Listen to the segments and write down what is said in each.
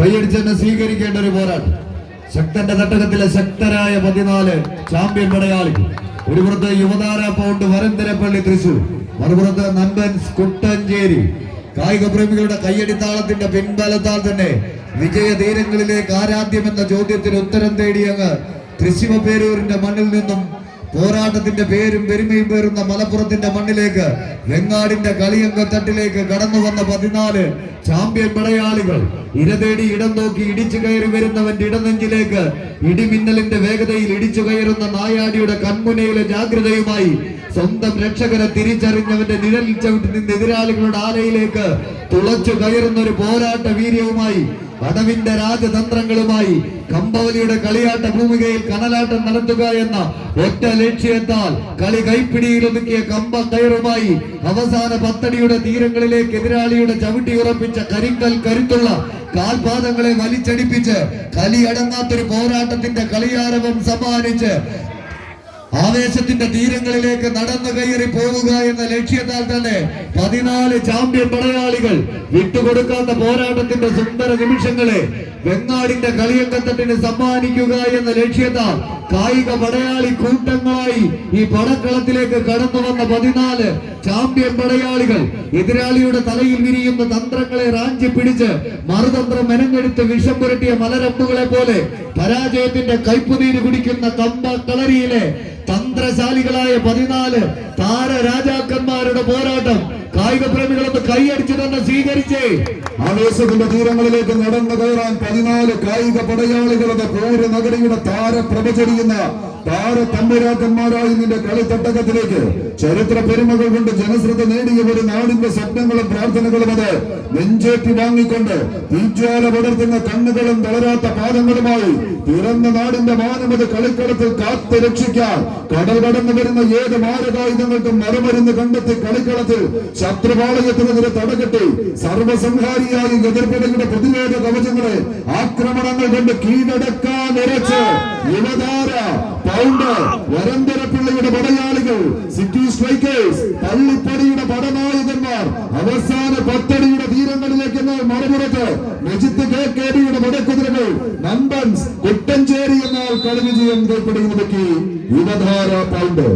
കൈയടിച്ച് തന്നെ സ്വീകരിക്കേണ്ട ഒരു പോരാട്ടം. ശക്തന്റെ തട്ടകത്തിലെ ശക്തരായ 14 ചാമ്പ്യൻ പടയാളികൾ. ഒരു പുറത്ത് യുവതാര പൗണ്ട് വരന്തരപ്പള്ളി തൃശൂർ, മറുപുറത്ത് നമ്പൻസ് കുട്ടഞ്ചേരി. കായിക പ്രേമികളുടെ കയ്യടിത്താളത്തിന്റെ പിൻബലത്താൽ തന്നെ വിജയതീരങ്ങളിലേക്ക് ആരാധ്യമെന്ന ചോദ്യത്തിന് ഉത്തരം തേടിയങ്ങ് തൃശ്ശിമപേരൂരിന്റെ മണ്ണിൽ നിന്നും പോരാട്ടത്തിന്റെ പേരും പെരുമയും പേറുന്ന മലപ്പുറത്തിന്റെ മണ്ണിലേക്ക് വെങ്ങാടിന്റെ കളിയങ്കത്തട്ടിലേക്ക് കടന്നു വന്ന 14 ചാമ്പ്യൻ പടയാളികൾ. ഇരതേടി ഇടം നോക്കി ഇടിച്ചു കയറി വരുന്നവന്റെ ഇടനെഞ്ചിലേക്ക് ഇടിമിന്നലിന്റെ വേഗതയിൽ ഇടിച്ചു കയറുന്ന നായാടിയുടെ കൺമുനയിലെ ജാഗ്രതയുമായി സ്വന്തം രക്ഷകരെ തിരിച്ചറിഞ്ഞവന്റെ നിഴലിൽ ചവിട്ടി നിന്ന് എതിരാളികളുടെ ആലയിലേക്ക് തുളച്ചു കയറുന്ന ഒരു പോരാട്ട വീര്യവുമായി പടവിന്റെ രാജതന്ത്രങ്ങളുമായി കമ്പവലിയുടെ കളിയാട്ട ഭൂമികയിൽ കനലാട്ടം നടത്തുക എന്ന ഒറ്റ ലക്ഷ്യത്താൽ കളി കൈപ്പിടിയിൽ ഒതുക്കിയ കമ്പ കയറുമായി അവസാന 10 അടിയുടെ തീരങ്ങളിലേക്ക് എതിരാളിയുടെ ചവിട്ടി ഉറപ്പിച്ച കരിങ്കൽ കരുത്തുള്ള കാൽപാദങ്ങളെ വലിച്ചടിപ്പിച്ച് കലിയടങ്ങാത്തൊരു പോരാട്ടത്തിന്റെ കളിയാരവം സമ്മാനിച്ച് ആവേശത്തിന്റെ തീരങ്ങളിലേക്ക് നടന്നു കയറി പോവുക എന്ന ലക്ഷ്യത്താൽ തന്നെ 14 ചാമ്പ്യൻ പടയാളികൾ വിട്ടുകൊടുക്കാത്ത പോരാട്ടത്തിന്റെ സുന്ദര നിമിഷങ്ങളെ വെങ്ങാടിന്റെ കളിയങ്കത്തട്ടിന് സമ്മാനിക്കുക എന്ന ലക്ഷ്യത്താൽ കായിക പടയാളി കൂട്ടങ്ങളായി ഈ പടക്കളത്തിലേക്ക് കടന്നു വന്ന 14 ചാമ്പ്യൻ പടയാളികൾ എതിരാളിയുടെ തലയിൽ വിരിയുന്ന തന്ത്രങ്ങളെ റാഞ്ചി പിടിച്ച് മറുതന്ത്രം മെനഞ്ഞെടുത്ത് വിഷം പുരട്ടിയ മലരമ്പുകളെ പോലെ പരാജയത്തിന്റെ കൈപ്പുനീര് കുടിക്കുന്ന കമ്പ കളരിയിലെ തന്ത്രശാലികളായ 14 താരരാജാക്കന്മാരുടെ പോരാട്ടം കായിക പ്രേമികളൊന്ന് കൈയടിച്ചു തന്നെ സ്വീകരിച്ചേ. ആവേശത്തിന്റെ തീരങ്ങളിലേക്ക് നടന്നു കയറാൻ 14 കായിക പടയാളികളുടെ പോര് നഗരിയുടെ താരപ്രഭചരിയുന്ന താരതമ്പുരാക്കന്മാരായി നിന്റെ കളിത്തട്ടകത്തിലേക്ക് ചരിത്ര പെരുമകൾ കൊണ്ട് ജനശ്രദ്ധ നേടിയ ഒരു നാടിന്റെ സ്വപ്നങ്ങളും പ്രാർത്ഥനകളും അത് നെഞ്ചേറ്റി വാങ്ങിക്കൊണ്ട് തീജ്വാല പടർത്തുന്ന കണ്ണുകളും തളരാത്ത പാദങ്ങളുമായി പിറന്ന നാടിന്റെ മാനമത് കളിക്കളത്തിൽ കാത്തു രക്ഷിക്കാൻ കടൽ കടന്നു വരുന്ന ഏത് മാരകായുധങ്ങൾക്കും മറുമരുന്ന് കണ്ടെത്തി കളിക്കളത്തിൽ ശത്രുപാളയത്തിനെതിരെ തടകെട്ടി സർവസംഹാരിയായി എതിർപ്പടയുടെ പ്രതിരോധ കവചങ്ങളെ ആക്രമണങ്ങൾ കൊണ്ട് കീഴടക്കാൻ ഉറച്ച് യുവതാര പൗണ്ട് വരന്തരപ്പിള്ളയുടെ പടയാളികൾ, സിറ്റി സ്ട്രൈക്കേഴ്സ്, പള്ളിപ്പടിയുടെ പടനായകന്മാർ അവസാന 10 അടിയുടെ തീരങ്ങളിലേക്ക് മറുപുറത്ത് നജിത്ത് KKBയുടെ പടക്കുതിരകൾ നമ്പൻസ് കുട്ടഞ്ചേരി എന്നാൽ കളി വിജയം കൈപ്പിടിയുന്നതൊക്കെ യുവധാര പൗണ്ട്.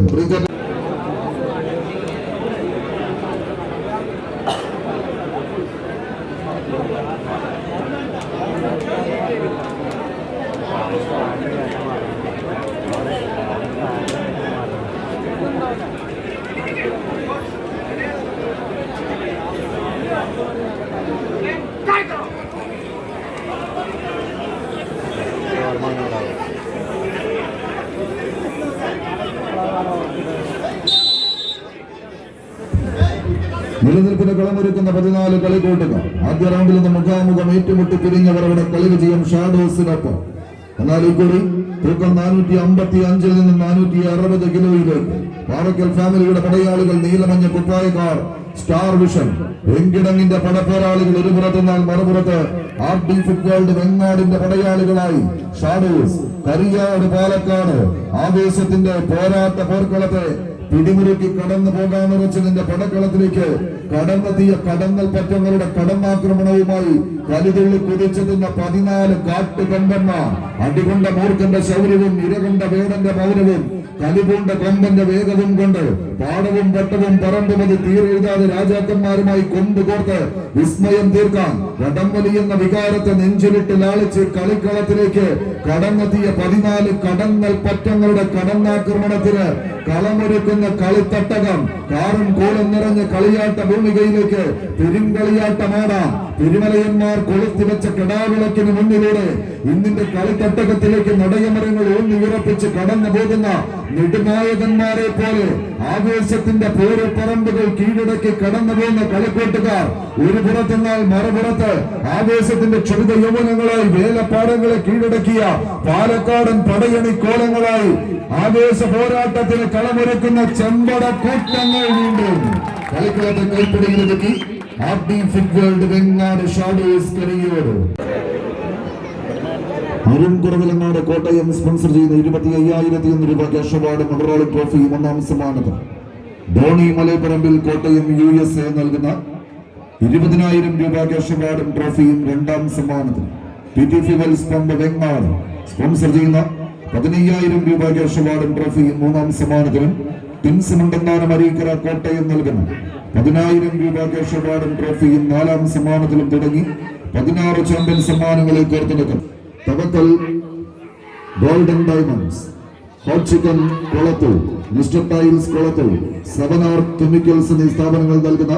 നിലനിൽപ്പിന് കളമൊരുക്കുന്ന 14 കളിക്കൂട്ടുകൾ. ആദ്യ റൗണ്ടിൽ നിന്ന് മുഖാമുഖം ഏറ്റുമുട്ടി പിരിഞ്ഞവർ അവിടെ കളി വിജയം ഷാഡോസിനൊപ്പം. എന്നാൽ ഇക്കുറി തൂക്കം 455 നിന്ന് 460 കിലോയിലേക്ക് പാറക്കൽ ഫാമിലിയുടെ പടയാളികൾ നീലമഞ്ഞ കുപ്പായക്കാർ സ്റ്റാർ വിഷൻ വെങ്കിടങ്ങിന്റെ പടപ്പോരാളികൾ ഒരു പുറത്തെന്നാൽ മറുപുറത്ത് RD ഫുട്ബോൾഡ് വെങ്ങാടിന്റെ പടയാളികളായി ഷാഡോസ് കരിയാട് പാലക്കാട് ആവേശത്തിന്റെ പോരാട്ട പോർക്കളത്തെ പിടിമുറുക്കി കടന്നു പോകാനുറച്ചതിന്റെ പടക്കളത്തിലേക്ക് കടന്നെത്തിയ കടന്നൽ പറ്റങ്ങളുടെ കടന്നാക്രമണവുമായി കലിതുള്ളി കുതിച്ചെത്തുന്ന 14 കാട്ടുകമ്പന്മാർ അടികൊണ്ട മൂർഖന്റെ ശൗര്യവും ഇരകൊണ്ട വേടന്റെ മൗനവും കലിപൂണ്ട കൊമ്പന്റെ വേഗവും കൊണ്ട് പാടവും വട്ടവും പറമ്പും അത് തീരെഴുതാതെ രാജാക്കന്മാരുമായി കൊണ്ടുകോർത്ത് വിസ്മയം തീർക്കാൻ വടംവലി എന്ന വികാരത്തെ നെഞ്ചിലിട്ട് ലാളിച്ച് കളിക്കളത്തിലേക്ക് കടന്നെത്തിയ 14 കടന്നൽ പറ്റങ്ങളുടെ കടന്നാക്രമണത്തിന് കളമൊരുക്കുന്ന കളിത്തട്ടകം കാറും കോളും നിറഞ്ഞ കളിയാട്ട ഭൂമികയിലേക്ക് പെരുങ്കളിയാട്ടമാടാം. തിരുമലയന്മാർ കൊളുത്തിവെച്ച കിടാവിളക്കിന് മുന്നിലൂടെ ഇന്നിന്റെ കളിത്തട്ടകത്തിലേക്ക് നടയമരങ്ങൾ ഊന്നിയുറപ്പിച്ച് കടന്നു പോകുന്ന നെടുനായകന്മാരെ പോലെ ആവേശത്തിന്റെ പോരപ്പറമ്പുകൾ കീഴടക്കി കടന്നു പോകുന്ന കളിക്കൂട്ടുകാർ ഒരു പുറത്തെന്നാൽ മറുപുറത്ത് ആവേശത്തിന്റെ ക്ഷുഭിത യൗവനങ്ങളായി വേലപ്പാടങ്ങളെ കീഴടക്കിയ പാലക്കാടൻ പടയണി കോലങ്ങളായി ആവേശ പോരാട്ടത്തിന് കളമൊരുക്കുന്ന ചെമ്പട കൂട്ടങ്ങൾ വീണ്ടും കളിക്കളത്തിൽ കൈപ്പിടിയിലൊതുക്കി RD ഫുട്ബോൾഡ് Vengad shadows കരിയോട്. അരുൺകുറവിലങ്ങാട് Kottayam sponsor ചെയ്യുന്ന 25,001 രൂപ ക്യാഷ് അവാർഡ് മൊറോളിക് ട്രോഫിയും ഒന്നാം സമ്മാനത്തിന് ധോണി മലയപ്പറമ്പിൽ കോട്ടയം USA നൽകുന്ന 20,000 രൂപ ക്യാഷ് അവാർഡും ട്രോഫിയും രണ്ടാം സമ്മാനത്തിന് PT Wells pump Vengad sponsor ചെയ്യുന്ന 15,000 രൂപ ക്യാഷ് അവാർഡും ട്രോഫിയും മൂന്നാം സമ്മാനത്തിനും ടിൻസ് മുണ്ടന്താനം അരീക്കര കോട്ടയം നൽകുന്നു 10,000 രൂപ ക്യാഷ് അവാർഡും ട്രോഫിയും നാലാം സമ്മാനത്തിലും തുടങ്ങി 16 ചാമ്പ്യൻ സമ്മാനങ്ങളെ കോർത്തിണക്കും. Thavakkal golden diamonds, hot chicken Kolathur, mister tiles Kolathur, Sevenar chemicals എന്നീ സ്ഥാപനങ്ങൾ നൽകുന്ന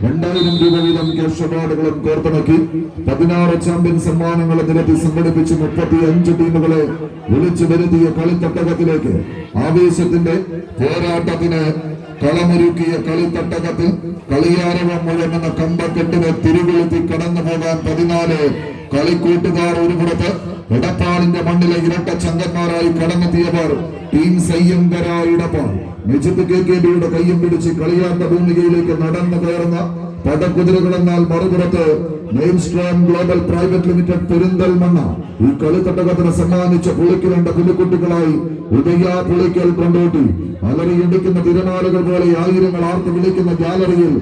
2,000 രൂപ വീതം ക്യാഷ് അവാർഡുകളും കോർത്തിണക്കി 16 ചാമ്പ്യൻ സമ്മാനങ്ങളെ നിരത്തി സംഘടിപ്പിച്ച് 35 ടീമുകളെ വിളിച്ചു വരുത്തിയ കളിത്തട്ടകത്തിലേക്ക് ആവേശത്തിന്റെ പോരാട്ടത്തിന് കളമൊരുക്കിയ കളിത്തട്ടകത്തിൽ കളിയാരവം മുഴങ്ങുന്ന കമ്പക്കെട്ടിനെ തിരികൊളുത്തി കടന്നു പോകാൻ 14 കളിക്കൂട്ടുകാർ ഒരു പുറത്ത് എടപ്പാളിന്റെ മണ്ണിലെ ഇരട്ട ചങ്കന്മാരായി കടന്നെത്തിയവർ ടീം സയ്യങ്കര ഇടപ്പാൾ നിജിത് KKBയുടെ കയ്യും പിടിച്ച് കളിയാണ്ട ഭൂമികയിലേക്ക് നടന്നു കയറുന്ന പടക്കുതിരകളെന്നാൽ മറുപുറത്ത് main storm global private limited Perinthalmanna ഈ കളിത്തട്ടകത്തിന് സമ്മാനിച്ച പുളിക്കിരണ്ട പുലിക്കുട്ടികളായി ഉദയ പുളിക്കൽ കൊണ്ടോട്ടി അലറിയിടിക്കുന്ന തിരമാലകൾ പോലെ ആയിരങ്ങൾ ആർത്ത് വിളിക്കുന്ന ഗാലറിയിൽ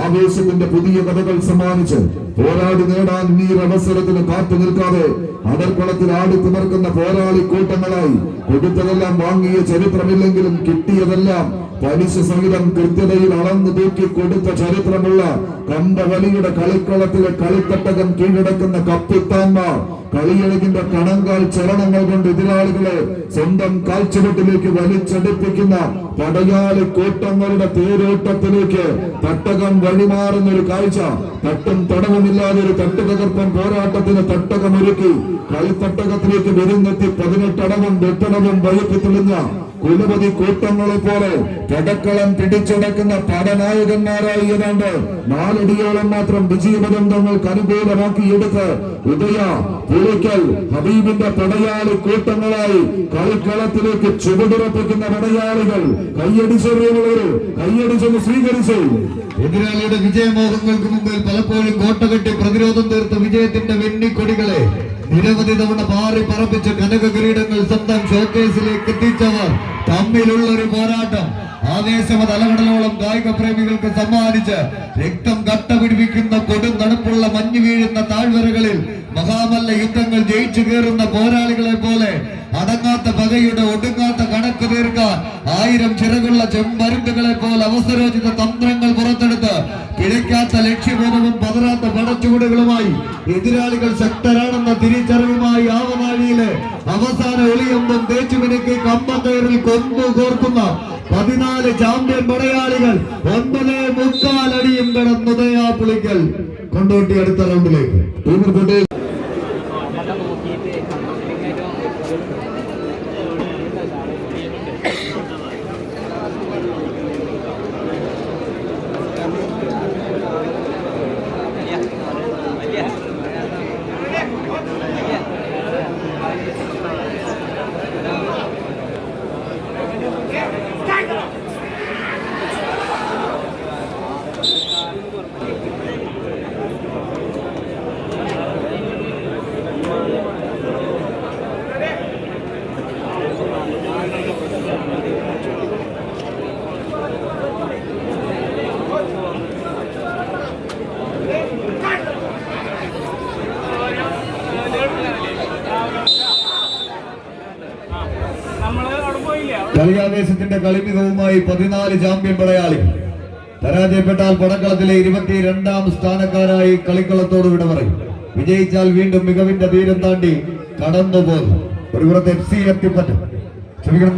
ആവേശത്തിന്റെ പുതിയ കഥകൾ സമ്മാനിച്ച് പോരാടി നേടാൻ ഈ അവസരത്തിന് കാത്തു നിൽക്കാതെ അടർക്കുളത്തിൽ ആടി തിമർക്കുന്ന പോരാളി കൂട്ടങ്ങളായി കൊടുത്തതെല്ലാം വാങ്ങിയ ചരിത്രമില്ലെങ്കിലും കിട്ടിയതെല്ലാം പലിശ സഹിതം കൃത്യതയിൽ അളന്നു തൂക്കി കൊടുത്ത ചരിത്രമുള്ള കമ്പവലിയുടെ കളിക്കളത്തിലെ കളിത്തട്ടകം കീഴടക്കുന്ന കപ്പിത്താന്മാർ കളിയഴകിന്റെ കണങ്കാൽ ചലനങ്ങൾ കൊണ്ട് എതിരാളികളെ സ്വന്തം കാൽച്ചുവട്ടിലേക്ക് വലിച്ചടിപ്പിക്കുന്ന പടയാളി കൂട്ടങ്ങളുടെ തേരോട്ടത്തിലേക്ക് തട്ടകം വഴിമാറുന്ന ഒരു കാഴ്ച. തട്ടും തടവുമില്ലാതെ ഒരു തട്ടുതകർപ്പൻ പോരാട്ടത്തിന് തട്ടകമൊരുക്കി കളിത്തട്ടകത്തിലേക്ക് വരുന്നെത്തി 18 അടവും 8 അടവും വഴുപ്പി തെളിഞ്ഞ കുലപതി കൂട്ടങ്ങളെ പോലെ പടക്കളം പിടിച്ചടക്കുന്ന പടനായകന്മാരായി ഏതാണ്ട് 4 അടിയോളം മാത്രം വിജയപദം തങ്ങൾക്ക് അനുകൂലമാക്കിയെടുത്ത് ഉദയ പുളിക്കൽ ഹബീബിന്റെ പടയാളി കൂട്ടങ്ങളായി കളിക്കളത്തിലേക്ക് ചുവടുറപ്പിക്കുന്ന പടയാളികൾ കയ്യടിച്ചൊന്ന് സ്വീകരിച്ചു. എതിരാളിയുടെ വിജയമോഹങ്ങൾക്ക് മുമ്പിൽ പലപ്പോഴും കോട്ടകെട്ടി പ്രതിരോധം തീർത്ത വിജയത്തിന്റെ വെണ്ണിക്കൊടികളെ നിരവധി തവണ പാറി പറപ്പിച്ച കനക കിരീടങ്ങൾ സ്വന്തം ഷോക്കേസിലേക്ക് എത്തിച്ചവർ തമ്മിലുള്ള ഒരു പോരാട്ടം ആവേശം തലകടലോളം കായിക പ്രേമികൾക്ക് സമ്മാനിച്ച് രക്തം കട്ടപിടിപ്പിക്കുന്ന കൊടും തണുപ്പുള്ള മഞ്ഞു വീഴുന്ന താഴ്വരകളിൽ മഹാമല്ല യുദ്ധങ്ങൾ ജയിച്ചു കയറുന്ന പോരാളികളെ പോലെ അടങ്ങാത്ത പകയുടെ ഒടുങ്ങാത്ത കണക്ക് തീർക്കാൻ 1000 ചിറകുള്ള ചെമ്പരുന്തുകളെ പോലെ അവസരോചിത തന്ത്രങ്ങൾ പുറത്തെടുത്ത് പിഴയ്ക്കാത്ത ലക്ഷ്യബോധവും പതറാത്ത പടച്ചുവടുകളുമായി എതിരാളികൾ ശക്തരാണെന്ന തിരിച്ചറിവുമായി ആവനാഴിയിലെ അവസാന ഒളിയമ്പം തേച്ചുമിനുക്കി കമ്പക്കയറിൽ കൊമ്പ് കോർക്കുന്ന 14 ചാമ്പ്യൻ പടയാളികൾ 9.25 അടിയും കടന്നുദയാ പുളിക്കൽ കൊണ്ടോട്ടി അടുത്ത റൗണ്ടിലേക്ക്. കളിയാവേശത്തിന്റെ കളിമികവുമായി 14 ചാമ്പ്യൻ പടയാളികൾ പരാജയപ്പെട്ടാൽ പടക്കളത്തിലെ 22ാം സ്ഥാനക്കാരായി കളിക്കളത്തോട് വിട പറയും. വിജയിച്ചാൽ വീണ്ടും മികവിന്റെ തീരം താണ്ടി കടന്നുപോകും. ഒരു പുറത്ത് FC എത്തിപ്പറ്റ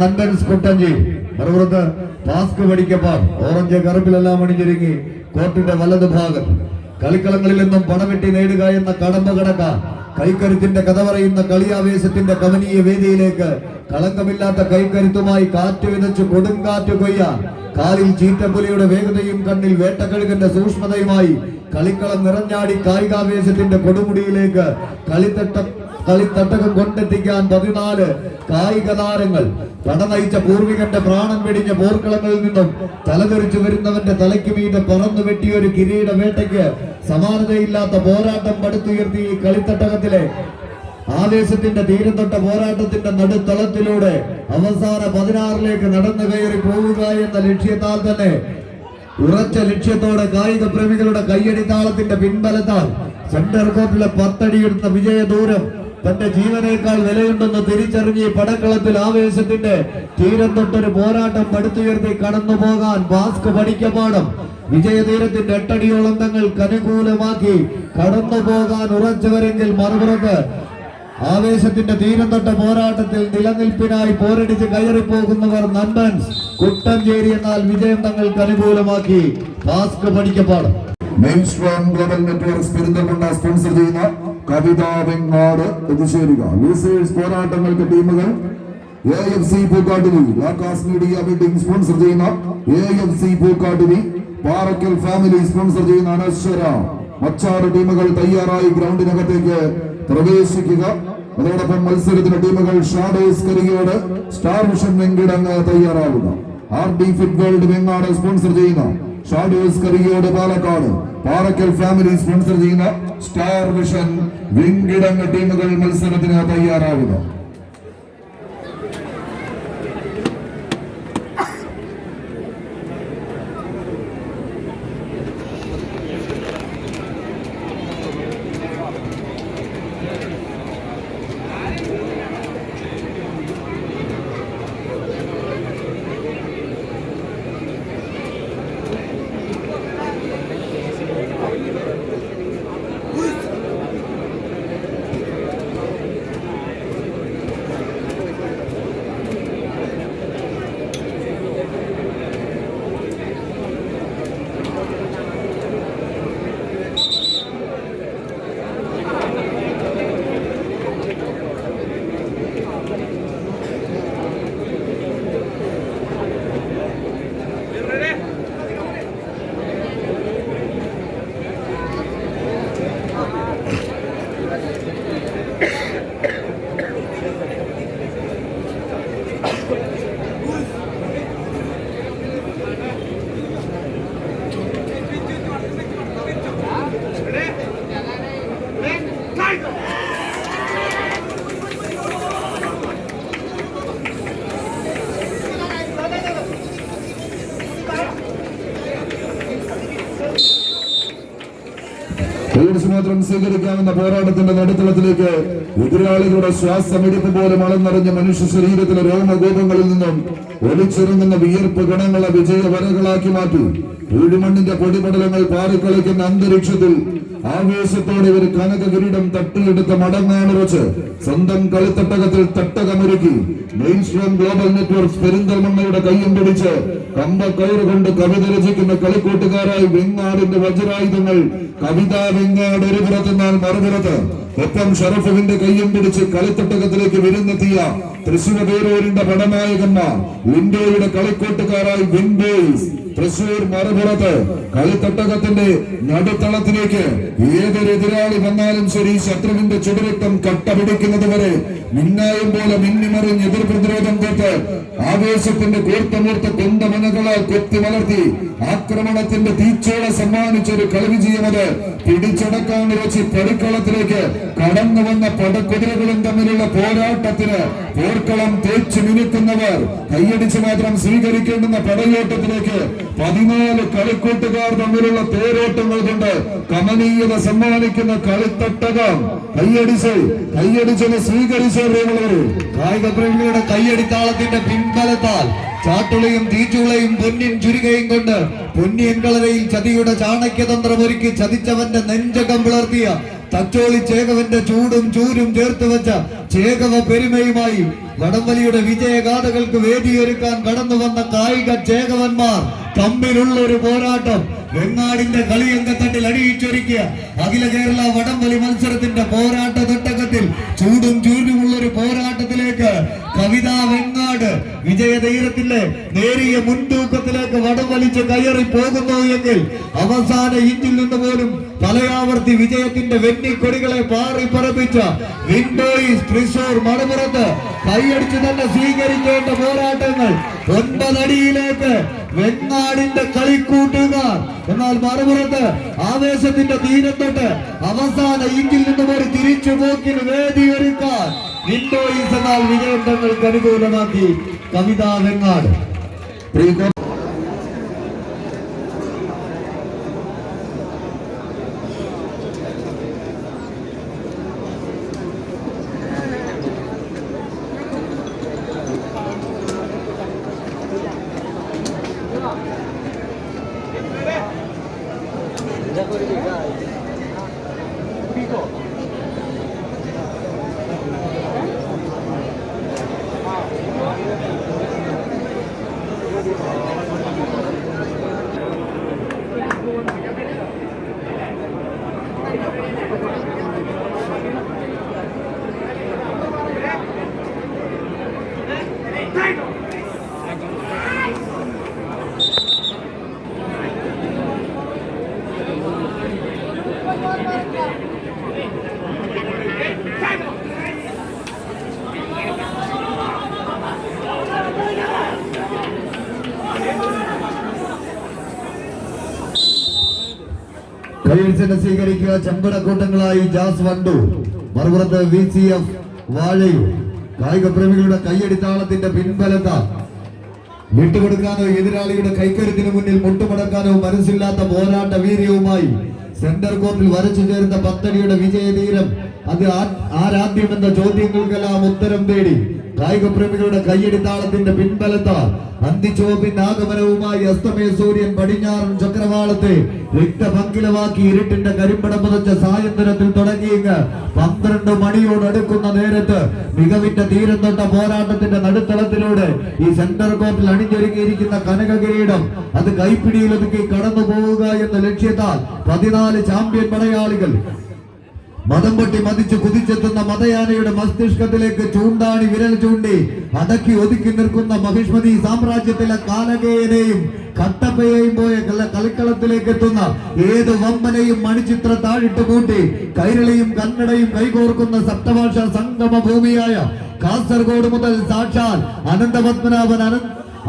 നന്ദൻസ് കുട്ടഞ്ചി, മറുപുറത്ത് ടാസ്ക് പഠിക്കപ്പാൽ ഓറഞ്ച് കറുപ്പിലെല്ലാം അണിഞ്ഞൊരുങ്ങി കോർട്ടിന്റെ വലതു ഭാഗത്ത് കളിക്കളങ്ങളിൽ നിന്നും പണവെട്ടി നേടുക എന്ന കടമ്പ കടക്കാൻ കൈക്കരുത്തിന്റെ കഥ പറയുന്ന കളിയാവേശത്തിന്റെ കവനീയ വേദിയിലേക്ക് കളങ്കമില്ലാത്ത കൈക്കരുത്തുമായി കാറ്റ് വിതച്ച് കൊടുങ്കാറ്റ് കൊയ്യാൻ കാലിൽ ചീറ്റപ്പുലിയുടെ വേഗതയും കണ്ണിൽ വേട്ടക്കഴുകന്റെ സൂക്ഷ്മതയുമായി കളിക്കളം നിറഞ്ഞാടി കായികാവേശത്തിന്റെ കൊടുമുടിയിലേക്ക് കളിത്തട്ടകം കൊണ്ടെത്തിക്കാൻ 14 കായിക താരങ്ങൾ പടനയിച്ച പൂർവികന്റെ പ്രാണൻ വെടിഞ്ഞ പോർക്കളങ്ങളിൽ നിന്നും തലതെറിച്ചു വരുന്നവന്റെ തലയ്ക്ക് മീതെ പറന്നു വെട്ടിയൊരു കിരീട വേട്ടയ്ക്ക് സമാനതയില്ലാത്ത പോരാട്ടം പടുത്തുയർത്തി ഈ കളിത്തട്ടകത്തിലെ ആവേശത്തിന്റെ തീരം തൊട്ട പോരാട്ടത്തിന്റെ നടുത്തളത്തിലൂടെ അവസാന 16ലേക്ക് നടന്നു കയറി പോവുക എന്ന ലക്ഷ്യത്താൽ തന്നെ ഉറച്ച ലക്ഷ്യത്തോടെ കായിക പ്രേമികളുടെ കയ്യടി താളത്തിന്റെ പിൻബലത്താൽ സെന്റർ കോർട്ടിലെ 10 അടിയെടുത്ത വിജയ ദൂരം തന്റെ ജീവനേക്കാൾ വിലയുണ്ടെന്ന് തിരിച്ചറിഞ്ഞ് പടക്കളത്തിൽ ആവേശത്തിന്റെ തീരം തൊട്ടൊരു പോരാട്ടം പടുത്തുയർത്തി കടന്നു പോകാൻ ബാസ്ക് പഠിക്കപാഠം വിജയതീരത്തിന്റെ 8 അടിയോളം തങ്ങൾക്ക് അനുകൂലമാക്കി കടന്നു പോകാൻ ഉറച്ചവരെങ്കിൽ മറുപുറത്ത് ആവേശത്തിന്റെ തീരം തൊട്ട പോരാട്ടത്തിൽ നിലനിൽപ്പിനായി പോരടിച്ച് കയറിപ്പോകുന്നവർ നന്ദൻസ് കുട്ടഞ്ചേരി എന്നാൽ വിജയം തങ്ങൾക്ക് അനുകൂലമാക്കി ബാസ്ക് പഠിക്കപാഠം. Main storm global networks Perinthalmanna sponsor ചെയ്യുന്ന കവിത വെങ്ങാട് എത്തിച്ചേരുക. ലൂസേഴ്സ് പോരാട്ടങ്ങൾക്ക് ടീമുകൾ AFC പൂക്കാട്ടിരി, ലാക്കാസ് മീഡിയ വെഡിംഗ് സ്പോൺസർ ചെയ്യുന്ന AFC Pookkattiri, Parakkal family sponsor ചെയ്യുന്ന അനശ്വര മച്ചാട് ടീമുകൾ തയ്യാറായി ഗ്രൗണ്ടിനകത്തേക്ക് പ്രവേശിക്കുക. അതോടൊപ്പം മത്സരത്തിന് ടീമുകൾ shadows Kariyod, star vision Venkitangu തയ്യാറാവുക. RD fit world Vengad sponsor ചെയ്യുന്ന shadows Kariyod Palakkad, Parakkal family sponsor ചെയ്യുന്ന സ്റ്റാർ വിഷൻ വെങ്കിടങ്ങ് ടീമുകൾ മത്സരത്തിന് തയ്യാറാവുക. മാത്രം സ്വീകരിക്കാവുന്ന പോരാട്ടത്തിന്റെ നടുത്തളത്തിലേക്ക് എതിരാളികളുടെ ശ്വാസമിടിപ്പ് പോലും അളന്നറിഞ്ഞ മനുഷ്യ ശരീരത്തിലെ രോമഗോപങ്ങളിൽ നിന്നും ഒലിച്ചിറങ്ങുന്ന വിയർപ്പ് ഗണങ്ങളെ വിജയവരകളാക്കി മാറ്റി വീടുമണ്ണിന്റെ പൊടിപടലങ്ങൾ പാറിക്കളിക്കുന്ന അന്തരീക്ഷത്തിൽ ആവേശത്തോടെ ഒരു കനക കിരീടം തട്ടിയെടുത്ത മടങ്ങാണ് വെച്ച് സ്വന്തം കളിത്തട്ടകത്തിൽ തട്ടകമൊരുക്കി മെയിൻ സ്ട്രീം ഗ്ലോബൽ നെറ്റ്വർക്ക്സ് പെരിന്തൽമണ്ണയുടെ കയ്യും പിടിച്ച് കമ്പക്കയറ് കൊണ്ട് കവിത രചിക്കുന്ന കളിക്കൂട്ടുകാരായി വെങ്ങാടിന്റെ വജ്രായുധങ്ങൾ കവിത വെങ്ങാട് ഒരു പുറത്തെന്നാൽ മറുപുറത്ത് ഒപ്പം ഷറഫുവിന്റെ കയ്യും പിടിച്ച് കളിത്തട്ടകത്തിലേക്ക് വിരുന്നെത്തിയ തൃശ്ശൂർ പേരൂരിന്റെ പടനായകന്മാർ വിൻഡോയുടെ കളിക്കൂട്ടുകാരായി വിൻബോയ്സ് തൃശ്ശൂർ മറുപുറത്ത് കളിത്തട്ടകത്തിന്റെ നടുത്തളത്തിലേക്ക് ഏതൊരു എതിരാളി വന്നാലും ശരി ശത്രുവിന്റെ ചുടുരക്തം കട്ട പിടിക്കുന്നത് വരെ മിന്നായം പോലെ മിന്നിമറിഞ്ഞ് എതിർ പ്രതിരോധം തൊട്ട് ആവേശത്തിന്റെ കൂർത്തമൂർത്ത കൊന്തമനകളാൽ കൊത്തി വളർത്തി ആക്രമണത്തിന്റെ തീച്ചോള സമ്മാനിച്ചൊരു കളിവിജയമത് പിടിച്ചടക്കാൻ വെച്ച് പടിക്കളത്തിലേക്ക് കടന്നു വന്ന പടക്കുതിരകളും തമ്മിലുള്ള പോരാട്ടത്തിന് പോർക്കളം തേച്ചു മിനുക്കുന്നവർ കൈയടിച്ച് മാത്രം സ്വീകരിക്കേണ്ടുന്ന പടയോട്ടത്തിലേക്ക് 14 കളിക്കൂട്ടുകാർ തമ്മിലുള്ള തേരോട്ടങ്ങൾ കൊണ്ട് കമനീയത സമ്മാനിക്കുന്ന കളിത്തട്ടകം കൈയടിച്ചത് സ്വീകരിച്ചവർ കായിക പ്രേമികളുടെ കൈയടിത്താളത്തിന്റെ പിൻബലത്താൽ ചാട്ടുളയും തീച്ചുളയും പൊന്നിൻ ചുരുകയും കൊണ്ട് പൊന്നിയൻ കളരയിൽ ചതിയുടെ ചാണക്യതന്ത്രമൊരുക്കി ചതിച്ചവന്റെ നെഞ്ചകം പിളർത്തിയ തച്ചോളി ചേകവന്റെ ചൂടും ചൂരും ചേർത്ത് വെച്ച ചേകവ പെരുമയുമായി വടംവലിയുടെ വിജയഗാഥകൾക്ക് വേദിയൊരുക്കാൻ കടന്നു വന്ന കായിക ചേകവന്മാർ തമ്മിലുള്ള ഒരു പോരാട്ടം വെങ്ങാടിന്റെ കളിയങ്കത്തട്ടിൽ അടിയിച്ചൊരുക്കിയ അഖില കേരള വടംവലി മത്സരത്തിന്റെ പോരാട്ട തട്ടകത്തിൽ ചൂടും ചൂടുമുള്ള ഒരു പോരാട്ടത്തിലേക്ക് കവിത വെങ്ങാട് വിജയധൈര്യത്തിന്റെ നേരിയ മുൻതൂക്കത്തിലേക്ക് വടംവലിച്ച് കയറി പോകുന്നു എങ്കിൽ അവസാന ഇഞ്ചിൽ നിന്ന് പോലും പലയാവർത്തി വിജയത്തിന്റെ വെന്നിക്കൊടികളെ പാറി പറപ്പിച്ച വിൻഡോയ്സ് തൃശൂർ മറുപുറത്ത് കൈയടിച്ച് തന്നെ സ്വീകരിക്കേണ്ട പോരാട്ടങ്ങൾ 9 അടിയിലേക്ക് വെങ്ങാടിന്റെ കളിക്കൂട്ടുകാർ എന്നാൽ മറുപുറത്ത് ആവേശത്തിന്റെ തീരത്തൊട്ട് അവസാന ഇഞ്ചിൽ നിന്നും ഒരു തിരിച്ചുപോക്കിന് വേദിയൊരുക്കാൻ വിൻഡോയ്സ് എന്നാൽ വിജയം തങ്ങൾക്ക് അനുകൂലമാക്കി കവിത വെങ്ങാട്. കൈയടിച്ചിട്ട് സ്വീകരിക്കുക. ചെമ്പടക്കൂട്ടങ്ങളായി ജാസ് വണ്ടു, മറുപുറത്ത് VCF വാഴയൂർ. കായിക പ്രേമികളുടെ കൈയടിത്താളത്തിന്റെ പിൻബലത്താൽ വിട്ടുകൊടുക്കാനോ എതിരാളിയുടെ കൈക്കരുത്തിന് മുന്നിൽ മുട്ടുമടക്കാനോ മനസ്സില്ലാത്ത പോരാട്ട വീര്യവുമായി സെന്റർ കോർട്ടിൽ വരച്ചു ചേർന്ന പത്തടിയുടെ വിജയതീരം അത് ആരാധ്യമെന്ന ചോദ്യങ്ങൾക്കെല്ലാം ഉത്തരം തേടി കായിക പ്രേമികളുടെ കൈയടിത്താളത്തിന്റെ പിൻബലത്താൽ അന്തിച്ചോപ്പിന്റെ ആഗമനവുമായി അസ്തമയ സൂര്യൻ പടിഞ്ഞാറൻ ചക്രവാളത്തെ രക്തപങ്കിലമാക്കി ഇരുട്ടിന്റെ കരിമ്പടം പുതച്ച സായന്തനത്തിൽ തുടങ്ങിയ 12 മണിയോടടുക്കുന്ന നേരത്ത് മികവിന്റെ തീരം തൊട്ട പോരാട്ടത്തിന്റെ നടുത്തളത്തിലൂടെ ഈ സെന്റർ കോർട്ടിൽ അണിഞ്ഞൊരുങ്ങിയിരിക്കുന്ന കനക കിരീടം അത് കൈപ്പിടിയിലൊതുക്കി കടന്നു പോവുക എന്ന ലക്ഷ്യത്താൽ 14 ചാമ്പ്യൻ പടയാളികൾ മതം പൊട്ടി മതിച്ച് കുതിച്ചെത്തുന്ന മതയാനയുടെ മസ്തിഷ്കത്തിലേക്ക് ചൂണ്ടാണി വിരൽ ചൂണ്ടി അടക്കി ഒതുക്കി നിൽക്കുന്ന മഹിഷ്മതി സാമ്രാജ്യത്തിലെ കാലകേയനെയും കട്ടപ്പയെയും പോയ കളിക്കളത്തിലേക്ക് എത്തുന്ന ഏത് വമ്പനെയും മണിച്ചിത്ര താഴിട്ട് കൂട്ടി കൈരളിയും കന്നഡയും കൈകോർക്കുന്ന സപ്തഭാഷ സംഗമ ഭൂമിയായ കാസർഗോഡ് മുതൽ സാക്ഷാൽ അനന്തപത്മനാഭൻ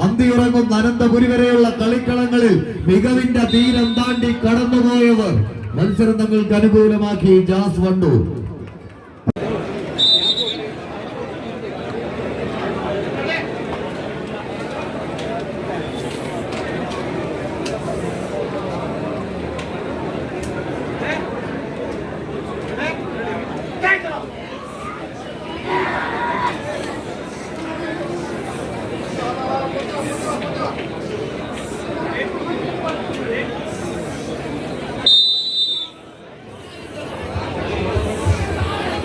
അന്തിയുറങ്ങുന്ന അനന്തപുരി വരെയുള്ള കളിക്കളങ്ങളിൽ മികവിന്റെ തീരം താണ്ടി കടന്നുപോയവർ മത്സരം തങ്ങൾക്ക് അനുകൂലമാക്കി ജാസ് വണ്ടൂർ.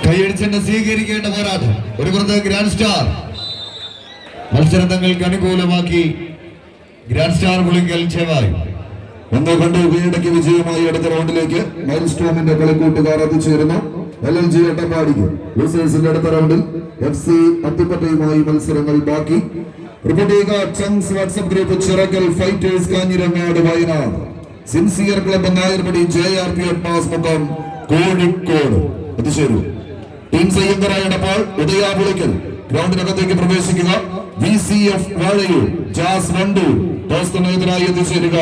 കൈയടിച്ചെന്ന് സ്വീകരിക്കേണ്ട പോരാട്ടം. ഒരു പുറത്ത് ഗ്രാൻഡ് സ്റ്റാർ മത്സരം തങ്ങൾക്ക് അനുകൂലമാക്കി ഗ്രാൻഡ് സ്റ്റാർ പുളിങ്കൽ ചെവായ്. ഒന്ന് കണ്ടു കീഴടക്കി വിജയമായി അടുത്ത റൗണ്ടിലേക്ക് മൈൽ സ്റ്റോമിന്റെ കളിക്കൂട്ടുകാർ എത്തിച്ചേരുന്നു. LLG എട്ടപ്പാടിക്ക് ലൂസേഴ്സിന്റെ അടുത്ത റൗണ്ടിൽ FC അത്തിപ്പറ്റയുമായി മത്സരങ്ങൾ ബാക്കി. റിപ്പോർട്ട് ചെയ്യുക chunks WhatsApp group Chirakkal fighters Kanhirangad Wayanad sincere club Nayarpadi JRPF mass മുഖം കോഴിക്കോട് എത്തിച്ചേരും. ടീം സയ്യന്തരായപ്പോൾ ഉദയാപുളിക്കൽ ഗ്രൗണ്ടിനകത്തേക്ക് പ്രവേശിക്കുക. VCF വാഴയൂർ ജാസ് വണ്ടൂർ ടോസ് നേതരായി എത്തിച്ചേരുക.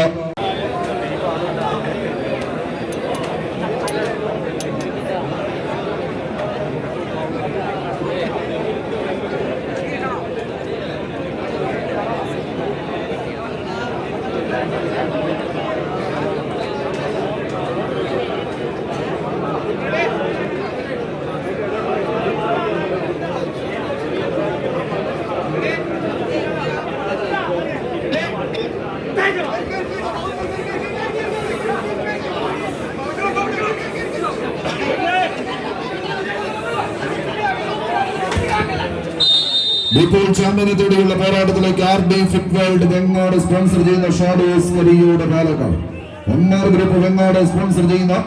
ഇപ്പോൾ ചാമ്പ്യനത്തോടെയുള്ള പോരാട്ടത്തിലേക്ക് RD fit world Vengad sponsor ചെയ്യുന്ന shadows Kariyod Palakkad, MR group Vengad sponsor ചെയ്യുന്ന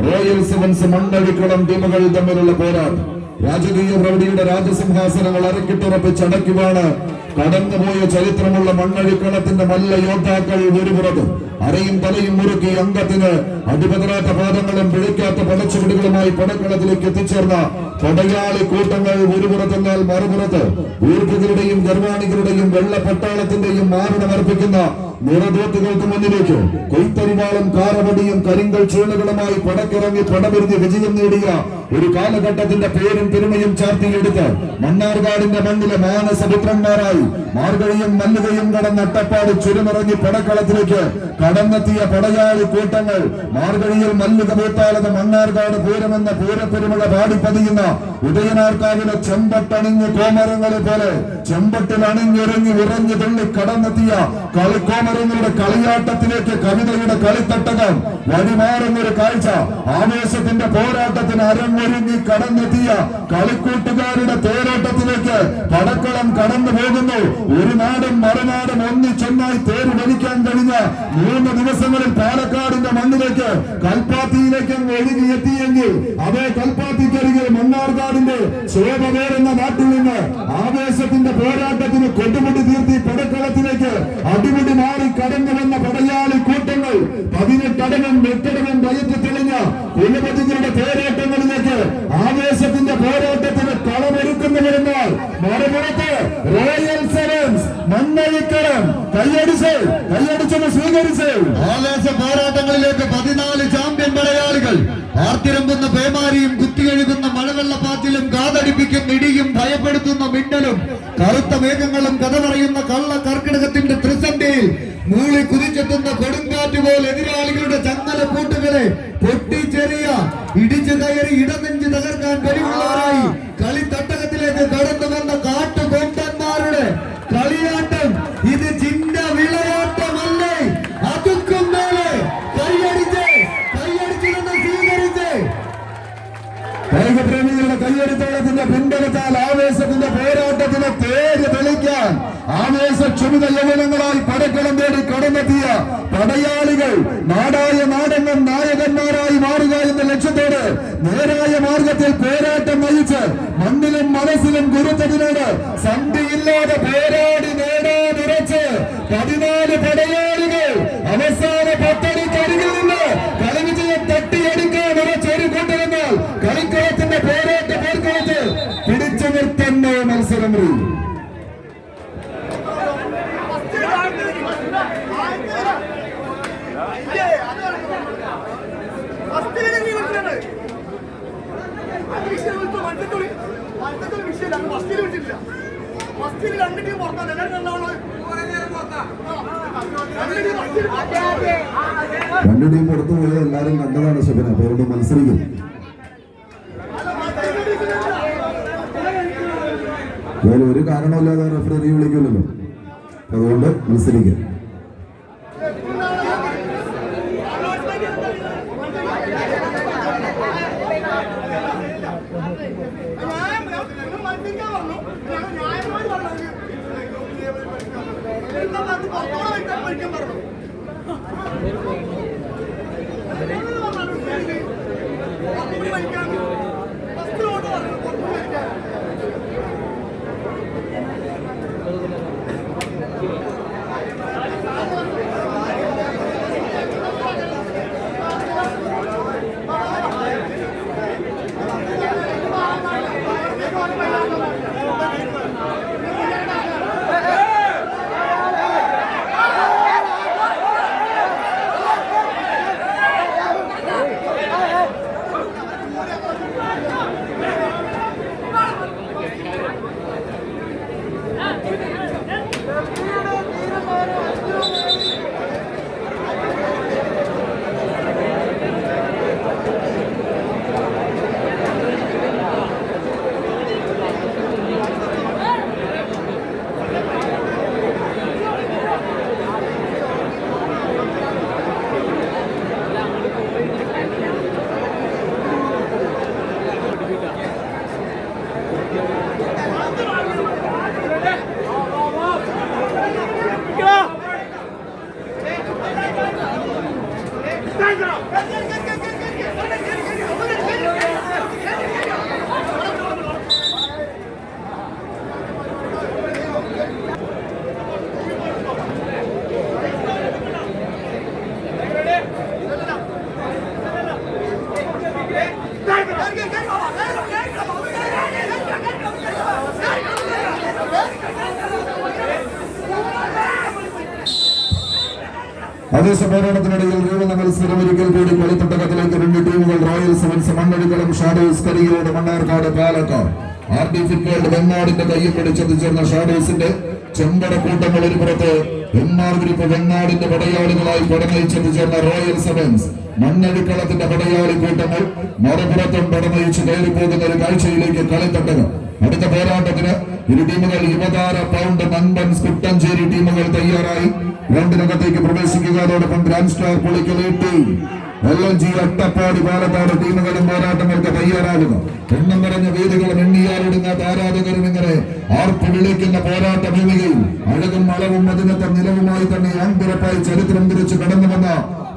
റോയൽ സെവൻസ് മണ്ണഴിക്കളം ടീമുകൾ തമ്മിലുള്ള പോരാട്ടം. രാജകീയ പ്രൗഢിയുടെ രാജസിംഹാസനങ്ങൾ അരക്കിട്ടുറപ്പിച്ചടക്കുവാണ് കടന്നുപോയ ചരിത്രമുള്ള മണ്ണഴിക്കളത്തിന്റെ മല്ല യോദ്ധാക്കൾ ഒരു പുറത്ത് അരയും തലയും മുറുക്കി അംഗത്തിന് അടിപതരാത്ത പാദങ്ങളും പിഴയ്ക്കാത്ത പടച്ചുപിടികളുമായി പടക്കളത്തിലേക്ക് എത്തിച്ചേർന്ന പടയാളി കൂട്ടങ്ങൾ ഒരു പുറത്തെന്നാൽ മറുപുറത്ത് ദീർഘകളുടെയും ഗർവാണികളുടെയും വെള്ളപ്പട്ടാളത്തിന്റെയും മാറിടമർപ്പിക്കുന്ന നിറദോത്തുകൾക്ക് മുന്നിലേക്ക് കൊയ്ത്തരിവാളും കാറവടിയും കരിങ്കൽ ചൂളുകളുമായി പടക്കിറങ്ങി പടപെരുതി വിജയം നേടിയ ഒരു കാലഘട്ടത്തിന്റെ പേരും പെരുമയും ചാർത്തിയെടുത്ത് മണ്ണാർക്കാടിന്റെ മണ്ണിലെ മാനസപുത്രന്മാരായി മാർഗഴിയും മല്ലുകയും കടന്ന് അട്ടപ്പാടി ചുരുമിറങ്ങി പടക്കളത്തിലേക്ക് കടന്നെത്തിയ പടയാളി കൂട്ടങ്ങൾ മാർഗഴിയിൽ മല്ലുക പൂത്താളത് മണ്ണാർക്കാട് പൂരമെന്ന പൂരപ്പെരുമഴ പാടിപ്പതിയുന്ന ഉദയനാർക്കാവിലെ ചെമ്പട്ടണിഞ്ഞ് കോമരങ്ങളെ പോലെ ചെമ്പട്ടിൽ അണിഞ്ഞിറങ്ങി ഉറഞ്ഞു തുള്ളി കടന്നെത്തിയ കളിക്കോമരങ്ങളുടെ കളിയാട്ടത്തിലേക്ക് കവിതയുടെ കളിത്തട്ടകം വഴിമാറുന്നൊരു കാഴ്ച. ആവേശത്തിന്റെ പോരാട്ടത്തിന് അരങ്ങൊരുങ്ങി കടന്നെത്തിയ കളിക്കൂട്ടുകാരുടെ തേരോട്ടത്തിലേക്ക് പടക്കളം കടന്നു പോകുന്നു. ഒരു നാടും മറുനാടും ഒന്നിച്ചൊന്നായി തേര് വലിക്കാൻ കഴിഞ്ഞ 3 ദിവസങ്ങളിൽ പാലക്കാടിന്റെ മണ്ണിലേക്ക് കൽപ്പാത്തിയിലേക്കും നിന്നും ഒഴുകിയെത്തിയെങ്കിൽ അതേ കൽപ്പാത്തിക്കരികിൽ മണ്ണാർക്കാടിന്റെ ശോഭ പേരെന്ന നാട്ടിൽ നിന്ന് ആവേശത്തിന്റെ പോരാട്ടത്തിന് കൊട്ടുമുട്ടി തീർത്തി പടക്കളത്തിലേക്ക് അടിമുടി മാറി കടന്നു വന്ന പടയാളി കൂട്ടങ്ങൾ 18 അടങ്ങും 8 അടങ്ങും വയറ്റ് തെളിഞ്ഞ കുലപതികളുടെ പോരാട്ടങ്ങളിലേക്ക് ആവേശത്തിന്റെ പോരാട്ടത്തിന് കളമൊരുക്കുന്നവരെന്നാൽ മറുപുറത്ത് റോയൽ സെവൻസ് മണ്ണഴിക്കരം കൈയടിച്ചെന്ന് സ്വീകരിച്ച് ആവേശ പോരാട്ടങ്ങളിലേക്ക് 14 ചാമ്പ്യൻ പടയാളികൾ ആർത്തിരമ്പുന്ന പേമാരിയും കുത്തിയെഴുതുന്ന മഴവെള്ളപ്പാച്ചിലും കാതടിപ്പിക്കും ഇടിയും ഭയപ്പെടുത്തുന്ന മിന്നലും കറുത്ത മേഘങ്ങളും കഥ പറയുന്ന കള്ള കർക്കിടകത്തിന്റെ ത്രിസന്ധിയിൽ മൂളി കുതിച്ചെത്തുന്ന കൊടുങ്കാറ്റ് പോലെ എതിരാളികളുടെ ചങ്ങല കൂട്ടുകളെ പൊട്ടിച്ചെറിയ ഇടിച്ചു കയറി ഇടനെഞ്ച് തകർക്കാൻ കഴിവുള്ളവരായി കളി തട്ടകത്തിലേക്ക് കടന്നു വന്ന കാട്ടുകൊമ്പന്മാരുടെ കളിയാട്ടം ഇത് ചിന്ത വിളയാട്ടമല്ലേ അതുക്കും മേലെ കൈയടിച്ച് സ്വീകരിച്ച് കായികപ്രേമികളുടെ കയ്യടിത്തോളത്തിന്റെ പിന്തുണത്താൽ ആവേശത്തിന്റെ പോരാട്ടത്തിന് തേര് തെളിക്കാൻ ആവേശക്ഷമിത യവനങ്ങളായി പടക്കളം തേടി കടന്നെത്തിയ പടയാളികൾ നാടായ നാടെന്നും നായകന്മാരായി മാറുക എന്ന ലക്ഷ്യത്തോട് നേരായ മാർഗത്തിൽ പോരാട്ടം നയിച്ച് മണ്ണിലും മനസ്സിലും ഗുരുത്തതിനോട് സന്ധിയില്ലാതെ പോരാടി നേടാനുറച്ച് 14 പടയാളികൾ അവസാന 10 അടിക്കരികിൽ നിന്ന് കളിവിജയം തട്ടിയെടുക്കാൻ ഉറച്ചൊരു കൂട്ടരെന്നാൽ കളിക്കളത്തിന്റെ പോരാട്ട പോർക്കളത്തിൽ പിടിച്ചു നിർത്തുന്ന മത്സരം രണ്ട് ടീം പുറത്തു പോയത് എല്ലാരും കണ്ടതാണ് ശബന. അപ്പൊ അവരോട് മത്സരിക്കും. ഒരു കാരണമില്ലാതെ റെഫറി വിളിക്കില്ലല്ലോ, അതുകൊണ്ട് മത്സരിക്കാം. ആവേശ പോരാട്ടത്തിനിടയിൽ വീഴുന്ന മത്സരം ഒരിക്കൽ കൂടി കളിത്തട്ടകത്തിലേക്ക് 2 ടീമുകൾ royal sevens മണ്ണടിക്കളം shadows കരിയോട് Mannarkkad Palakkad. RD football വെങ്ങാടിന്റെ കയ്യിൽ പിടിച്ചെത്തിച്ചേർന്ന ഷാഡോസിന്റെ ചെമ്പട കൂട്ടങ്ങൾ ഒരു പുറത്ത്, MR ഗ്രൂപ്പ് വെങ്ങാടിന്റെ പടയാളികളായി പടനയിച്ചെത്തിച്ചേർന്ന റോയൽ സെവൻസ് മണ്ണടിക്കളത്തിന്റെ പടയാളി കൂട്ടങ്ങൾ മറുപുറത്തും പടനയിച്ച് കയറി പോകുന്ന ഒരു കാഴ്ചയിലേക്ക് കളിത്തട്ടകം. അടുത്ത പോരാട്ടത്തിന് ഇരു ടീമുകൾ യുവതാര പൗണ്ട് നൻപൻസ് കുട്ടഞ്ചേരി ടീമുകൾ തയ്യാറായി ഗ്രൗണ്ടിനകത്തേക്ക് പ്രവേശിക്കുക. അതോടൊപ്പം grand star Pulikkal team LNG Attappadi Palakkad ടീമുകളും പോരാട്ടങ്ങൾക്ക് തയ്യാറാകുക. എണ്ണം നിറഞ്ഞ വേദികളും എണ്ണിയാലിടുന്ന ആരാധകരും ഇങ്ങനെ ആർപ്പ് വിളിക്കുന്ന പോരാട്ട ഭൂമികയിൽ അഴകും അളവും അതിനത്തെ നിലവുമായി തന്നെ ആൺപിറപ്പായി ചരിത്രം തിരിച്ച് കടന്നു വന്ന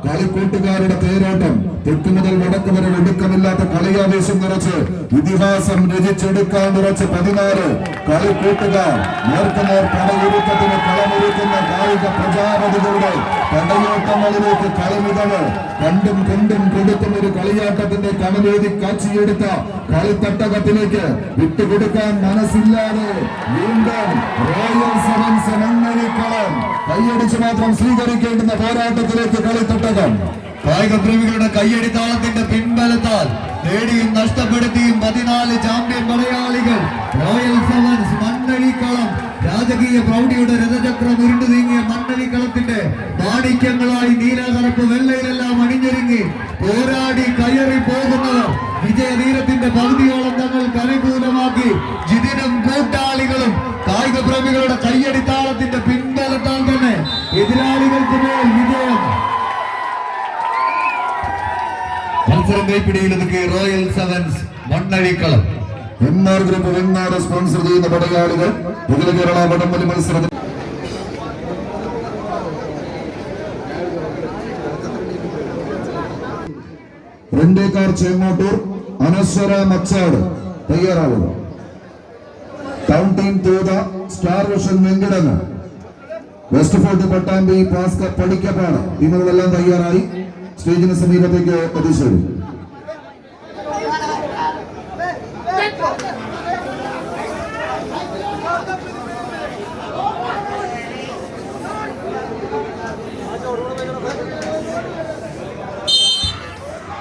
കളിക്കൂട്ടുകാരുടെ തേരോട്ടം തെക്ക് മുതൽ വടക്ക് വരെ ഒടുക്കമില്ലാത്ത കളിയാവേശം നിറച്ച് ഇതിഹാസം രചിച്ചെടുക്കാൻ നിറച്ച് 14 കളിക്കൂട്ടുകാർ നേർക്കുനേർ പടയൊരുക്കത്തിന് കളമൊരുക്കുന്ന കായിക പ്രജാപതികളുടെ പടയോട്ടങ്ങളിലേക്ക് കളിമിതവ് കണ്ടും കൊണ്ടും കൊടുക്കും ഒരു കളിയാട്ടത്തിന്റെ കമലേതി കാച്ചിയെടുത്ത കളിത്തട്ടകത്തിലേക്ക് വിട്ടുകൊടുക്കാൻ മനസ്സില്ലാതെ വീണ്ടും റോയൽ സെവൻസ് മണ്ണരിക്കളം കൈയടിച്ച് മാത്രം സ്വീകരിക്കേണ്ടുന്ന പോരാട്ടത്തിലേക്ക് കളിത്തട്ടകം. കായിക പ്രേമികളുടെ കയ്യടിത്താളത്തിന്റെ പിൻബലത്താൽ നേടിയും നഷ്ടപ്പെടുത്തിയും 14 ചാമ്പ്യൻ മലയാളികൾ റോയൽ സെവൻസ് മണ്ണഴിക്കളം രാജകീയ പ്രൗഢിയുടെ രഥചക്രം ഉരുണ്ടു നീങ്ങിയ മണ്ണഴിക്കളത്തിന്റെ മാണിക്യങ്ങളായി നീലകറുപ്പ് വെള്ളയിലെല്ലാം അണിഞ്ഞൊരുങ്ങി പോരാടി കയറി പോകുന്നവർ വിജയതീരത്തിന്റെ പകുതിയോളം തങ്ങൾക്ക് അനുകൂലമാക്കി ജിതിനും കൂട്ടാളികളും കായിക പ്രേമികളുടെ കയ്യടിത്താളത്തിന്റെ പിൻബലത്താൽ തന്നെ എതിരാളികൾക്ക് മേൽ വിജയം. മത്സരം കൈപ്പിടിയിലൊതുക്കി royal sevens Mannazhikkalam. MR group Vengad sponsor ചെയ്യുന്ന പടയാളികൾ അഖില കേരള വടംവലി മത്സരത്തിൽ രണ്ടേക്കാർ ചേങ്ങോട്ടൂർ അനശ്വര മച്ചാട് തയ്യാറാവുക. Town team Thootha star vision Venkitangu west fort Pattambi പാസ്ക പടിക്കപ്പാട് ടീമുകളെല്ലാം തയ്യാറായി സ്റ്റേജിന് സമീപത്തേക്ക് എത്തിച്ചേരും.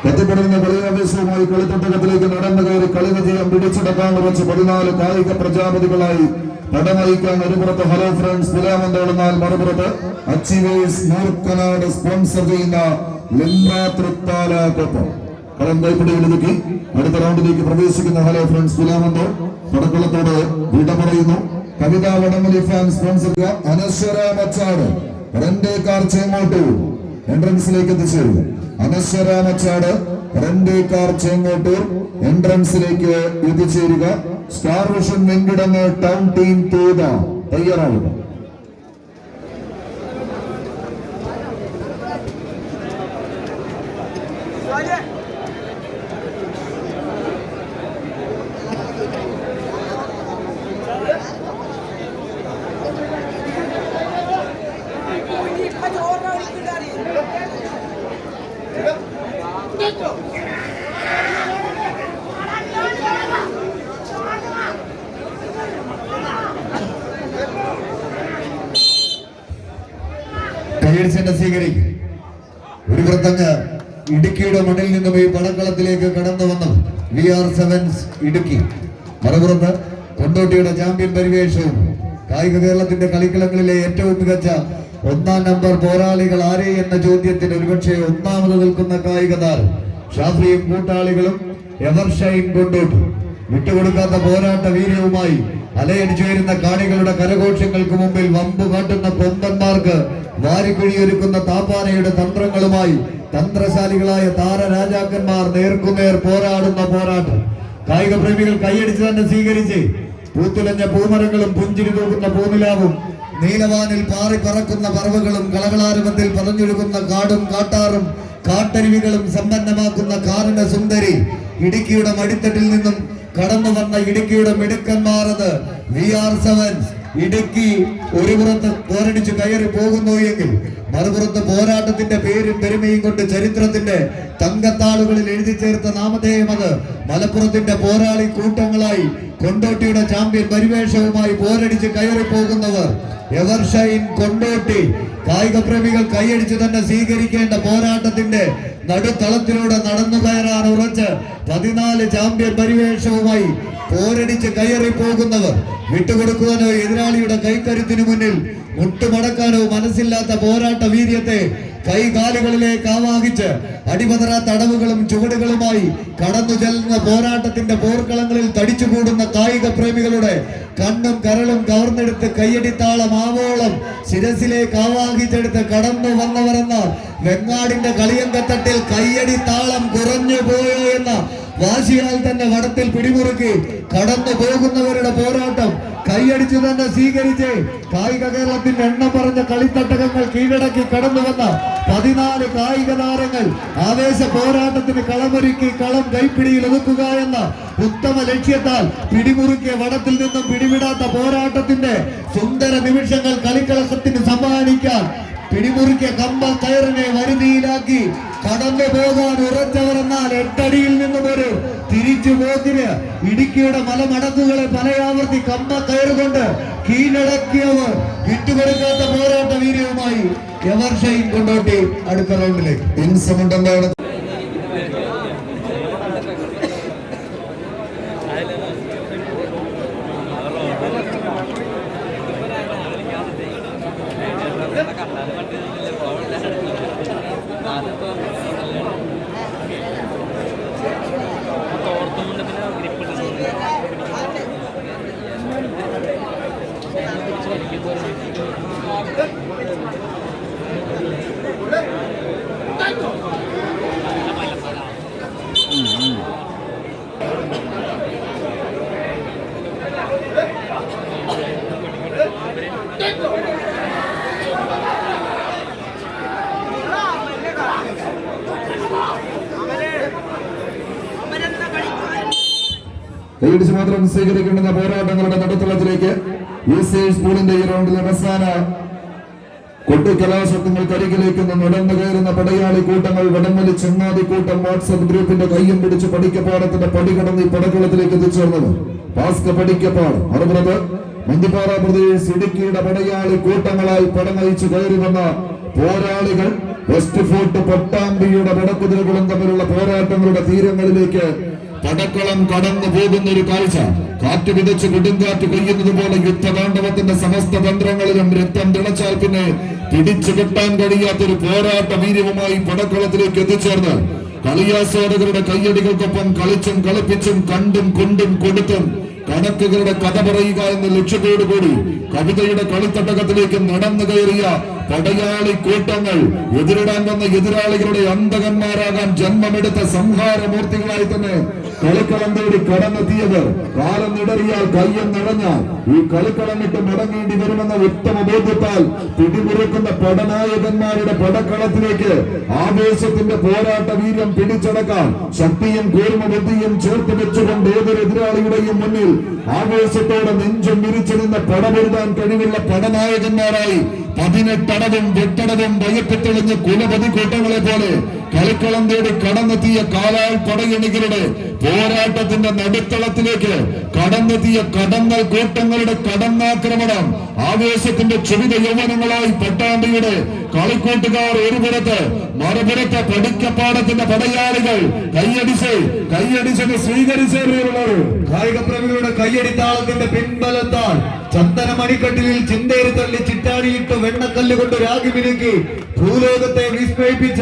എത്തിപ്പെടുന്ന കളിയാവേശവുമായി കളിത്തട്ടകത്തിലേക്ക് നടന്നു കയറി കളി വിജയം പിടിച്ചെടുക്കാൻ ഉറച്ച് 14 കായിക പ്രജാപതികളായി പടനയിക്കാൻ ഒരുപുറത്ത് ഹലോ ഫ്രണ്ട്സ് പുലാമന്തോളുന്നാൽ മറുപുറത്ത് അച്ചീവേഴ്സ് മൂർക്കനാട് സ്പോൺസർ ചെയ്യുന്ന ലിംബ്ര തൃത്താല കൊപ്പം. കളം കൈപ്പിടിയിലൊതുക്കി അടുത്ത റൗണ്ടിലേക്ക് പ്രവേശിക്കുന്ന ഹലോ ഫ്രണ്ട്സ് പുലാമന്തോ പടക്കളത്തോട് വിട പറയുന്നു. കവിതാ വടംവലി ഫാൻ സ്പോൺസർ അനശ്വര മച്ചാട് രണ്ടേക്കാർ ചേങ്ങോട്ടൂർ എൻട്രൻസിലേക്ക് എത്തിച്ചേരുന്നു. അനശ്വര മച്ചാട് രണ്ടേക്കാർ ചേങ്ങോട്ടൂർ എൻട്രൻസിലേക്ക് എത്തിച്ചേരുക. Star vision Venkitangu town team Thootha തയ്യാറാവുക. കയ്യടിച്ചെന്നെ സ്വീകരിക്കും. ഒരു വൃത്തങ്ങ് ഇടുക്കിയുടെ മണ്ണിൽ നിന്നും ഈ പടക്കളത്തിലേക്ക് കടന്നു വന്നു VR സെവൻസ് ഇടുക്കി. മറുപുറത്ത് കൊണ്ടോട്ടിയുടെ ചാമ്പ്യൻ പരിവേഷവും കായിക കേരളത്തിന്റെ കളിക്കളങ്ങളിലെ ഏറ്റവും മികച്ച 1-ാം നമ്പർ പോരാളികൾ ആരെ എന്ന ചോദ്യത്തിന് ഒരുപക്ഷെ ഒന്നാമത് നിൽക്കുന്ന കായിക താരം ഷാഫിയും കൂട്ടാളികളും എവർഷൈൻ കൊണ്ടോട്ടി. വിട്ടുകൊടുക്കാത്ത പോരാട്ട വീര്യവുമായി അലയടിച്ചു വരുന്ന കാണികളുടെ കരഘോഷങ്ങൾക്ക് മുമ്പിൽ വമ്പു കാട്ടുന്ന കൊമ്പന്മാർക്ക് വാരിക്കുഴിയൊരുക്കുന്ന താപ്പാനയുടെ തന്ത്രങ്ങളുമായി തന്ത്രശാലികളായ താരരാജാക്കന്മാർ നേർക്കുനേർ പോരാടുന്ന പോരാട്ടം. കായിക പ്രേമികൾ കൈയടിച്ച് തന്നെ സ്വീകരിച്ച് പൂത്തുലഞ്ഞ പൂമരങ്ങളും പുഞ്ചിരി തൂക്കുന്ന പൂനിലാവും നീലവാനിൽ പാറി പറക്കുന്ന പറവകളും കളകളാരവത്തിൽ പതഞ്ഞൊഴുകുന്ന കാടും കാട്ടാറും കാട്ടരുവികളും സമ്പന്നമാക്കുന്ന കാരണ സുന്ദരി ഇടുക്കിയുടെ മടിത്തട്ടിൽ നിന്നും കടന്നു വന്ന ഇടുക്കിയുടെ മിടുക്കന്മാരത് VR സെവൻസ് ഇടുക്കി. ഒരു പുറത്ത് പോരടിച്ചു കയറി പോകുന്നു എങ്കിൽ മറുപുറത്ത് പോരാട്ടത്തിന്റെ പേരും പെരുമയും കൊണ്ട് ചരിത്രത്തിന്റെ തങ്കത്താളുകളിൽ എഴുതി ചേർത്ത നാമധേയം അത് മലപ്പുറത്തിന്റെ പോരാളി കൂട്ടങ്ങളായി കൊണ്ടോട്ടിയുടെ ചാമ്പ്യൻ പരിവേഷവുമായി പോരടിച്ച് കയറി പോകുന്നവർ എവർഷൈൻ കൊണ്ടോട്ടി. കായിക പ്രേമികൾ കൈയടിച്ച് തന്നെ സ്വീകരിക്കേണ്ട പോരാട്ടത്തിന്റെ നടുത്തളത്തിലൂടെ നടന്നു കയറാൻ ഉറച്ച് 14 ചാമ്പ്യൻ പരിവേഷവുമായി പോരടിച്ച് കയറി പോകുന്നവർ വിട്ടുകൊടുക്കുവാനോ എതിരാളിയുടെ കൈക്കരുത്തിനു മുന്നിൽ മുട്ടുമടക്കാനോ മനസ്സില്ലാത്ത പോരാട്ട വീര്യത്തെ കൈകാലുകളിലേക്ക് ആവാഹിച്ച് അടിപതറാത്ത അടവുകളും ചുവടുകളുമായി കടന്നു ചെല്ലുന്ന പോരാട്ടത്തിന്റെ പോർക്കളങ്ങളിൽ തടിച്ചുകൂടുന്ന കായിക പ്രേമികളുടെ കണ്ണും കരളും കവർന്നെടുത്ത് കയ്യടിത്താളം ആവോളം ശിരസിലേക്ക് ആവാഹിച്ചെടുത്ത് കടന്നു വന്നവരെന്ന വെങ്ങാടിന്റെ കളിയങ്കത്തട്ടിൽ കയ്യടിത്താളം കുറഞ്ഞു പോയോ എന്ന വാശിയാൽ തന്നെ വടത്തിൽ പിടിമുറുക്കി കടന്നു പോകുന്നവരുടെ പോരാട്ടം കൈയടിച്ചു തന്നെ സ്വീകരിച്ച് കായിക കേരളത്തിന്റെ എണ്ണം പറഞ്ഞ കളിത്തട്ടകങ്ങൾ കീഴടക്കി കടന്നു വന്ന 14 കായിക താരങ്ങൾ ആവേശ പോരാട്ടത്തിന് കളമൊരുക്കി കളം കൈപ്പിടിയിൽ ഒതുക്കുക എന്ന ഉത്തമ ലക്ഷ്യത്താൽ പിടിമുറുക്കിയ വടത്തിൽ നിന്നും പിടിവിടാത്ത പോരാട്ടത്തിന്റെ സുന്ദര നിമിഷങ്ങൾ കളിക്കളത്തിന് സമ്മാനിക്കാൻ പിടിമുറുക്കിയ കമ്പ കയറിനെ വരുതിയിലാക്കി കടന്നു പോകാൻ ഉറച്ചവർ എന്നാൽ 8 അടിയിൽ നിന്നും ഒരു തിരിച്ചു പോക്കിന് ഇടുക്കിയുടെ മലമടക്കുകളെ പലയാവർത്തി കമ്പ കയറുകൊണ്ട് കീഴടക്കിയവർ വിട്ടുകൊടുക്കാത്ത പോരാട്ട വീര്യവുമായി എവർഷയും കൊണ്ടോട്ടി അടുത്ത റൗണ്ടിലേക്ക് പിൻസമുണ്ടെന്നാണ് കൈയടിച്ച് മാത്രം സ്വീകരിക്കേണ്ടുന്ന പോരാട്ടങ്ങളുടെ നടുത്തളത്തിലേക്ക് സ്കൂളിന്റെ ഈ റൗണ്ടിലെ അവസാന കൊട്ടിക്കലാശത്തിനരികിലേക്ക് നടന്നു കയറുന്ന പടയാളി കൂട്ടങ്ങൾ വടംവലി ചങ്ങാതി കൂട്ടം വാട്സ്ആപ്പ് ഗ്രൂപ്പിന്റെ കയ്യും പിടിച്ച് പടിക്കപ്പാടത്തിന്റെ പടി കടന്ന് ഈ പടക്കുളത്തിലേക്ക് എത്തിച്ചേർന്നത് പാസ്ക പടിക്കപ്പാട് മറുപുറത്ത് മന്ദിപ്പാറ പ്രദേശ് ഇടുക്കിയുടെ പടയാളി കൂട്ടങ്ങളായി പടനയിച്ചു കയറി വന്ന പോരാളികൾ വെസ്റ്റ് ഫോർട്ട് പട്ടാമ്പിയുടെ പടക്കുതിരകളും തമ്മിലുള്ള പോരാട്ടങ്ങളുടെ തീരങ്ങളിലേക്ക് പടക്കളം കടന്നു പോകുന്ന ഒരു കാഴ്ച. കാറ്റ് വിതച്ച് കൊടുങ്കാറ്റ് കൊയ്യുന്നത് പോലെ യുദ്ധതാണ്ഡവത്തിന്റെ സമസ്ത തന്ത്രങ്ങളിലും രക്തം തിളച്ചാൽ പിന്നെ പിടിച്ചു കെട്ടാൻ കഴിയാത്തൊരു പോരാട്ട വീര്യവുമായി പടക്കളത്തിലേക്ക് എത്തിച്ചേർന്ന് കളിയാസ്വാദകരുടെ കയ്യടികൾക്കൊപ്പം കളിച്ചും കളിപ്പിച്ചും കണ്ടും കൊണ്ടും കൊടുത്തും കണക്കുകളുടെ കഥ പറയുക എന്ന ലക്ഷ്യത്തോടുകൂടി കവിതയുടെ കളിത്തട്ടകത്തിലേക്ക് നടന്നു കയറിയ പടയാളി കൂട്ടങ്ങൾ എതിരിടാൻ വന്ന എതിരാളികളുടെ അന്തകന്മാരാകാൻ ജന്മമെടുത്ത സംഹാരമൂർത്തികളായി തന്നെ കളിക്കളം തേടി കടന്നെത്തിയവർ കാലം ഇടറിയാൽ കയ്യം നടഞ്ഞാൽ ഈ കളിക്കളം വിട്ട് മടങ്ങേണ്ടി വരുമെന്ന ഉത്തമ ബോധ്യത്താൽ പിടിമുറുക്കുന്ന പടനായകന്മാരുടെ പടക്കളത്തിലേക്ക് ആവേശത്തിന്റെ പോരാട്ട വീര്യം പിടിച്ചടക്കാൻ ശക്തിയും കൂർമ്മ ബുദ്ധിയും ചേർത്ത് വെച്ചുകൊണ്ട് ഏതൊരു എതിരാളിയുടെയും മുന്നിൽ ആവേശത്തോടെ നെഞ്ചും വിരിച്ചു നിന്ന് പടപൊരുതാൻ കഴിവുള്ള പടനായകന്മാരായി 18 അടവും 8 അടവും ഭയപ്പെട്ടെളിഞ്ഞ കുലപതി കൂട്ടങ്ങളെ പോലെ കളിക്കളം തേടി കടന്നെത്തിയ കാലാൾ പടയണികളുടെ പോരാട്ടത്തിന്റെ നടുത്തളത്തിലേക്ക് കടന്നെത്തിയ കടന്നൽ കൂട്ടങ്ങളുടെ കടന്നാക്രമണം ആവേശത്തിന്റെ ക്ഷുഭിത യൗവനങ്ങളായി പട്ടാമ്പിയുടെ കളിക്കൂട്ടുകാർ ഒരു പുറത്ത് മറുപുറത്ത് പടിക്കപ്പാടത്തിന്റെ പടയാളികൾ കൈയടിച്ചത് സ്വീകരിച്ചവരുള്ളവർ കായിക പ്രേമികളുടെ കയ്യടിത്താളത്തിന്റെ പിൻബലത്താൽ ചന്ദന മണിക്കട്ടിലിൽ ചിന്തേരി തള്ളി ചിറ്റാടിയിട്ട് വെണ്ണക്കല്ല് കൊണ്ട് രാഗി മിനുക്കി ഭൂലോകത്തെ വിസ്മയിപ്പിച്ച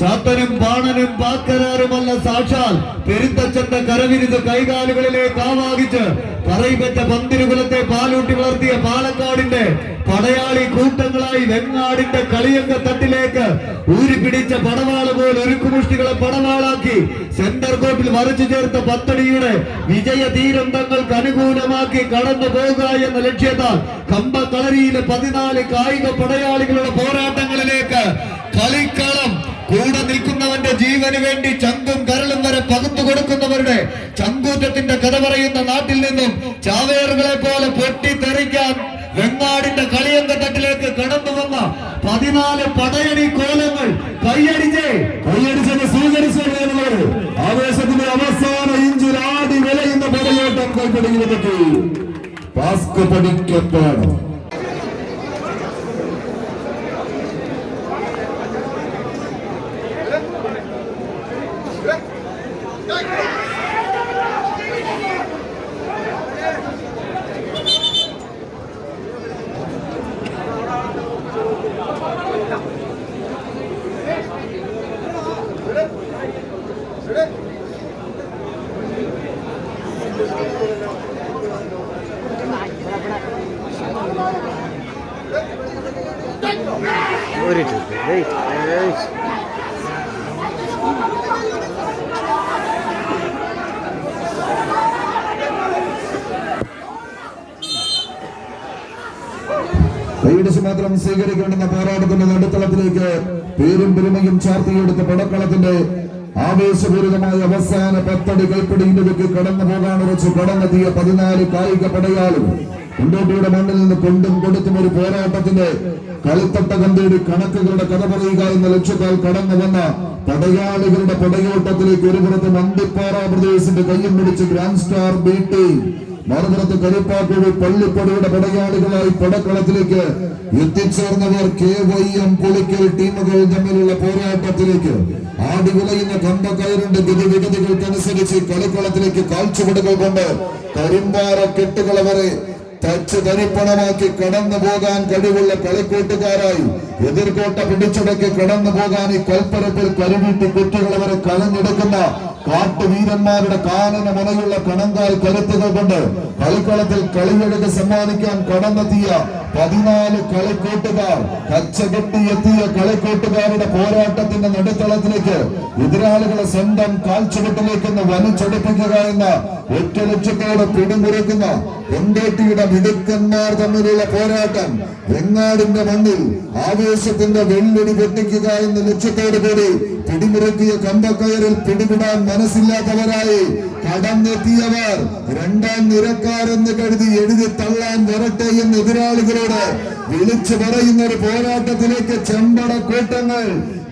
ചാത്തനും ബാണനും പാക്കരാറുമല്ല സാക്ഷാൽ പെരുന്തച്ചന്റെ കരവിരുത് കൈകാലുകളിലേക്ക് ആവാഹിച്ച് പറയിപ്പറ്റ പന്തിരുകുലത്തെ പാലൂട്ടി വളർത്തിയ പാലക്കാടിന്റെ പടയാളി കൂട്ടങ്ങളായി വെങ്ങാടിന്റെ കളിയങ്ക തട്ടിലേക്ക് ഊരിപ്പിടിച്ച പടവാള് പോലെ ഒരുക്കുമുഷ്ടികളെ പടവാളാക്കി സെന്റർ കോർട്ടിൽ വരച്ചു ചേർത്ത പത്തടിയുടെ വിജയ തീരം തങ്ങൾക്ക് അനുകൂലമാക്കി കടന്നു പോകുക എന്ന ലക്ഷ്യത്താൽ കമ്പ കളരിയിലെ 14 കായിക പടയാളികളുടെ പോരാട്ടങ്ങളിലേക്ക് കളിക്കളം കൂടെ നിൽക്കുന്നവന്റെ ജീവന് വേണ്ടി ചങ്കും കരളും വരെ പകുത്തു കൊടുക്കുന്നവരുടെ ചങ്കൂറ്റത്തിന്റെ കഥ പറയുന്ന നാട്ടിൽ നിന്നും ചാവേറുകളെ പോലെ പൊട്ടിത്തെറിക്കാൻ വെങ്ങാടിന്റെ കളിയങ്ക തട്ടിലേക്ക് കടന്നു വന്ന 14 പടയണി കോലങ്ങൾ കൈയടിച്ചത് സ്വീകരിച്ചവർ ആവേശത്തിന്റെ അവസാന ഇഞ്ചിൽ ആടി വിലയുന്ന പടയോട്ടം കൈപ്പിടിയിലെത്തി പാസ്ക പടിക്കപ്പാട് കൈയടിച്ച് മാത്രം സ്വീകരിക്കേണ്ടുന്ന പോരാട്ടത്തിന്റെ നടുത്തളത്തിലേക്ക് പേരും പെരുമയും ചാർത്തിയെടുത്ത പടക്കളത്തിന്റെ ആവേശപൂരിതമായ അവസാന 10 അടി കൈപ്പിടിയിലേക്ക് കടന്നു പോകാൻ ഉറച്ച് കടന്നെത്തിയ 14 കായിക പടയാളികൾ കൊണ്ടോട്ടിയുടെ മണ്ണിൽ നിന്ന് കൊണ്ടും കൊടുത്തും ഒരു പോരാട്ടത്തിന്റെ കളിത്തട്ടകം തേടി കണക്കുകളുടെ കഥ പറയുക എന്ന ലക്ഷ്യത്താൽ കടന്നു വന്ന പടയാളികളുടെ പടയോട്ടത്തിലേക്ക് ഒരു പുറത്ത് മന്ദിപ്പാറ പ്രദേശത്തിന്റെ കയ്യും പിടിച്ച് ഗ്രാൻഡ് സ്റ്റാർ ബീട്ടി, മറുപുറത്ത് കരിപ്പാക്കുഴി പള്ളിപ്പടിയുടെ പടയാളികളായി പടക്കളത്തിലേക്ക് എത്തിച്ചേർന്നവർ KYM പുളിക്കൽ ടീമുകൾ തമ്മിലുള്ള പോരാട്ടത്തിലേക്ക് ആടിവിളയുന്ന കമ്പക്കയറിന്റെ ഗതിവിഗതികൾക്കനുസരിച്ച് കളിക്കളത്തിലേക്ക് കാഴ്ചപ്പാടുകൾ കൊണ്ട് കരിമ്പാറ കെട്ടുകളെ വരെ തച്ച് തരിപ്പണമാക്കി കടന്നു പോകാൻ കഴിവുള്ള കളിക്കൂട്ടുകാരായി എതിർകോട്ട പിടിച്ചടക്കി കടന്നു പോകാൻ ഈ കൽപ്പരപ്പിൽ കരുവീട്ടി കുറ്റികളെ വരെ കലഞ്ഞെടുക്കുന്ന കാട്ടുവീരന്മാരുടെ കാലന മുനയുള്ള കണങ്കാൽ കരുത്തുകൾ കൊണ്ട് കളിക്കളത്തിൽ കളിയെടുത്ത് സമ്മാനിക്കാൻ കടന്നെത്തിയ 14 കളിക്കൂട്ടുകാർ കച്ചകെട്ടി എത്തിയ കളിക്കൂട്ടുകാരുടെ പോരാട്ടത്തിന്റെ നടുത്തളത്തിലേക്ക് എതിരാളികളെ സ്വന്തം കാൽച്ചുവട്ടിലേക്ക് വലിച്ചെടുപ്പിക്കുക എന്ന ഒറ്റ ലക്ഷ്യത്തോട് പിടിമുറുക്കുന്ന കൊണ്ടോട്ടിയുടെ മിടുക്കന്മാർ തമ്മിലുള്ള പോരാട്ടം വെങ്ങാടിന്റെ മണ്ണിൽ ആവേശത്തിന്റെ വെള്ളടി പൊട്ടിക്കുക എന്ന ലക്ഷ്യത്തോടു കൂടി പിടിമുറുക്കിയ കമ്പക്കയറിൽ പിടിപിടാൻ മനസ്സില്ലാത്തവരായി കടന്നെത്തിയവർ രണ്ടാം നിരക്കാരെന്ന് കരുതി എഴുതി തള്ളാൻ വരട്ടെ എന്ന് എതിരാളികളോട് വിളിച്ചു പറയുന്ന ഒരു പോരാട്ടത്തിലേക്ക് ചെമ്പട കൂട്ടങ്ങൾ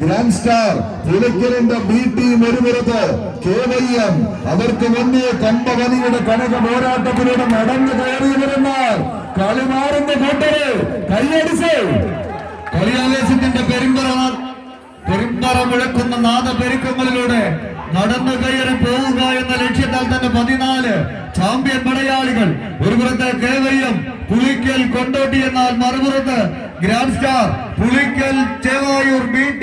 ഗ്രാൻഡ് സ്റ്റാർ പുളിക്കലിന്റെ BT ഒരുപുറത്ത് KYM അവർക്ക് മുന്നേ കമ്പവലിയുടെ കനക പോരാട്ടത്തിലൂടെ നടന്നു കയറിയവരെന്നാൽ കളിമാറുന്ന കൂട്ടര് കൈയടിച്ച് കളിയാവേശത്തിന്റെ പെരുമ്പറ മുഴക്കുന്ന നാദപെരുക്കങ്ങളിലൂടെ നടന്നു കയറി പോവുക എന്ന ലക്ഷ്യത്താൽ തന്നെ 14 ചാമ്പ്യൻ പടയാളികൾ ഒരു പുറത്ത് KYM പുളിക്കൽ കൊണ്ടോട്ടി എന്നാൽ മറുപുറത്ത് grand star Pulikkal Chevayur BT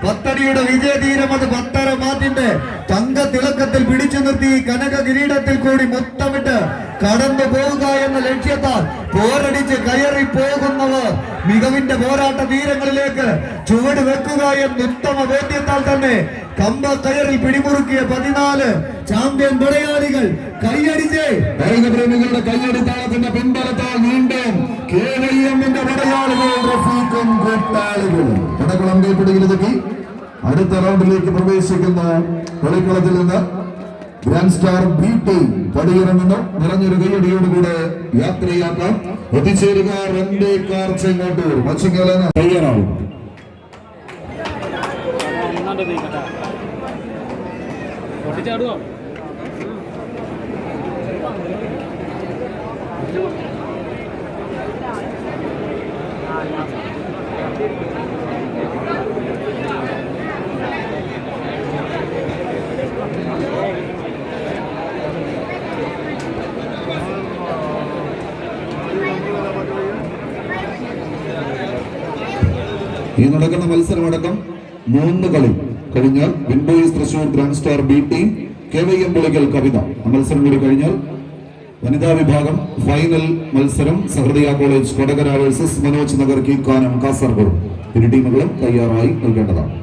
പത്തടിയുടെ വിജയതീരം അത് 10.5 മാറ്റിന്റെ തങ്ക തിളക്കത്തിൽ പിടിച്ചു നിർത്തി കനക കിരീടത്തിൽ കൂടി മുത്തമിട്ട് കടന്നു പോവുക എന്ന ലക്ഷ്യത്താൽ പോരടിച്ച് കയറി പോകുന്നവർ മികവിന്റെ പോരാട്ട തീരങ്ങളിലേക്ക് ചുവട് വെക്കുക എന്ന ഉത്തമ ബോധ്യത്താൽ തന്നെ കമ്പ കയറിൽ പിടിമുറുക്കിയ 14 ചാമ്പ്യൻ പടയാളികൾ കൈയടിച്ച് പ്രേമികളുടെ കൈയടിത്താളത്തിന്റെ പിൻബലത്താൽ വീണ്ടും KYMന്റെ പടയാളികൾ റഫീഖും കൂട്ടാളികളും പടക്കളം കൈപ്പിടിയിലെത്തി അടുത്ത റൗണ്ടിലേക്ക് പ്രവേശിക്കുന്ന കളിക്കളത്തിൽ നിന്ന് ഗ്രാൻഡ് സ്റ്റാർ BT പടിയിറങ്ങുന്നു. നിറഞ്ഞൊരു കൈയടിയോടുകൂടെ യാത്രയാക്കാം. എത്തിച്ചേരുക റെന്റെ കാർ ചെങ്ങോട്ടൂർ മച്ചിങ്ങലന് തയ്യാറാവും. പൊട്ടിച്ചാടുവോ? ഈ നടക്കുന്ന മത്സരമടക്കം 3 കളി കഴിഞ്ഞാൽ win boys Thrissur grand star BT KYM Pulikkal Kavitha മത്സരം കൂടി കഴിഞ്ഞാൽ വനിതാ വിഭാഗം ഫൈനൽ മത്സരം സഹൃദയ കോളേജ് കൊടകര വേഴ്സസ് മനോജ് നഗർ കീക്കാനം കാസർഗോഡ്. ഇരു ടീമുകളും തയ്യാറായി നൽകേണ്ടതാണ്.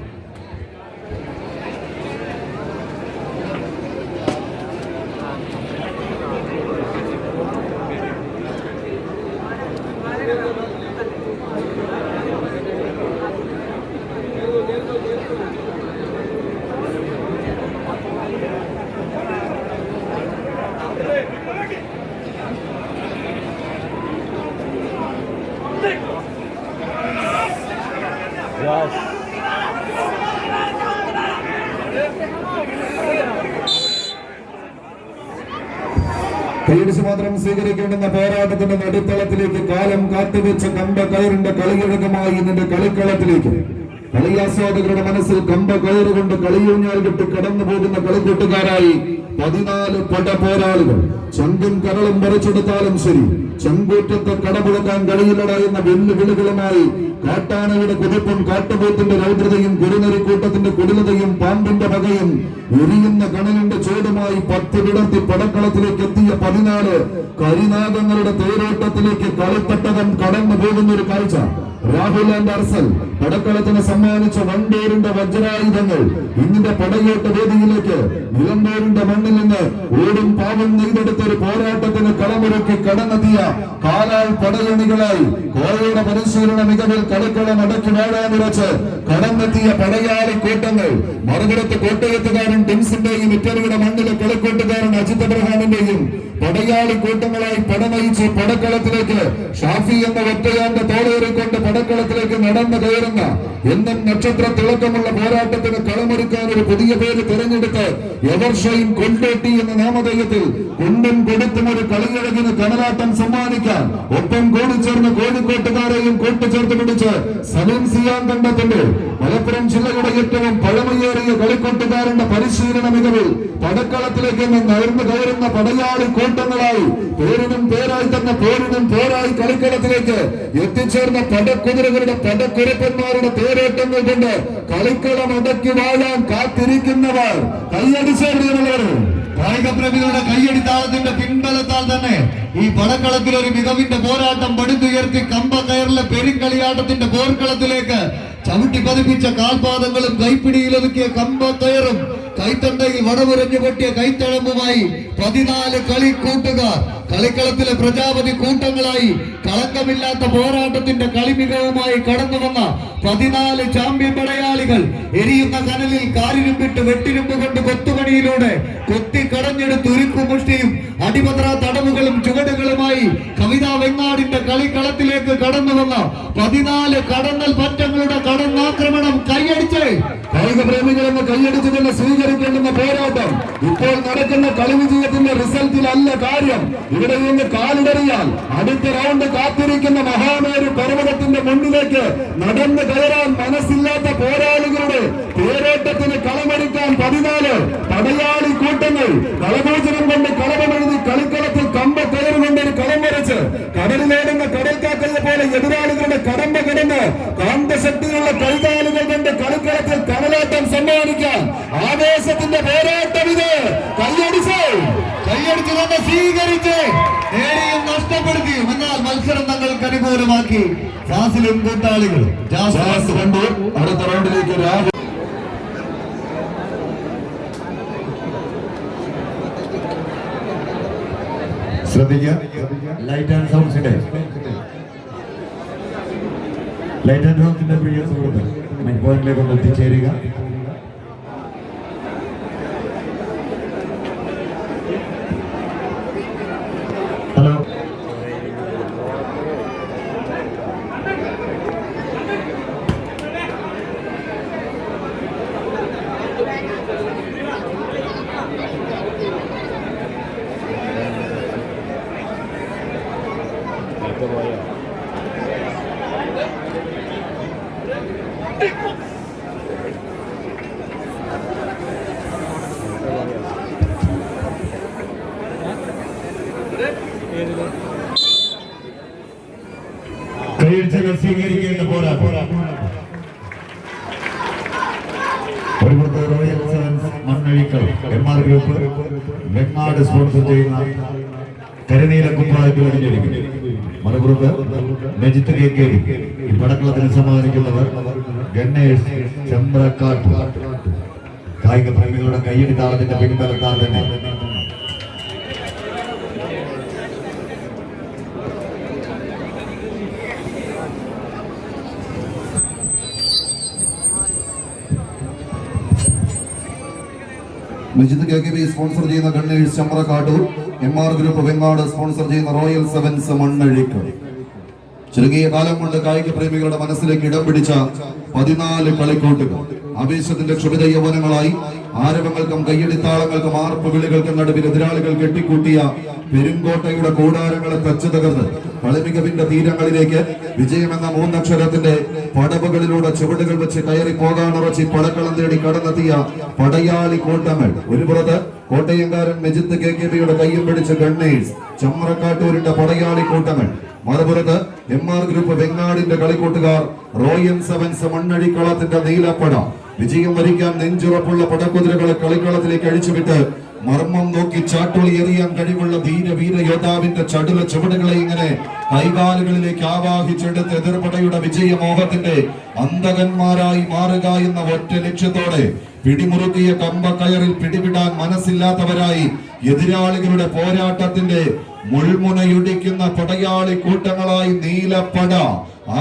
കൈയടിച്ച് മാത്രം സ്വീകരിക്കേണ്ടുന്ന പോരാട്ടത്തിന്റെ നടുത്തളത്തിലേക്ക് കാലം കാത്തുവെച്ച കമ്പ കയറിന്റെ കളിയഴകമായി ഇതിന്റെ കളിക്കളത്തിലേക്ക് കളിയാസ്വാദകരുടെ മനസ്സിൽ കമ്പ കയറുകൊണ്ട് കളിയൂഞ്ഞാൽ വിട്ട് കടന്നു പോകുന്ന കളിക്കൂട്ടുകാരായി 14 പടപോരാളികൾ. ചങ്കും കരളും പറിച്ചെടുത്താലും ശരി ചെങ്കൂറ്റത്തെ കടപുഴക്കാൻ കഴിയില്ലട എന്ന വെല്ലുവിളികളുമായി കാട്ടാനയുടെ കുതിപ്പും കാട്ടുപോത്തിന്റെ രൗദ്രതയും കുറുനരിക്കൂട്ടത്തിന്റെ കുടിലതയും പാമ്പിന്റെ വകയും എരിയുന്ന കണലിന്റെ ചൂടുമായി 10 വിടർത്തി പടക്കളത്തിലേക്ക് എത്തിയ 14 കരിനാഗങ്ങളുടെ തേരോട്ടത്തിലേക്ക് കളിത്തട്ടകം കടന്നു പോകുന്ന ഒരു കാഴ്ച രാഹുൽ ആൻഡ് അർസൽ പടക്കളത്തിന് സമ്മാനിച്ച വണ്ടൂരിന്റെ വജ്രായുധങ്ങൾ ഇന്നിന്റെ പടയോട്ട് വേദിയിലേക്ക് നിലമ്പൂരിന്റെ മണ്ണിൽ നിന്ന് ഓടും പാവം നെയ്തെടുത്ത ഒരു പോരാട്ടത്തിന് കളമൊരുക്കി കടന്നെത്തിയ കാലാൽ പടയണികളായി കോഴയുടെ പരിശീലന മികവിൽ കളിക്കളം അടക്കി വാഴാനുറച്ച് കടന്നെത്തിയ പടയാളി കൂട്ടങ്ങൾ. മറുപുറത്ത് കോട്ടയത്തുകാരൻ ടിംസിന്റെയും ഇറ്റലിയുടെ മണ്ണിലെ കളിക്കൂട്ടുകാരൻ അജിത് അബ്രഹാമിന്റെയും പടയാളി കൂട്ടങ്ങളായി പടനയിച്ച് പടക്കളത്തിലേക്ക് ഷാഫി എന്ന ഒറ്റയാന്റെ തോളേറിക്കൊണ്ട് പടക്കളത്തിലേക്ക് നടന്നു കയറുന്ന എന്നും നക്ഷത്ര തിളക്കമുള്ള പോരാട്ടത്തിന് കളമൊരുക്കാൻ ഒരു പുതിയ പേര് തിരഞ്ഞെടുത്ത് എവർഷയും കൊണ്ടോട്ടി എന്ന നാമധേയത്തിൽ കൊണ്ടും കൊടുത്തും ഒരു കളിയഴകിന് കനലാട്ടം സമ്മാനിക്കാൻ ഒപ്പം കൂടിച്ചേർന്ന് കോഴിക്കോട്ടുകാരെയും കൂട്ടുചേർത്ത് പിടിച്ച് സലീം സിയാൻ കണ്ടെത്തുമ്പോൾ മലപ്പുറം ജില്ലയുടെ ഏറ്റവും പഴമയേറിയ കളിക്കൂട്ടുകാരന്റെ പരിശീലന മികവിൽ പടക്കളത്തിലേക്ക് നടന്നു കയറുന്ന പടയാളി കൂട്ടങ്ങളായി പേരിനും പേരായി തന്നെ പേരിനും പേരായി കളിക്കളത്തിലേക്ക് എത്തിച്ചേർന്ന പടക്കുതിരകളുടെ പടക്കുരപ്പന്മാരുടെ പേരേറ്റങ്ങൾ കൊണ്ട് കളിക്കളം അടക്കി വാഴാൻ കാത്തിരിക്കുന്നവർ കൈയടിച്ചേറിയുള്ളവർ. കായിക പ്രേമികളുടെ കൈയടിത്താളത്തിന്റെ പിൻബലത്താൽ തന്നെ ഈ പടക്കളത്തിൽ ഒരു മികവിന്റെ പോരാട്ടം പടുത്തുയർത്തി കമ്പ കയറിലെ പെരുങ്കളിയാട്ടത്തിന്റെ പോർക്കളത്തിലേക്ക് ചവിട്ടി പതിപ്പിച്ച കാൽപാദങ്ങളും കൈപ്പിടിയിലൊതുക്കിയ കമ്പ കയറും കൈത്തണ്ടയിൽ വടമുരഞ്ഞു പൊട്ടിയ കൈത്തഴമ്പുമായി 14 കളിക്കൂട്ടുകാർ കളിക്കളത്തിലെ പ്രജാപതി കൂട്ടങ്ങളായി കളങ്കമില്ലാത്ത പോരാട്ടത്തിന്റെ കളിമികവുമായി കടന്നു വന്ന 14 ചാമ്പ്യൻ പടയാളികൾ എരിയുന്ന കനലിൽ കാരിരുമ്പിട്ട് വെട്ടിരുമ്പ് കൊണ്ട് കൊത്തുപണിയിലൂടെ കൊത്തി കടഞ്ഞെടുത്ത് ഉരുക്കുമുഷ്ടിയും അടിപത്ര തടവുകളും ചുവടുകളുമായി കവിതാ വെങ്ങാടിന്റെ കളിക്കളത്തിലേക്ക് കടന്നു വന്ന 14 കടന്നൽ പറ്റങ്ങളുടെ കടന്നാക്രമണം കൈയടിച്ച് കായിക പ്രേമികളെന്ന് കൈയടിച്ച് തന്നെ സ്വീകരിക്കേണ്ടുന്ന പോരാട്ടം ഇപ്പോൾ നടക്കുന്ന കളി വിജയത്തിന്റെ റിസൾട്ടിലല്ല കാര്യം. ഇവിടെ നിന്ന് കാലിടറിയാൽ അടുത്ത റൗണ്ട് കാത്തിരിക്കുന്ന മഹാമേരു പർവ്വതത്തിന്റെ മുന്നിലേക്ക് നടന്നു കയറാൻ മനസ്സില്ലാത്ത പോരാളികളുടെ പോരാട്ടത്തിന് കളമൊരുക്കാൻ 14 പടയാളി കൂട്ടങ്ങൾ കളഭോജനം കൊണ്ട് കളമെഴുതി കളിക്കളത്തിൽ കമ്പ കയറുകൊണ്ട് ഒരു കളം വരച്ച് കടലിലേടുന്ന കടൽക്കാക്കയെ പോലെ എതിരാളികളുടെ കടമ്പ കിടന്ന് കാന്തശക്തിയുള്ള കൈകാലുകൾ കൊണ്ട് കളിക്കളത്തിൽ കടലാട്ടം സമ്മാനിക്കാൻ ആവേശത്തിന്റെ പോരാട്ടം ഇത്. കൈയടിച്ച് തന്നെ സ്വീകരിച്ച് നേടിയും നഷ്ടപ്പെടുത്തിയും എന്നാൽ മത്സരം തങ്ങൾക്ക് അനുകൂലമാക്കി ഫാസിലും കൂട്ടാളികളും കണ്ടു. അടുത്ത റൗണ്ടിലേക്ക് രാഹുൽ ശ്രദ്ധിക്കുക. ലൈറ്റ് ആൻഡ് സൗണ്ട്സിന്റെ പ്രിയ സുഹൃത്ത് മൈക്ക് പോയിന്റിലേക്ക് ഒന്ന് എത്തിച്ചേരുക. ഹലോ, കൈയടിച്ചകൾ സ്വീകരിക്കേണ്ട പോരാട്ടം. ഒരുപുറത്ത് royal sevens Mannazhikkal MR group Vengad sponsor ചെയ്യുന്ന കരിനീല കുപ്പായത്തിൽ അണിഞ്ഞിരിക്കുന്നു. മറുപുറത്ത് നജിത്ത് KK ഈ പടക്കളത്തിന് സമ്മാനിക്കുന്നവർ ഗണേഷ് ചമ്രക്കാട്ട്. കായിക പ്രേമികളുടെ കയ്യടി താളത്തിന്റെ പിൻബലത്താൽ തന്നെ നജിത്ത് KK സ്പോൺസർ ചെയ്യുന്ന Ganesh Chamrakkattur, MR group Vengad sponsor ചെയ്യുന്ന റോയൽ സെവൻസ് മണ്ണഴിക്കൽ. ചുരുങ്ങിയ കാലം കൊണ്ട് കായിക പ്രേമികളുടെ മനസ്സിലേക്ക് ഇടം പിടിച്ച 14 കളിക്കൂട്ടുകൾ ആവേശത്തിന്റെ ക്ഷുഭിത യൗവനങ്ങളായി ആരവങ്ങൾക്കും കയ്യടിത്താളങ്ങൾക്കും ആർപ്പ് വിളികൾക്കും നടുവിൽ എതിരാളികൾ കെട്ടിക്കൂട്ടിയ പെരുങ്കോട്ടയുടെ കൂടാരങ്ങളെ തച്ചു തകർന്ന് കളിമികവിന്റെ തീരങ്ങളിലേക്ക് വിജയമെന്ന 3 അക്ഷരത്തിന്റെ പടവുകളിലൂടെ ചുവടുകൾ വെച്ച് കയറി പോകാനുറച്ച് പടക്കളം തേടി കടന്നെത്തിയ പടയാളി കൂട്ടങ്ങൾ. ഒരു പുറത്ത് കോട്ടയംകാരൻ നജിത്ത് KK കയ്യും പിടിച്ച് ഗണേഷ് ചമ്രക്കാട്ടൂരിന്റെ പടയാളി കൂട്ടങ്ങൾ, മറുപുറത്ത് MR ഗ്രൂപ്പ് വെങ്ങാടിന്റെ കളിക്കൂട്ടുകാർ റോയൽ സെവൻസ് മണ്ണഴിക്കളത്തിന്റെ നീലപ്പട. വിജയം വരിക്കാൻ നെഞ്ചുറപ്പുള്ള പടക്കുതിരകളെ കളിക്കളത്തിലേക്ക് അഴിച്ചുവിട്ട് മർമ്മം നോക്കി ചാട്ടുളി എറിയാൻ കഴിവുള്ള ധീര വീര യോദ്ധാവിന്റെ ചടുല ചുവടുകളെ ഇങ്ങനെ കൈകാലുകളിലേക്ക് ആവാഹിച്ചെടുത്ത് എതിർപടയുടെ വിജയമോഹത്തിന്റെ അന്തകന്മാരായി മാറുക എന്ന ഒറ്റ ലക്ഷ്യത്തോടെ പിടിമുറുക്കിയ കമ്പക്കയറിൽ പിടിവിടാൻ മനസ്സില്ലാത്തവരായി എതിരാളികളുടെ പോരാട്ടത്തിന്റെ മുൾമുനയുടിക്കുന്ന പടയാളി കൂട്ടങ്ങളായി നീലപ്പട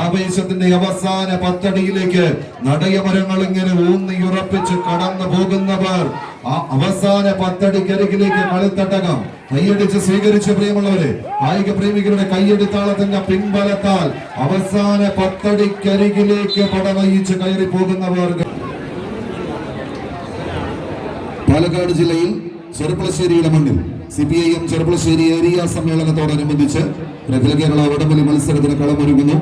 ആവേശത്തിന്റെ അവസാന പത്തടിയിലേക്ക് നടയമരങ്ങൾ ഇങ്ങനെ ഊന്നിയുറപ്പിച്ച് കടന്നു പോകുന്നവർ ആ അവസാന പത്തടിക്കരികിലേക്ക് കളിത്തട്ടകം കൈയടിച്ച് സ്വീകരിച്ച പ്രിയമുള്ളവരെ, കായിക പ്രേമികളുടെ കൈയടിത്താളത്തിന്റെ പിൻബലത്താൽ അവസാന പത്തടിക്കരികിലേക്ക് പടവയിച്ച് കയറി പോകുന്നവർ. പാലക്കാട് ജില്ലയിൽ ചെറുപ്പളശ്ശേരിയുടെ മണ്ണിൽ CPIM ചെറുപ്പളശ്ശേരി ഏരിയ സമ്മേളനത്തോടനുബന്ധിച്ച് അഖില കേരള വടംവലി മത്സരത്തിന് കളമൊരുങ്ങുന്നു.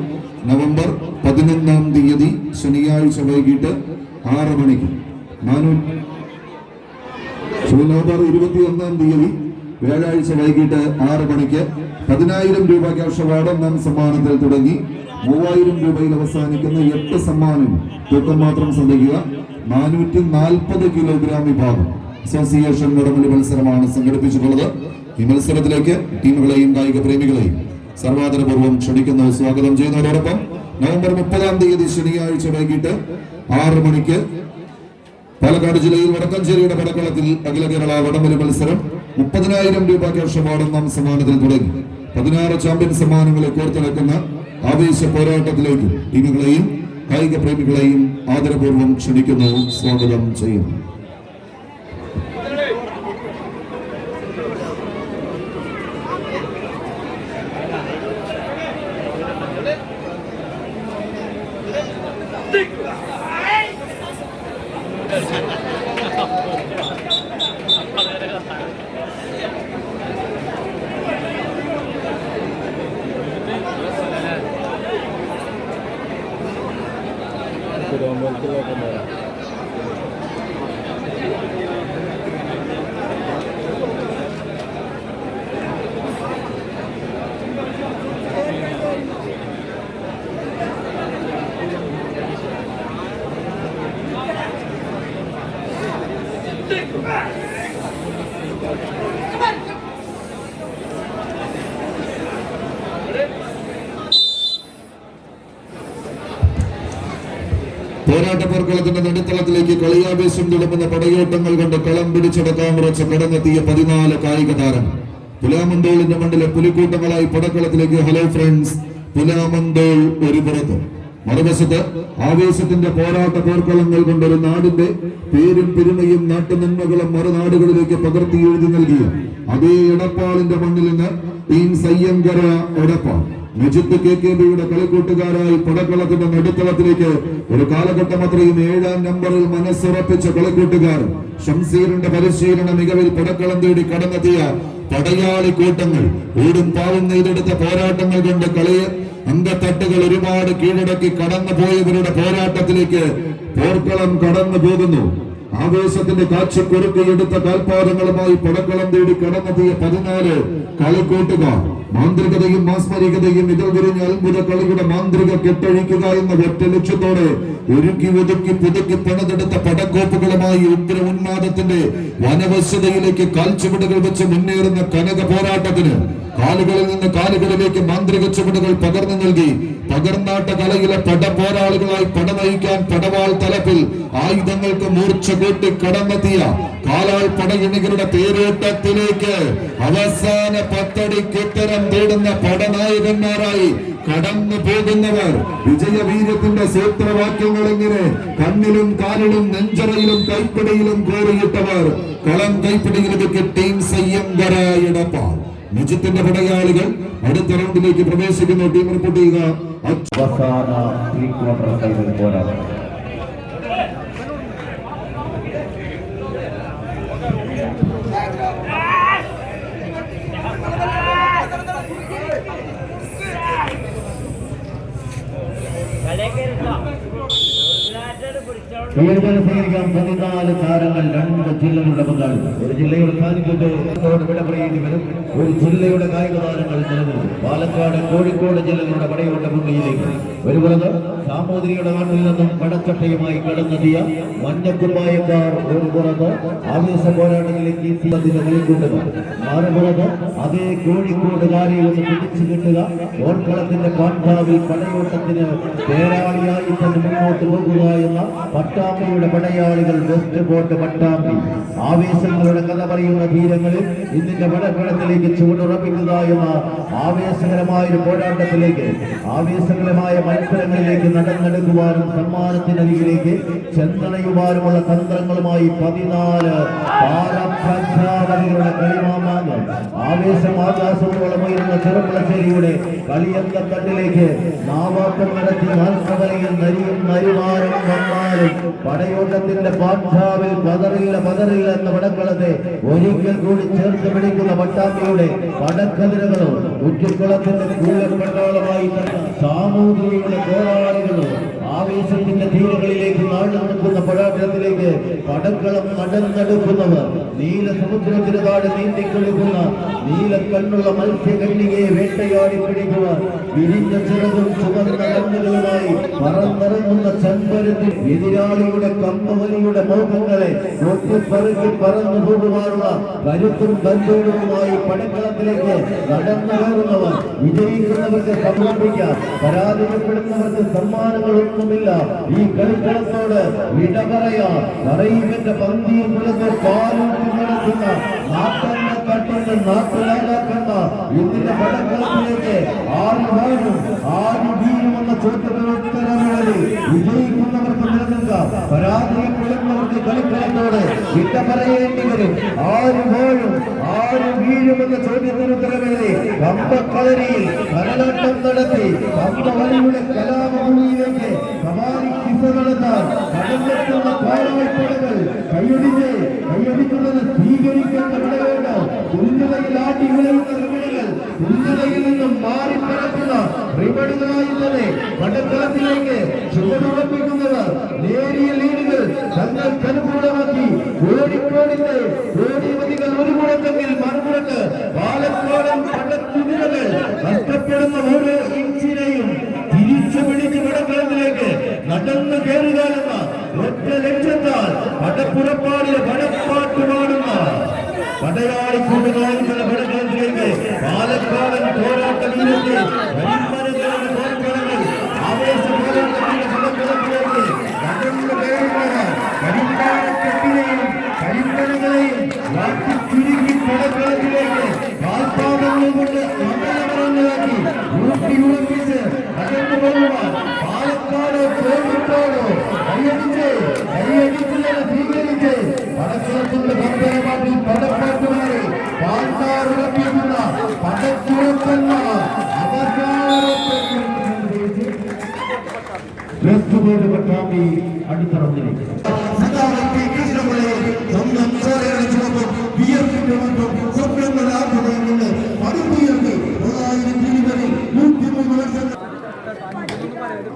നവംബർ 11-ാം തീയതി ശനിയാഴ്ച വൈകിട്ട് 6 മണിക്ക്. നവംബർ 21-ാം തീയതി വ്യാഴാഴ്ച വൈകിട്ട് 6 മണിക്ക് 10,000 രൂപ ക്യാഷ് അവാർഡ് ഒന്നാം സമ്മാനത്തിൽ തുടങ്ങി 3,000 രൂപയിൽ അവസാനിക്കുന്ന 8 സമ്മാനം. തൂക്കം മാത്രം ശ്രദ്ധിക്കുക. 440 കിലോഗ്രാം വിഭാഗം അസോസിയേഷൻ വടംവലി മത്സരമാണ് സംഘടിപ്പിച്ചിട്ടുള്ളത്. ഈ മത്സരത്തിലേക്ക് ടീമുകളെയും കായിക പ്രേമികളെയും സർവാദരപൂർവ്വം ക്ഷണിക്കുന്നു, സ്വാഗതം ചെയ്യുന്നതോടൊപ്പം നവംബർ 30-ാം തീയതി ശനിയാഴ്ച വൈകിട്ട് 6 മണിക്ക് പാലക്കാട് ജില്ലയിൽ വടക്കഞ്ചേരിയുടെ പടക്കളത്തിൽ അഖില കേരള വടംവലി മത്സരം 30,000 രൂപ ക്യാഷ് അവാർഡ് ഒന്നാം സമ്മാനത്തിൽ തുടങ്ങി 16 ചാമ്പ്യൻ സമ്മാനങ്ങളെ കോർത്തിണക്കുന്ന ആവേശ പോരാട്ടത്തിലേക്ക് ടീമുകളെയും കായിക പ്രേമികളെയും ആദരപൂർവ്വം ക്ഷണിക്കുന്നു, സ്വാഗതം ചെയ്യുന്നു. പോരാട്ട പോർക്കളത്തിന്റെ നടുത്തളത്തിലേക്ക് കളിയാവേശം തുടങ്ങുന്ന പടയോട്ടങ്ങൾ കൊണ്ട് കളം പിടിച്ചടക്കാൻ ഉറച്ച് കടന്നെത്തിയ 14 കായിക താരം. പുലാമന്തോളിന്റെ മണ്ണിലെ പുലിക്കൂട്ടങ്ങളായി പടക്കളത്തിലേക്ക്. ഹലോ ഫ്രണ്ട്സ്, പുലാമന്തോൾ ഒരു പുറത്ത്, മറുവശത്ത് ആവേശത്തിന്റെ പോരാട്ട പോർക്കളങ്ങൾ കൊണ്ടൊരു നാടിന്റെ പേരും പെരുമയും നാട്ടുനന്മകളും മറുനാടുകളിലേക്ക് പകർത്തി എഴുതി നൽകിയ അതേ എടപ്പാളിന്റെ മണ്ണിൽ നിന്ന് ടീം സയ്യങ്കര എടപ്പാൾ മെജിത്ത് KKBയുടെ കളിക്കൂട്ടുകാരായി പടക്കളത്തിന്റെ നടുത്തളത്തിലേക്ക് ഒരു കാലഘട്ടം അത്രയും 7-ാം നമ്പറിൽ മനസ്സുറപ്പിച്ച കളിക്കൂട്ടുകാർ ഷംസീറിന്റെ പരിശീലന മികവിൽ പടക്കളം തേടി കടന്നെത്തിയ പടയാളി കൂട്ടങ്ങൾ ഓടും പാവും നെയ്തെടുത്ത പോരാട്ടങ്ങൾ കൊണ്ട് കളിയെ അംഗത്തട്ടുകൾ ഒരുപാട് കീഴടക്കി കടന്നു പോയവരുടെ പോരാട്ടത്തിലേക്ക് പോർക്കളം കടന്നു പോകുന്നു. ആവേശത്തിന്റെ കാഴ്ച കുറുക്കിയെടുത്ത കാൽപാദങ്ങളുമായി പടക്കളം തേടി കടന്നെത്തിയ 14 കളിക്കൂട്ടുകാർ മാന്ത്രികതയും മാസ്മരികതയും ഇതിൽ വിരിഞ്ഞ അത്ഭുത കളിയുടെ മാന്ത്രിക കെട്ടഴിക്കുക എന്ന ഒറ്റ ലക്ഷ്യത്തോടെ ഒരുക്കി ഒതുക്കി പുതുക്കി പണിതെടുത്ത പടക്കോപ്പുകളുമായി ഉഗ്ര ഉന്മാദത്തിന്റെ വനവശ്യതയിലേക്ക് കാൽച്ചുവടുകൾ വെച്ച് മുന്നേറുന്ന കനക പോരാട്ടത്തിന് കാലുകളിൽ നിന്ന് കാലുകളിലേക്ക് മാന്ത്രിക ചുവടുകൾ പകർന്നു നൽകി പകർന്നാട്ട കലയിലെ പടപോരാളികളായി പടനയിക്കാൻ പടവാൾ തലപ്പിൽ ആയുധങ്ങൾക്ക് മൂർച്ച കൂട്ടി കടന്നെത്തിയ കാലാൾ പടയണികളുടെ തേരോട്ടത്തിലേക്ക് അവസാന പത്തടിക്കുത്തരം തേടുന്ന പടനായകന്മാരായി കടന്നു പോകുന്നവർ. വിജയവീര്യത്തിന്റെ സൂത്രവാക്യങ്ങൾ ഇങ്ങനെ കണ്ണിലും കാലിലും നെഞ്ചറയിലും കൈപ്പിടിയിലും കോറിയിട്ടവർ. കളം കൈപ്പിടിയിലേക്ക് ടീം സയ്യങ്കര എടപ്പാൾ. മെജിത്തിന്റെ പടയാളികൾ അടുത്ത റൗണ്ടിലേക്ക് പ്രവേശിക്കുന്നു. ടീം റിപ്പോർട്ട് ചെയ്യുക. അവസാന പ്രീ ക്വാർട്ടർ ഫൈനൽ പോരാട്ടം. Kalau kita സ്വീകരിക്കാൻ 14 താരങ്ങൾ 2 ജില്ലകളുടെ പങ്കാളികൾ. ഒരു ജില്ലയുടെ സാന്നിധ്യത്തോട് വിട പറയേണ്ടി വരും. ഒരു ജില്ലയുടെ കായിക താരങ്ങൾ നിലനിൽക്കും. പാലക്കാട് കോഴിക്കോട് ജില്ലകളുടെ പടയോട്ട ഭൂമിയിലേക്ക് ഒരു പുറത്ത് സാമൂതിരിയുടെ നാട്ടിൽ നിന്നും കടച്ചട്ടയുമായി കടന്നെത്തിയ മഞ്ഞക്കുപ്പായക്കാർ ഒരു പുറത്ത് ആവേശ പോരാട്ടത്തിലേക്ക് നിൽക്കുന്നത്. മറുപുറത്ത് അതേ കോഴിക്കോടുകാരെ ഒന്ന് പിടിച്ചു കിട്ടുക, ഓർക്കളത്തിന്റെ പാണ്ഡാവിൽ പടയോട്ടത്തിന് പേരാളിയായി തന്നെ മുന്നോട്ട് പോകുക എന്ന പട്ടാമ്പിയുടെ പടയാളികൾ. വെസ്റ്റ് ഫോർട്ട് പട്ടാമ്പി ആവേശങ്ങളുടെ കഥ പറയുന്ന തീരങ്ങളിൽ ഇതിന്റെ പടക്കളത്തിലേക്ക് ചുവടുറപ്പിക്കുക എന്ന ആവേശകരമായ ഒരു പോരാട്ടത്തിലേക്ക്, ആവേശകരമായ മത്സരങ്ങളിലേക്ക് നടന്നെടുക്കുവാനും സമ്മാനത്തിനരികിലേക്ക് ചെന്നണയുവാനുമുള്ള തന്ത്രങ്ങളുമായി 14 താരപ്രഖ്യാപനങ്ങളുടെ കളിമാമാങ്ങൾ. ആവേശം ആകാശത്തോളം ഉയരുന്ന ചെറുപ്പളശ്ശേരിയുടെ കളിയന്തക്കട്ടിലേക്ക് നാവാക്കം നടത്തി നാൽക്കവലയിൽ നരിയും നരിമാരും വന്നാലും പടയോട്ടത്തിന്റെ പാണ്ഡാവിൽ പതറില്ല എന്ന പടക്കളത്തെ ഒരിക്കൽ കൂടി ചേർത്ത് പിടിക്കുന്ന പട്ടാമ്പിയുടെ പടക്കതിരുകളും ഉച്ചക്കുളത്തിന്റെ കൂലപ്പട്ടാളമായി സാമൂതിരിയുടെ പോരാളികളും ആവേശത്തിന്റെ തീരങ്ങളിലേക്ക് നാളെ നടക്കുന്ന പോരാട്ടത്തിലേക്ക് പടക്കളം നടന്നെടുക്കുന്നവർ. നീല സമുദ്രത്തിന് താഴെ നീന്തിക്കൊടുക്കുന്ന നീലക്കണ്ണുള്ള മത്സ്യകന്യകയെ വേട്ടയാടി പിടിക്കുവാൻ വിരിഞ്ഞ ചിറകും ചുവന്ന കണ്ണുകളുമായി പറന്നിറങ്ങുന്ന ചെമ്പരത്തിൽ എതിരാളിയുടെ കമ്പവലിയുടെ മോഹങ്ങളെ ഒട്ടിപ്പറുക്കി പറന്നു പോകുവാനുള്ള കരുത്തും ബന്ധവുമായി പടക്കളത്തിലേക്ക് നടന്നു കയറുന്നവർ. വിജയിക്കുന്നവർക്ക് സമർപ്പിക്കാം, പരാജയപ്പെടുന്നവർക്ക് സമ്മാനങ്ങളൊന്നുമില്ല. ഈ കളിക്കളത്തോട് വിട പറയാം. പറയുമെന്റെ പന്തിയിൽ പുലർന്ന് പാലൂട്ടി നടത്തുന്ന നാട്ടന്ന കട്ടിന്റെ നാട്ടിലാകാക്കണ്ട ഇതിന്റെ പടക്കളത്തിലേക്ക് ആര് വാഴും ആര് വീഴുമെന്ന ചോദ്യത്തിന് ഉത്തരവുകളിൽ വിജയിക്കുന്നവർക്ക് നിലനിൽക്കാം, പരാജയപ്പെടുന്നവർക്ക് കളിക്കളത്തോട് വിട പറയേണ്ടി വരും. ആര് വാഴും ആര് വീഴുമെന്ന ചോദ്യത്തിന് ഉത്തരവേദി കമ്പക്കളരിയിൽ കരനാട്ടം നടത്തി കമ്പവലിയുടെ കലാഭൂമിയിലേക്ക് സവാരി കിസ നടത്താൻ കടന്നെത്തുന്ന പാലായ്പടകൾ കൈയടിക്കുന്നത് സ്വീകരിക്കേണ്ട വിടവേണ്ട. തുല്യതയിൽ ആട്ടി വിളയുന്ന റിബണികൾ തുല്യതയിൽ നിന്നും മാറി പറക്കുന്ന റിബണികളായി തന്നെ പടക്കളത്തിലേക്ക് ചുവടുറപ്പിക്കുന്നവർ നേരിയ ലീഡുകൾ തങ്ങൾക്ക് അനുകൂലമാക്കി കോഴിക്കോടിന്റെ കോടിപതികൾ ഒരു മുടക്കെങ്കിൽ മറുപുറത്ത് പാലക്കാടൻ പടക്കുതിരകൾ കഷ്ടപ്പെടുന്ന ഓരോ ഇഞ്ചിനെയും തിരിച്ചു പിടിച്ച് പടക്കളത്തിലേക്ക് നടന്നു കയറുക എന്ന ഒറ്റ ലക്ഷ്യത്താൽ പടപ്പുറപ്പാടിലെ പടപ്പാട്ട് പാടുന്ന പടയാളി കൂട്ടുകാരുടെ പടക്കളത്തിലേക്ക് പാലക്കാടൻ പോരാട്ട വീരത്തെ ആവേശ പോരാട്ടത്തിന്റെ പടക്കളത്തിലേക്ക് നടന്നു കയറുന്ന കരിമ്പാടക്കെട്ടിനെയും കരിമ്പനകളെയും ചുരുക്കി പടക്കളത്തിലേക്ക് കാൽപാദങ്ങൾ കൊണ്ട് മംഗളമരങ്ങളാക്കി ഊട്ടിയുറപ്പിച്ച് കടന്നു പോകുവാൻ പാലക്കാട് കോഴിക്കോട് കൈയടിക്കുന്നത് സ്വീകരിച്ച് പടക്കളത്തിന്റെ പന്തയമാട്ടിൽ പടപ്പാട്ടുമാരെ പാട്ടാറുറപ്പിക്കുന്ന പടച്ചുറപ്പുന്ന പട്ടാമ്പി അടിത്തറന്നിലേക്ക് സ്വന്തം ചോരയുടെ ചുവപ്പും വിയർപ്പിന്റെ മറ്റും സ്വപ്നങ്ങൾ ആഗ്രഹങ്ങളിൽ പടുത്തുയർത്തി 2020 103 വർഷം ഒരുപാട്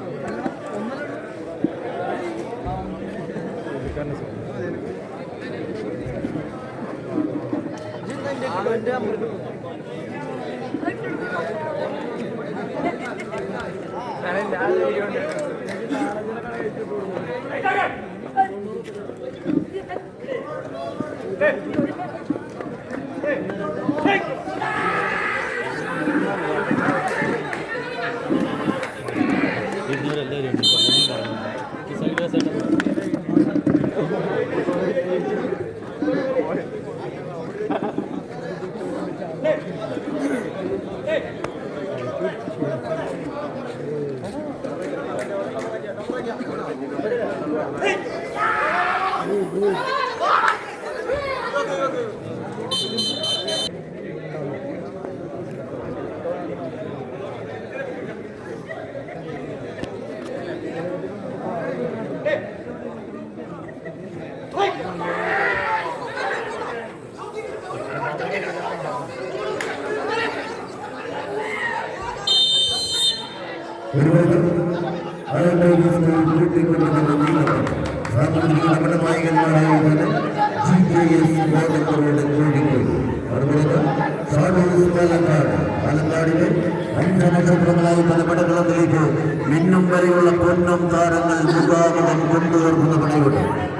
നമ്മുടെ നായകന്മാരായത് കോഴിക്കോട് അതുപോലെ പാലക്കാടിലെ 5 നക്ഷത്രങ്ങളായി പല പടകളത്തിലേക്ക് മിന്നും വരെയുള്ള പൊന്നും താരങ്ങൾ മുഖാമുഖം കൊണ്ടുവരുന്ന പടയുണ്ട്.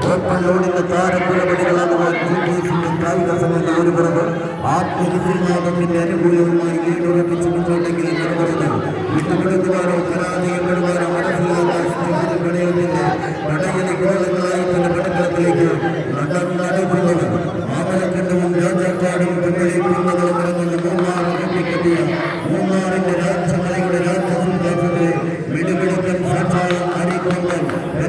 ഓപ്പൺ ലോഡിന്റെ താരപ്പുറപടികളാകുവാൻ കായിക സമയത്ത് ഒരു പുറത്ത് ആത്മവിശ്വാസത്തിന്റെ അനുകൂലവുമായി വീടുറപ്പിച്ച് മുന്നോട്ടെങ്കിൽ വിട്ടുകൊടുക്കുവാനോ പരാജയപ്പെടുവാനോ മനസ്സിലാക്കാൻ പടയത്തിന്റെ പടയണി ഗോളങ്ങളായി പല പടക്കളത്തിലേക്ക് നടക്കുന്നത് ആമലക്കണ്ടവും രാജാക്കാടും പിന്നീടുന്നതും മൂന്നാറിന്റെ രാജമലയുടെ രാജസംഘത്തെ വെടിവെടുക്കൽ സാക്ഷായം അരിക്കൊണ്ടൻ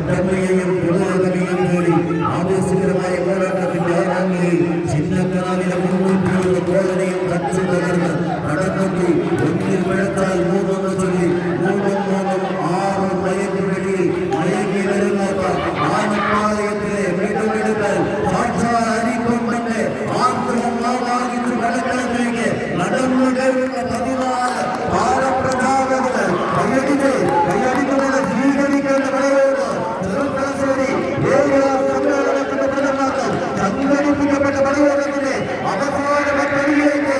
തമ്മയെയും പുരോഗതിയും കൂടി ആവേശകരമായ പോരാട്ടത്തിന്റെ ആരംഭയിൽ ചിന്നക്കനാലിലെ 300 കോളനിയും കച്ചു തകർന്ന് കടന്നെത്തി ഒന്നിൽ വെളുത്താൽ 3 ചൊല്ലി 3 6 മയക്കുവെളിയിൽ മയങ്ങി വരുന്ന ആനപ്പാളയത്തിലെ വെടിവെടുക്കൽ സാക്ഷാൽ അരിക്കൊണ്ടന്റെ ആഗ്രഹം ആവാഹിച്ചു കടക്കളത്തിലേക്ക് നടന്നു കയറുന്ന 14 താരപ്രതാപങ്ങൾ കയ്യടിക്കുന്നത് സ്വീകരിക്കേണ്ട പടയോട് ചെറുപ്പശ്ശേരി സമ്മേളനത്തിന്റെ ഫലമാക്കാൻ സംഘടിപ്പിക്കപ്പെട്ട പടയോടത്തിന്റെ അവസാന പദ്ധതിയിലേക്ക്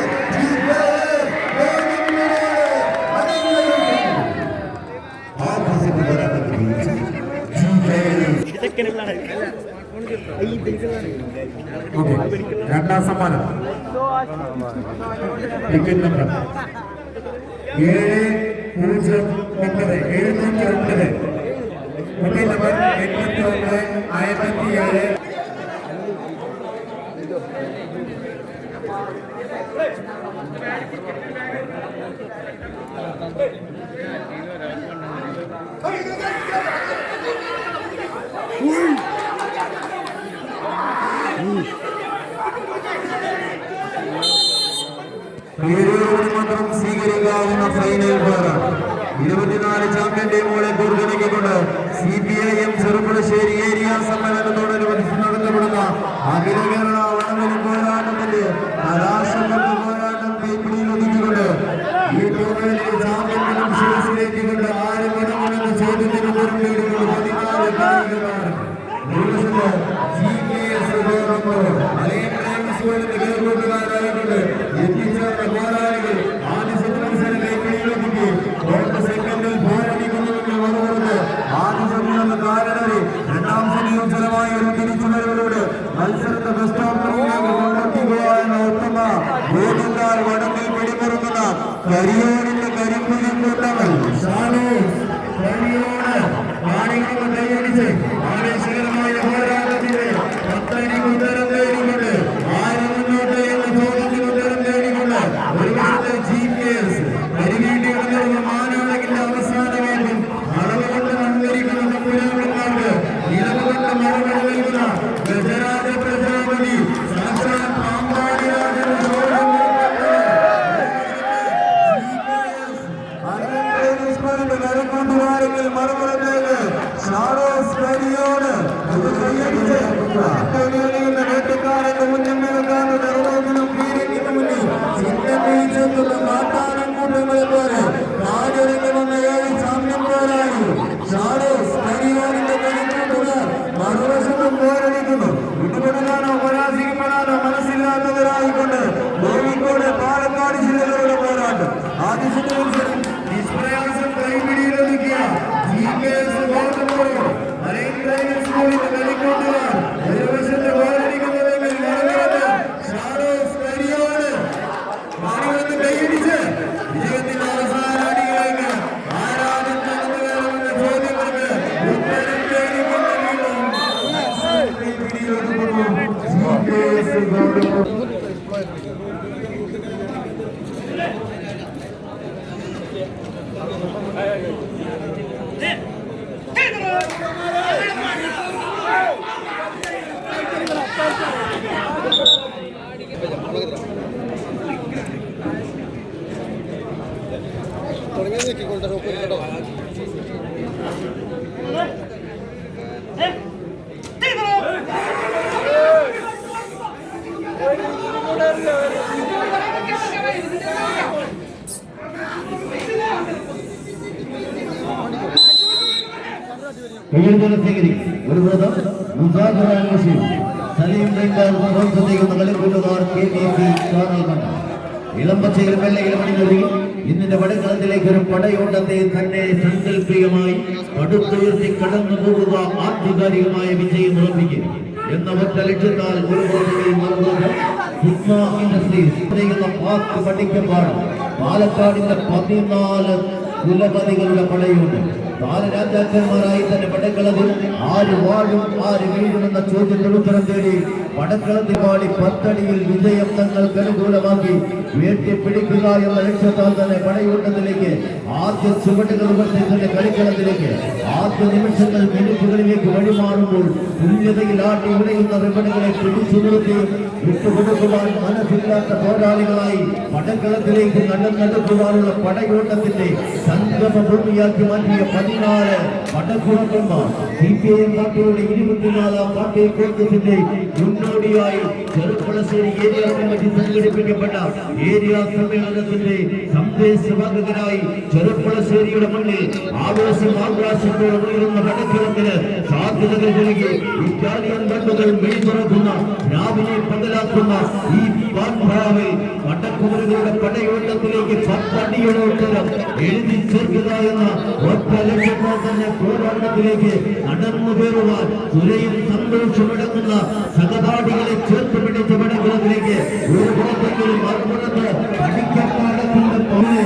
രണ്ടാം സമ്മാനം ടിക്കറ്റ് നമ്പർ 709 മൊബൈൽ നമ്പർ 8957. മാത്രം സ്വീകരിക്കാവുന്ന ഫൈനൽ പോരാട്ടം 24 ചാമ്പ്യൻ ടീമുകളെ പിന്തുണയ്ക്കൊണ്ട് CPIM ചെറുപ്പുളശ്ശേരി ഏരിയ സമ്മേളനത്തോടനുബന്ധിച്ച് നടത്തപ്പെടുന്ന അഖില കേരള വടംവലി പോരാട്ടത്തിന്റെ കലാശക്കപ്പ് പോരാട്ടം കൈപ്പിടിയിൽ ഒതുക്കിക്കൊണ്ട് ഈ ടൂർണമെന്റിൽ ചാമ്പ്യനും ശിരസിലേക്കുകൊണ്ട് ആരും വടങ്ങുമെന്ന ചോദ്യത്തിന് പുറത്തേടുകൊണ്ട് 14 കായികമാണ്. ായിക്കൊണ്ട് എത്തിച്ചേർന്ന പോരാളികൾ ആദ്യ മത്സരം കൈപ്പിടിയിലൊതുക്കി സെക്കൻഡിൽ പോരടിക്കുന്നതിന്റെ മറുപുറത്ത് ആദ്യ സമയം കാരണവരെ രണ്ടാം സംയോജനമായ ഒരു തിരിച്ചുവരവിലൂടെ മത്സരത്തെ ബെസ്റ്റ് ഓഫ് കൊണ്ടെത്തിക്കുക എന്ന ഉത്തമ വേദിക്കാർ വടങ്ങിൽ പിടിമുറുക്കുന്ന കരിയോടിന്റെ കരിമ്പുലി കൂട്ടങ്ങൾ കരിയോട് കൈയടിച്ച് ആവേശകരമായ പോരാട്ടത്തിന്റെ 10 ഉത്തരം നേടിക്കൊണ്ട് ആരും മുന്നോട്ട് എന്ന ചോദ്യത്തിന് ഉത്തരം നേടിക്കൊണ്ട് ഒരു വർഷത്തെ GPS കരിവീട്ടി വന്നിരുന്ന മാനാളകിന്റെ അവസാന വേണ്ടി അളവ് കൊണ്ട് മത്സരിക്കുന്ന പുരാണന്മാർക്ക് ഇളവുകൊണ്ട് മറുപടി നൽകുന്ന ഗജരാജ പ്രജാപതി സാക്ഷാൽ പാമ്പാടിരാജന്റെ ചോദ്യം ൂട്ടുകാരെങ്കിൽ മറുപുറത്തേക്ക് ഷാറോസ് കരിയോട് വേട്ടക്കാരന്റെ മുന്നിൽ നിൽക്കാത്ത നെറുവാക്കിനും പീരങ്ങിന് മുന്നിൽ ചിഹ്നം വീഴ്ചെത്തുന്ന കാട്ടാനം കൂട്ടങ്ങളെ പോലെ കാലൊരുങ്ങുന്ന 7 ചാമ്പ്യൻ പോരാളി ഷാറോസ് കരിയോടിന്റെ കളിക്കൂട്ടുകാർ മറുവശത്തും പോരടിക്കുന്നു. വിട്ടുകൊടുക്കാനോ പരാജയപ്പെടാനോ മനസ്സില്ലാത്തവരായിക്കൊണ്ട് കോഴിക്കോട് പാലക്കാട് ജില്ലകളുടെ പോരാട്ടം ആദ്യ നിഷ്പ്രയാസം കൈപിടിയിലൊതുക്കിയ സ്കൂളിന്റെ കളിക്കൂട്ടുകാർ ഒരു വശത്ത് പോരടിക്കുന്നതെങ്കിൽ മറുപുറത്ത് ഷാറോസ് കരിയോട് മറുപുറത്ത് കൈയടിച്ച് വിജയത്തിന്റെ അവസാന അടിയിലേക്ക് ആരാധന നടന്നു കയറുമെന്ന ചോദ്യങ്ങൾക്ക് ഉത്തരം തേടിക്കൊണ്ട് കൈപിടിയിലൊതുക്കുന്നു. കയ്യെഴുതുന്ന സ്വീകരിക്കും. ഒരു ബോധം സലീം പ്രവർത്തിക്കുന്ന കളിക്കൂട്ടുകാർ KDC കാറാൽമണ്ണ ഇളമ്പച്ചയിൽ വെള്ളയിലും അണിഞ്ഞൊരുങ്ങി ഇന്നിന്റെ പടക്കളത്തിലേക്ക് ഒരു പടയോട്ടത്തെ തന്നെ സങ്കല്പികമായി പടുത്തുയർത്തി കടന്നു പോകുക ആധികാരികമായ വിജയം ഉറപ്പിക്കും എന്ന ഒറ്റ ലക്ഷ്യത്താൽ ഒരു ഇൻഡസ്ട്രീസ് പഠിക്കപ്പാട് പാലക്കാടിന്റെ 14 കുലപതികളുടെ പടയുണ്ട്. താരരാജാക്കന്മാരായി തന്നെ പടക്കളത്തിൽ ആര് വാഴും ആര് വീഴുമെന്ന ചോദ്യത്തിന് ഉത്തരം തേടി പടക്കളത്തിൽ പാടി 10 അടിയിൽ വിജയം തങ്ങൾക്ക് അനുകൂലമാക്കി ഉയർത്തിപ്പിടിക്കുക എന്ന ലക്ഷ്യത്താൽ തന്നെ പടയോട്ടത്തിലേക്ക് ആദ്യ ചുവടുകൾ തന്നെ കളിക്കളത്തിലേക്ക് ആദ്യ നിമിഷങ്ങൾ മിനിറ്റുകളിലേക്ക് വഴിമാറുമ്പോൾ തുല്യതയിൽ ആട്ടി ഉടയുന്ന റിബണുകളെ പിടിച്ചു നിർത്തി വിട്ടുകൊടുക്കുവാൻ മനസ്സില്ലാത്ത പോരാളികളായി പടക്കളത്തിലേക്ക് നടന്നെടുക്കുവാനുള്ള പടയോട്ടത്തിന്റെ സംഗമ ഭൂമിയാക്കി മാറ്റിയ 14 പടക്കുറക്കന്മാർ CPIM പാർട്ടിയുടെ 24ാം പാർട്ടി കോൺഗ്രസിന്റെ മുന്നോടിയായി ചെറുപ്പളശ്ശേരി ഏരിയ കമ്മിറ്റി സംഘടിപ്പിക്കപ്പെട്ട ഏരിയ സമ്മേളനത്തിന്റെ സന്ദേശവാഹകരായി ചെറുപ്പളശ്ശേരിയുടെ മണ്ണിൽ ആവേശത്തോടെ ഉയരുന്ന പടക്കുറത്തിന് സാധ്യതകൾ നൽകി ഇറ്റാലിയൻ ബണ്ടുകൾ മെയ് തുറക്കുന്ന രാവിലെ പകലാക്കുന്ന ഈ പാൻഭാവിൽ പടക്കുമരുകളുടെ പടയോട്ടത്തിലേക്ക് 10 അടിയുടെ ഉത്തരം എഴുതി ചേർക്കുക എന്ന ഒറ്റ ലക്ഷ്യത്താൽ തന്നെ പോരാട്ടത്തിലേക്ക് നടന്നു കയറുവാൻ തുലയും സന്തോഷമടങ്ങുന്ന സഹപാഠികളെ ചേർത്ത് പിടിച്ച പടക്കുളത്തിലേക്ക് ഒരു പുറത്തെങ്കിലും മറുപുറത്ത് പഠിക്കപ്പാടത്തിന്റെ പോലെ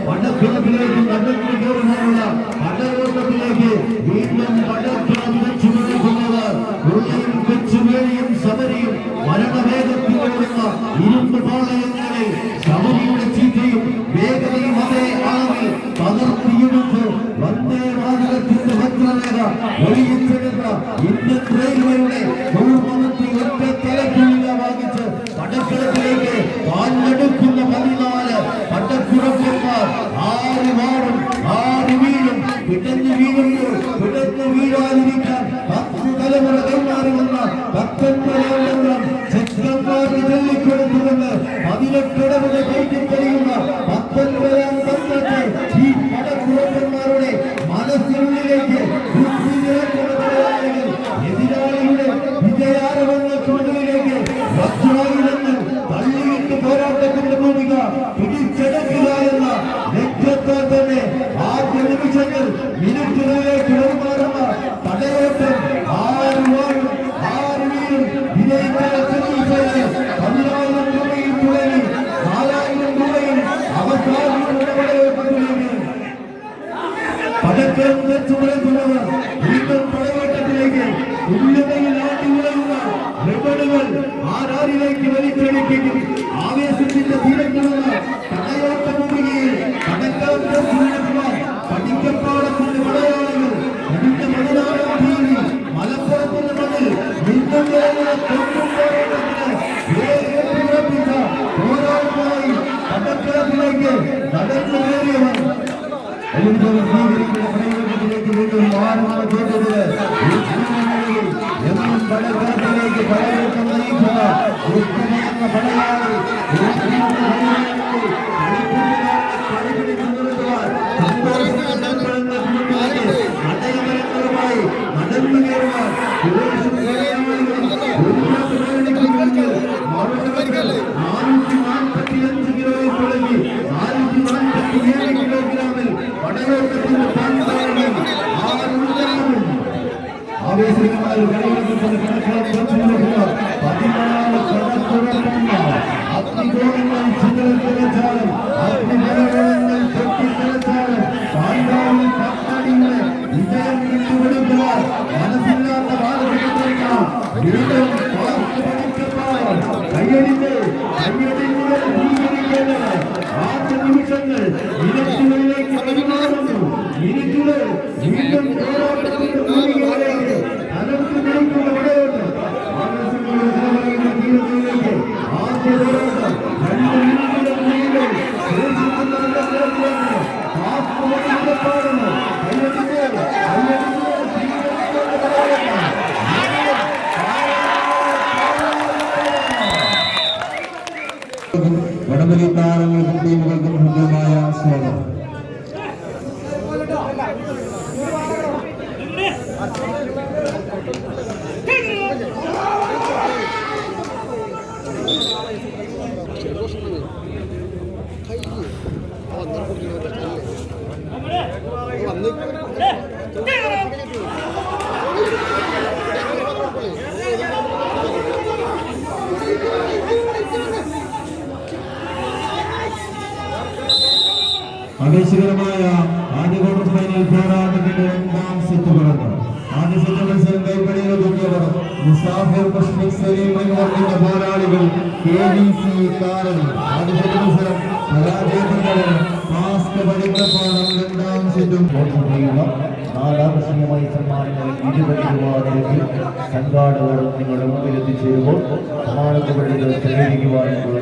പടക്കുളത്തിലേക്ക് നടന്നു കയറുവാനുള്ള പടയോട്ടത്തിലേക്ക് വീണ്ടും പടക്കുളം വെച്ചു നടക്കുന്നവർ ഉള്ളിയും വെച്ചുവേളിയും സമരിയും മരണവേഗത്തിലുള്ള ഇരുമ്പ് പാളയങ്ങളിൽ സമരിയുടെ ചീറ്റയും വേഗതയും അതേ അളവിൽ പകർത്തിയെടുത്ത് വന്ദേ മാതരത്തിന്റെ വജ്രരേഖ ഒളിയിച്ചെടുത്ത ഇന്ത്യൻ റെയിൽവേയുടെ ബഹുമതി ഒറ്റ തലക്കുള്ളിൽ വാങ്ങിച്ച് പടക്കളത്തിലേക്ക് പാഞ്ഞെടുക്കുന്ന 14 പടക്കുറപ്പന്മാർ ആര് വാടും ആര് വീഴും പിടഞ്ഞു വീഴുമ്പോൾ പിടഞ്ഞു വീഴാതിരിക്കാൻ 10 തലമുറ കൈമാറുമെന്ന ഭക്തന്മാരെല്ലാം ചെക്കന്മാർക്ക് ചൊല്ലിക്കൊടുത്തുകൊണ്ട് 18 ഇടവുകൾ കയറ്റിക്കളിയുന്ന 19ാം തന്ത്രത്തെ ഈ പടക്കുറപ്പന്മാരുടെ മനസ്സിനുള്ളിലേക്ക് എതിരാളിയുടെ വിജയാരവങ്ങൾക്ക് മുന്നിലേക്ക് വജ്രായുധങ്ങൾ തള്ളിയിട്ട് പോരാട്ടത്തിന്റെ ഭൂമിക പിടിച്ചെടുക്കുക എന്ന ലക്ഷ്യത്താൽ തന്നെ ആദ്യ നിമിഷങ്ങൾ മിനിറ്റുകളിലേക്ക് വഴിമാറുന്ന പടയോട്ടം ആര് വാഴും ആര് വീഴും വിജയിക്കുന്ന 10,000 രൂപയിൽ തുടങ്ങി 4,000 രൂപയിൽ അവസാനങ്ങളുടെ പടയോട്ടത്തിലേക്ക് പടക്കം വെച്ചു വളർത്തുന്നവർ വീണ്ടും പടയോട്ടത്തിലേക്ക് തുല്യതയിൽ ആട്ടി ഉളയുന്ന റിബണുകൾ ആരാരിലേക്ക് വലിച്ചടിപ്പിക്കും ആവേശത്തിന്റെ തീരങ്ങളുള്ള പടയോട്ട ഭൂമികയിൽ പടക്കം വെച്ചു നടക്കുവാൻ പഠിക്കപ്പാടത്തിന്റെ മലയാളികൾ അതിന്റെ 16ാം തീയതി മലപ്പുറത്തിന്റെ മണ്ണിൽ പോരാട്ടമായി പടക്കളത്തിലേക്ക് നടന്നു കയറിയവർ സ്വീകരിക്കുന്ന വീണ്ടും മാറുന്ന ചോദ്യത്തില് എന്നും പടക്കളത്തിലേക്ക് പടയോട്ടം നയിക്കുന്ന ഉത്തമയെന്ന പടയാളി അടയമരങ്ങളുമായി നടന്നു കയറുവാൻ 445 കിലോയിൽ തുടങ്ങി 447 കിലോഗ്രാമിൽ പടയോട്ടത്തിന്റെ ആവേശകരമായ കളിയെടുക്കുന്ന കണക്കുകൾ 14 കടക്കുറപ്പന്മാർ അഗ്നിഗോളങ്ങൾ ചിതറിത്തെറിച്ചാലും അഗ്നിഗോളങ്ങൾ പൊട്ടിത്തെറിച്ചാലും പാണ്ഡവരിൽ 10 അടികളെ വിജയം വിട്ടുകൊടുക്കുവാൻ മനസ്സില്ലാത്ത ബാലകൃഷ്ണ വീണ്ടും കയ്യടിച്ച് സ്വീകരിക്കേണ്ടത് ആദ്യ നിമിഷങ്ങൾ മിനിറ്റുകളിലേക്ക് വഴിമാറുന്നു. മിനിറ്റുകൾ വീണ്ടും പോരാട്ടത്തിന്റെ ഭൂമികയിലേക്ക് തലർത്ത് പിടിക്കുന്ന പടയോട്ടം തീരത്തിലേക്ക് ആദ്യ പോരാട്ടം 2 മിനിറ്റുകൾ നീളും ശേഷിക്കുന്ന പാടുന്നു വടംവലി താരങ്ങൾക്കും ടീമുകൾക്കും ഹൃദ്യമായ സ്വാഗതം. ആവേശകരമായ ആദ്യ ക്വാർട്ടർ ഫൈനൽ പോരാട്ടത്തിന്റെ രണ്ടാം സെറ്റ് നടന്നു. ആദ്യ സെറ്റ് മത്സരം കൈപ്പണിയിൽ ഒതുക്കിയവർ മുസാഫിർ മുഷ്ഫിഖ് സലീം എന്നിവരുടെ പോരാളികൾ KVC കാരൻ. ആദ്യ സെറ്റ് മത്സരം പരാജയപ്പെട്ടവർ മാസ്ക് പഠിക്കപ്പാടം രണ്ടാം സെറ്റും നാലാകർഷണീയമായ സമ്മാനങ്ങൾ 20 രൂപ നിരക്കിൽ സംഘാടകർ നിങ്ങളുടെ മുമ്പിൽ എത്തിച്ചേരുമ്പോൾ സമ്മാനത്തുകളിൽ തെളിയിക്കുവാനുള്ള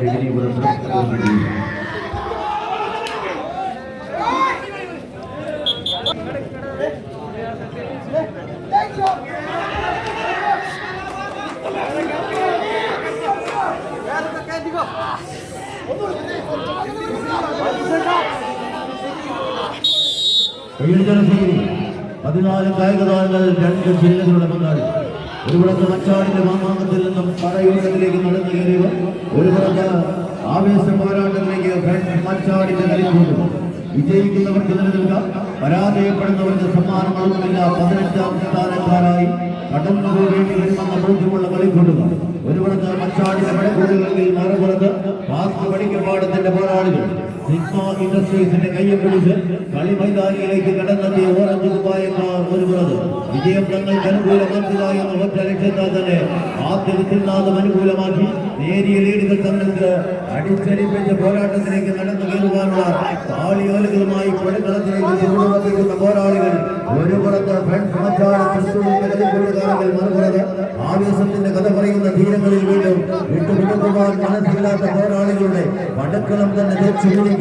വിപണി ജനസേരി 14 കായിക താരങ്ങൾ 2 ജില്ലകളുടെ പങ്കാളി. ഒരു പുറത്ത് മച്ചാടിന്റെ മാമാങ്കത്തിൽ നിന്നും പടയോട്ടത്തിലേക്ക് നടന്നു കയറിയവർ, ഒരു പുറത്ത് ആവേശ പോരാട്ടത്തിലേക്ക് ഫ്രണ്ട്സ് മച്ചാടിന്റെ കളിക്കുന്നു. വിജയിക്കുന്നവർക്ക് നിലനിൽക്കാം, പരാജയപ്പെടുന്നവർക്ക് സമ്മാനങ്ങളൊന്നുമില്ല. 15ാം സ്ഥാനക്കാരായി കടന്നുപോകേണ്ടി വരുമെന്ന ബോധ്യമുള്ള കളിക്കൊള്ളുക. ഒരു പുറത്ത് മച്ചാടിന്റെ പടക്കുകളിൽ മറുപുറത്ത് മാസ്ക് പഠിക്കപ്പാടത്തിന്റെ പോരാളികൾ സിഗ്മ ഇൻഡസ്ട്രീസിന്റെ കയ്യം പിടിച്ച് കളി മൈതാനിയിലേക്ക് കടന്നെത്തിയ ഓറഞ്ച് കുപ്പായക്കാർ ഒരു പുറത്ത് വിജയം തങ്ങൾക്ക് അനുകൂലമാക്കുക എന്ന ഒറ്റ ലക്ഷ്യത്താൽ തന്നെ ആദ്യത്തിൽ നാദം അനുകൂലമാക്കി നേരിയ ലീഡുകൾ തങ്ങൾക്ക് അടിച്ചടിപ്പിച്ച പോരാട്ടത്തിലേക്ക് നടന്നു കയറുവാനുള്ള താളിയോലുകളുമായി പടക്കളത്തിലേക്ക് ചൂടുവപ്പിക്കുന്ന പോരാളികൾ ഒരു പുറത്ത് ഫ്രണ്ട്സ് മച്ചാട് തൃശ്ശൂരിന്റെ കളിക്കൂട്ടുകാരങ്ങൾ മറുപുറത്ത് ആവേശത്തിന്റെ കഥ പറയുന്ന തീരങ്ങളിൽ വീണ്ടും വിട്ടുപിടിക്കുവാൻ മനസ്സില്ലാത്ത പോരാളികളുടെ പടക്കളം തന്നെ തെച്ചുപിടിക്കും.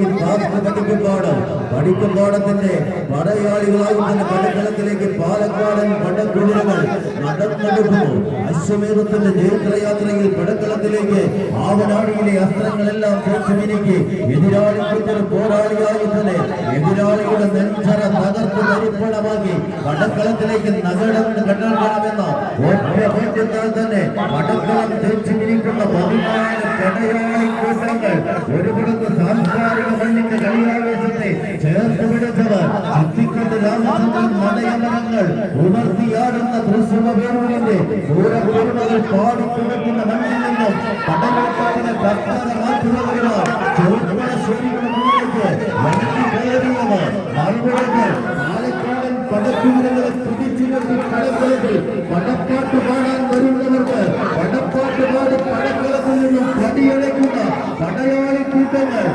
പഠിക്കപ്പാടത്തിന്റെ പടയാളികളായി തന്നെ പടക്കളത്തിലേക്ക് പാലക്കാടൻ പടക്കുതിരകൾ നടന്നെടുക്കുന്നു. അശ്വമേധത്തിന്റെ ജയത്രയാത്രയിൽ പടക്കളത്തിലേക്ക് ആവനാടിയിലെ അസ്ത്രങ്ങളെല്ലാം തെച്ചുമിനിക്ക് എതിരാളിക്കൊരു പോരാളിയായി തന്നെ എതിരാളിയുടെ നെഞ്ചറ തകർത്ത് തരിപ്പണമാക്കി പടക്കളത്തിലേക്ക് കടക്കണമെന്ന ഒറ്റ തന്നെ പടക്കളം തെച്ചുമിനിക്കുന്ന 14 പടയാളി കൂട്ടങ്ങൾ ഒരു പുറത്ത് സാംസ്കാരിക മണ്ണിന്റെ കളിയാവേശത്തെ ചേർത്ത് പിടിച്ചവർ ചിത്തിക്കൊണ്ട് രാമചന്ദ്രൻ മതയമരങ്ങൾ ഉണർത്തിയാടുന്ന തൃശ്ശൂരിന്റെ പൂരപൂർവകൾ പാടിക്കിടക്കുന്ന മണ്ണിൽ നിന്നും പടയോട്ടത്തിന് കർത്താന മാറ്റുന്നവരാണ് ചെറുപ്പശ്ശേരിയുടെ മുന്നിലേക്ക് വണ്ടി കയറിയവർ മറുപടികൾ പാലക്കാടൻ പടക്കൂരങ്ങളെ തുടിച്ചു നിർത്തി പടക്കളത്തിൽ പടപ്പാട്ട് പാടാൻ വരുന്നവർക്ക് പടപ്പാട്ട് പാടി പടക്കളത്തിൽ നിന്നും പടിയടയ്ക്കുന്ന പടയാളി കൂട്ടങ്ങൾ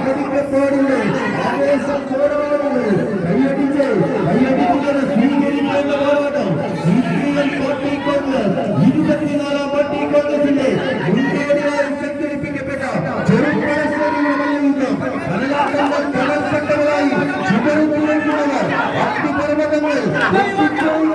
പഠിക്കപ്പാടില്ലേ ആവേശം പോരാടുകൾ കൈയടിച്ച് സ്വീകരിക്കുന്ന പോരാട്ടം പാർട്ടി കോൺഗ്രസ് 24ാം പാർട്ടി കോൺഗ്രസിന്റെ മുൻകോടിയായി സംഘടിപ്പിക്കപ്പെട്ട ചെറുപ്പശ്ശേരിയുടെ മല്ലുയുദ്ധം കടൽപ്പെട്ടവരായി ചിതറിത്തുറയ്ക്കുന്നവർ അഗ്നിപർവ്വതങ്ങൾ നയപ്പെട്ടവരെ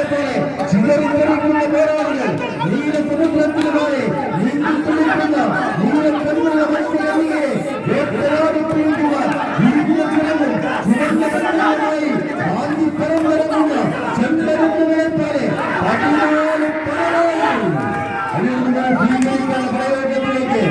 പോലെ ചിതറിത്തെറിക്കുന്ന പോരാളികൾ നീലസമുദ്രത്തിലുമായി നീന്തി തുടിക്കുന്ന നീലക്കണ്ണുള്ള മത്സരങ്ങളെ വേട്ടയാടിപ്പിടിക്കുവാൻ ചുവന്നമായി ഗാന്ധി പരമ്പരമുള്ള ചെമ്പരുത്തുകളെ പോലെ 14 പടയാളികൾ സ്വീകരിക്കുന്ന പ്രയോഗത്തിലേക്ക്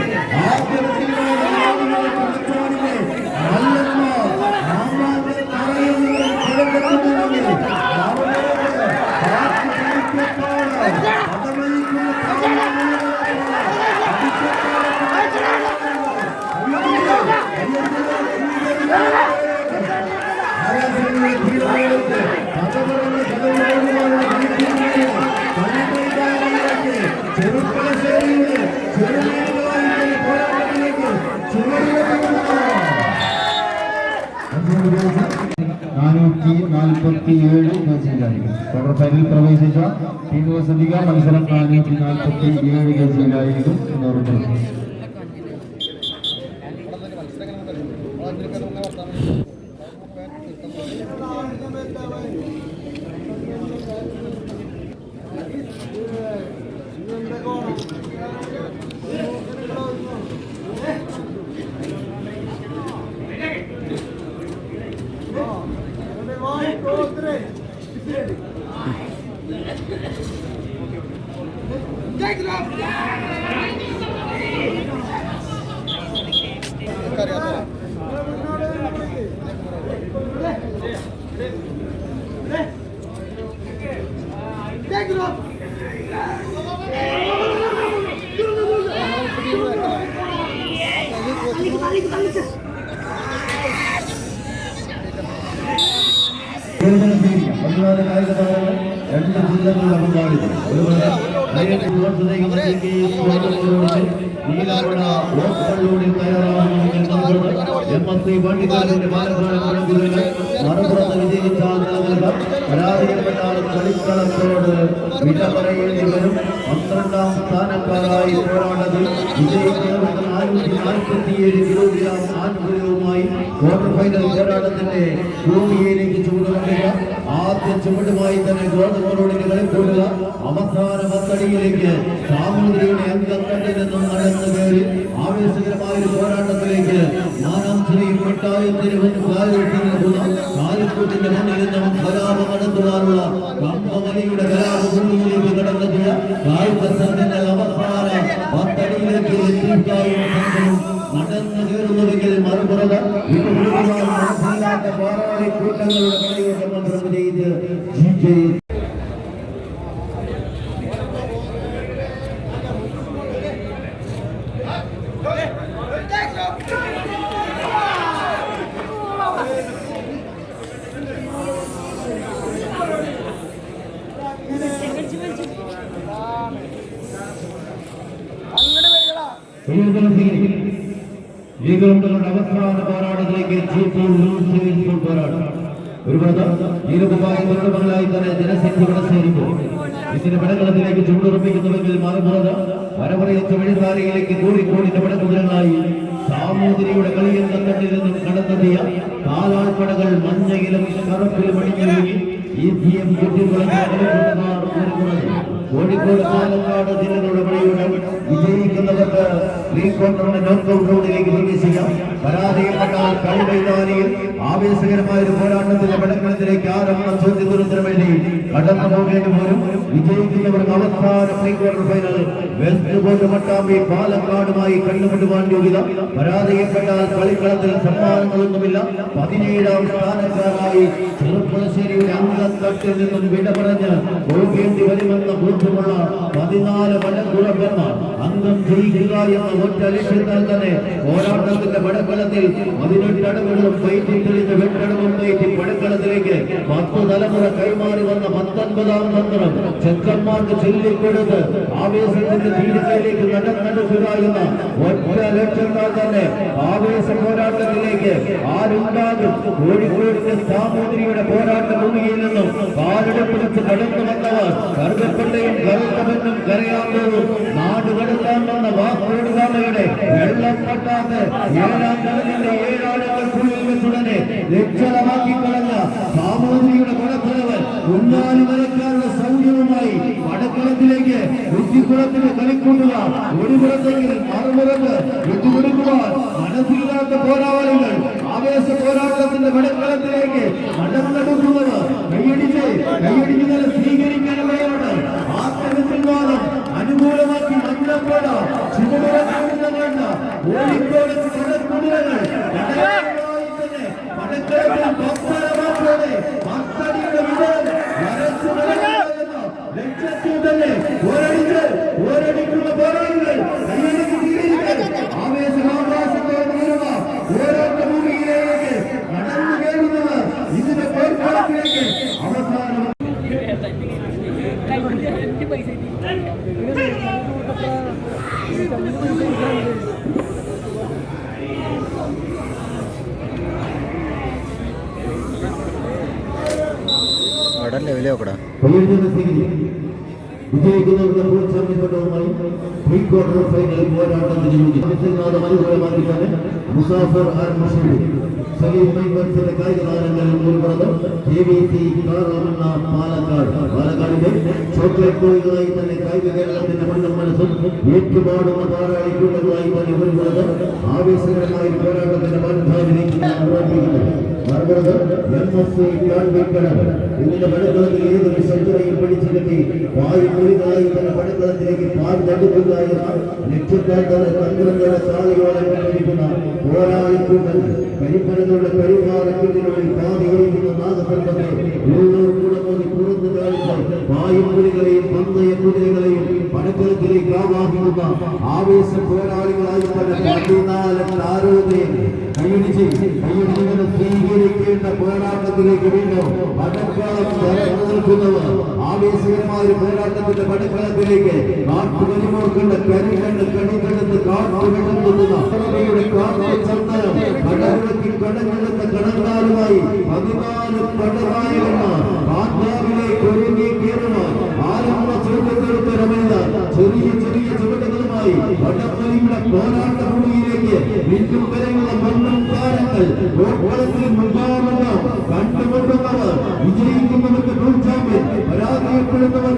ക്വാർട്ടർ ഫൈനൽ പ്രവേശിച്ച ടീം വസതിക മത്സരം 447 ഗസിലായിരിക്കും എന്ന് ഉറപ്പുണ്ട്. രണ്ട് ജില്ലകളുടെ പങ്കാളികൾ മറുപുറത്ത് വിജയിച്ചാൽ പരാജയപ്പെട്ടാൽ കളിക്കളത്തോട് വിട പറയേണ്ടി വരും. 12ാം സ്ഥാനക്കാരായി പോരാട്ടത്തിൽ വിജയിക്കുന്നവർക്ക് 447 കിലോഗ്രാം ആനുകൂല്യവുമായി ക്വാർട്ടർ ഫൈനൽ പോരാട്ടത്തിന്റെ ഭൂമിയിലേക്ക് ചൂടുകൊള്ളുക. ആദ്യ ചുവടുമായി തന്നെ ഗോതമ്പ് കളിക്കൂടുക. അവസാന പത്തടിയിലേക്ക് സാമൂതിരിയുടെ അംഗത്തണ്ടിൽ നിന്നും നടന്നു കയറി ആവേശകരമായ ഒരു പോരാട്ടത്തിലേക്ക് മാനാംശ്രീയും മിഠായത്തിനും കാലിട്ട് നിൽക്കുന്ന കാലിക്കൂട്ടിന്റെ മുന്നിൽ നിന്നും കലാപം നടത്തുവാനുള്ള കമ്പമണിയുടെ കലാപഭൂമിയിലേക്ക് കടന്നെത്തിയ കാൽപസത്തിന്റെ അവസാന പത്തടിയിലേക്ക് എത്തിക്കായും നടന്നു കയറുന്നുവെങ്കിൽ മറുപുറത്ത് മനസ്സിലാത്ത പോരാളി കൂട്ടങ്ങളുടെ കളിയോട്ടം മന്ത്രം ചെയ്ത് വിജയിച്ചു. ലീഗുകളുടെ അവസാന പോരാട്ടത്തിലേക്ക് പോരാട്ടം ഒരു ഇരുകുപായങ്ങളുമായി തന്നെ ജനശക്തി വിടസേരുമ്പോൾ ഇതിന്റെ പടകളത്തിലേക്ക് ചൂടുറപ്പിക്കുന്നുവെങ്കിൽ മറുപുറത് വരവറിയിച്ച വെളിത്താരയിലേക്ക് കോഴിക്കോടിന്റെ പടക്കുതിരങ്ങളായി സാമൂതിരിയുടെ കളിയിൽ തന്നിൽ നിന്നും കടന്നെത്തിയ കാലാൾപ്പടകൾ മഞ്ഞയിലും കറുപ്പിലും അണിഞ്ഞൊരുങ്ങി കോഴിക്കോട് പാലക്കാട് ജില്ലകളുടെ പടയുടെ വിജയിക്കുന്നവർക്ക് പ്രീ ക്വാർട്ടറിന്റെ നോക്കൌട്ട് റൗണ്ടിലേക്ക് പ്രവേശിക്കാം. പരാജയപ്പെട്ടാൽ കളി മൈതാനിയിൽ ആവേശകരമായ ഒരു പോരാട്ടത്തിന്റെ പടക്കളത്തിലേക്ക് ആരംഭ ചോദ്യത്തിന് വേണ്ടി കടന്നു പോകേണ്ടി വരും. വിജയിക്കുന്നവർക്ക് അവസാന pre quarter final west coast Mattambi പാലക്കാടുമായി കണ്ടുമുട്ടുവാൻ യോഗ്യത. പരാജയപ്പെട്ടാൽ കളിക്കളത്തിൽ സമ്മാനങ്ങളൊന്നുമില്ല. 17ാം സ്ഥാനക്കാരായി ചെറുപ്പുളശ്ശേരിയുടെ അംഗത്തട്ടിൽ നിന്നും വിട പറഞ്ഞ് പോകേണ്ടി വരുമെന്ന ബോധ്യമുള്ള 14 വലംകുറപ്പെന്ന അംഗം ജയിക്കുക എന്ന ഒറ്റ ലക്ഷ്യത്താൽ തന്നെ പോരാട്ടത്തിന്റെ പടക്കളത്തിൽ 18 അടവുകളും പയറ്റി തെളിഞ്ഞ് വെട്ടടവും പയറ്റി പടക്കളത്തിലേക്ക് 10 തലമുറ കൈമാറി വന്ന 19ാം തന്ത്രം ചെക്കന്മാർക്ക് ചൊല്ലിക്കൊടുത്ത് ആവേശത്തിന്റെ തീരുക്കയിലേക്ക് നടന്നെടുക്കുക എന്ന ഒറ്റ ലക്ഷ്യത്താൽ തന്നെ ആവേശ പോരാട്ടത്തിലേക്ക് ആരുണ്ടാകും. കോഴിക്കോടിന്റെ സാമൂതിരിയുടെ പോരാട്ട ഭൂമിയിൽ നിന്നും കാലെടുപ്പിടിച്ച് കടന്നു വന്നവർ കറുകപ്പള്ളയും കറുത്തവനും കരയാന്തോറും നാട് കടത്താൻ വന്ന വാക്കോടുകാമയുടെ വെള്ളം പട്ടാത്ത് 7ാം കടലിന്റെ 7 ആളുകൾക്കുള്ളിൽ വെച്ചുടനെ ലക്ഷണമാക്കി കളഞ്ഞ സാമൂതിരിയുടെ കൊടപ്പുറവൻ ഉന്നാലി വരക്കാരുടെ സൗകര്യവുമായി വടക്കുളത്തിലേക്ക് കുറ്റിക്കുളത്തിന് കളിക്കൂട്ടുക. ഒരു പുറത്തെങ്കിൽ മറുപുറത്ത് വിട്ടുകൊടുക്കുവാൻ മനസ്സില്ലാത്ത പോരാളികൾ ആവേശ പോരാട്ടത്തിന്റെ വടക്കളത്തിലേക്ക് നടന്നെടുക്കുന്നത് കൈയടിക്കുന്നത് സ്വീകരിക്കാനുള്ളവരോട് ആത്മവിശ്വാസം അനുകൂലമാക്കി മഞ്ഞപ്പട ചുമതല വേണ്ട കോഴിക്കോട് കുതിരകൾ പടക്കളത്തിൽ പത്തരമാറ്റോടെ പത്തടിയുടെ വിജയം ലക്ഷ്യത്തിൽ തന്നെ പോരടിക്കുന്ന പോരാളികൾ കൈയടിക്ക് സ്വീകരിക്കാൻ ആവേശമാകാശത്തോടെ നേരുക. പോരാട്ട ഭൂമിയിലേക്ക് നടന്നു കയറുന്നത് ഇതിന്റെ പോർക്കളത്തിലേക്ക് അവസാനം വിജയിക്കുന്നവരുടെ പ്രോത്സാഹനപ്പെട്ടവുമായി പ്രീ ക്വാർട്ടർ ഫൈനൽ പോരാട്ടത്തിന് അനുകൂലമാക്കി തന്നെ മുസാഫർ സലീം കായിക താരങ്ങൾ ഉൾപ്പെടുന്ന KVC കാറാമണ്ണ പാലക്കാടിന്റെ ചോക്ലേറ്റ് കോഴികളായി തന്നെ കായിക കേരളത്തിന്റെ മണ്ണും മനസ്സും ഏറ്റുപാടുന്ന പാരാളിക്കുള്ളതായി തന്നെ ഉൾപ്പെടുന്ന ആവേശകരമായ പോരാട്ടത്തിന്റെ മാനധാവിലേക്ക് ഇതിന്റെ പടക്കളത്തിൽ ഏതൊരു സെഞ്ചുറിയും പിടിച്ചു കെട്ടി വായുമൊഴികളായി തന്നെ പടക്കളത്തിലേക്ക് പാടുക എന്ന ലക്ഷ്യത്താൽ തന്ത്രങ്ങളുടെ ചാളിയോടെ കൊണ്ടിരിക്കുന്ന പോരാളിക്കൂട്ടൽ കരിപ്പനകളുടെ പരിഹാരത്തിനുള്ളിൽ പാതി ഒഴിക്കുന്ന നാഗസംഘത്തെ കൂടെ മോദി പുറത്തു കാണിച്ച് വായുമൊഴികളെയും സ്വന്തമാക്കുന്ന ആവേശ പോരാളികളായി തന്നെ 14 ആരോഗ്യം കൈയടിച്ച് സ്വീകരിക്കേണ്ട പോരാട്ടത്തിലേക്ക് വീണ്ടും പടക്കളം നിൽക്കുന്നവർ ആവേശകരമായ ഒരു പോരാട്ടത്തിന്റെ പടക്കളത്തിലേക്ക് നാട്ടുകരിമോർക്കുള്ള കരികണ്ണ് കണികണ്ടെന്ന് കാട്ടുവിടുന്ന ചന്ദനം കടവിളക്കി കടഞ്ഞെടുത്ത കടങ്കാലുമായി 14 പടവായകന്മാർ പാണ്ഡാവിലേക്ക് ഒരുങ്ങി കയറുവാൻ ആരംഭ ചുവടുകളുടെ രമേത ചെറിയ ചെറിയ ചുവടുകളുമായി വടംവലിയുടെ പോരാട്ട ഭൂമിയിലേക്ക് വീണ്ടും വരെയുള്ള മണ്ണും താരങ്ങൾ ഗോകുലത്തിൽ മുഖാമുഖം കണ്ടുകൊണ്ടുള്ളവർ വിജയിക്കുന്നവർക്ക് ചാമ്പ്യൻ പരാജയപ്പെടുന്നവർ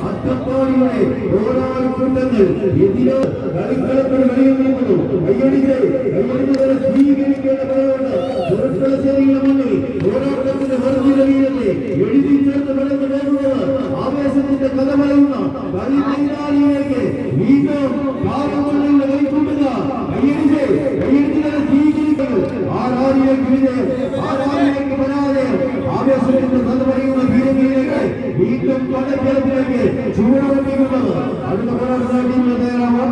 അട്ടപ്പാടിയുടെ പോരാളിക്കൂട്ടങ്ങൾ എതിരെ കളിക്കളത്തിൽ വെളിയുന്നു കൈയടിക്കുന്നവരെ സ്വീകരിക്കേണ്ട ഭയമുണ്ട് സുരക്ഷാസേനയുടെ മുന്നിൽ പോരാട്ടത്തിന്റെ വർദ്ധിത വീരത്തെ എഴുതി ചേർത്ത് വളർന്നു പോകുന്നവർ ആവേശത്തിന്റെ കഥ പറയുന്ന കളിമൈതാനിയിലേക്ക് വീണ്ടും കാലങ്ങളുടെ കൈക്കൊണ്ടുക കൈയടിക്കുന്നവരെ സ്വീകരിക്കുന്നത് ആരാരിലേക്ക് വിജയം ആരാരിലേക്ക് പരാജയം ആവേശത്തിന്റെ കഥ പറയുന്ന വീരങ്ങളിലേക്ക് വീണ്ടും പടക്കളത്തിലേക്ക് ചൂടുറപ്പിക്കുന്നത് അടുത്ത പോരാട്ടത്തിൽ തയ്യാറാവാൻ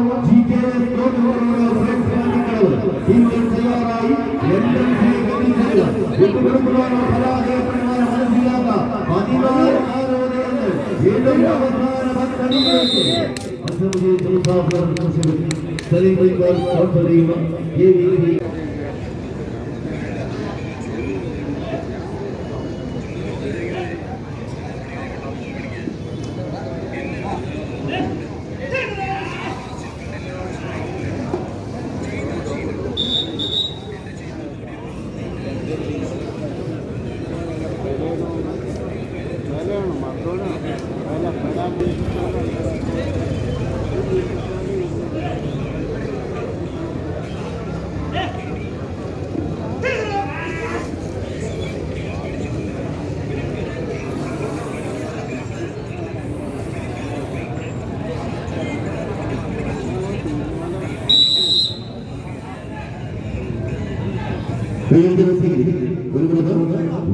തയ്യാറായി വിട്ടുകൊടുക്കുവാനോ പരാജയപ്പെടുവാനോ മനസ്സിലാത്ത 14 ആരോധനങ്ങൾ വീണ്ടും അവസാന പദ്ധതിയിലേക്ക്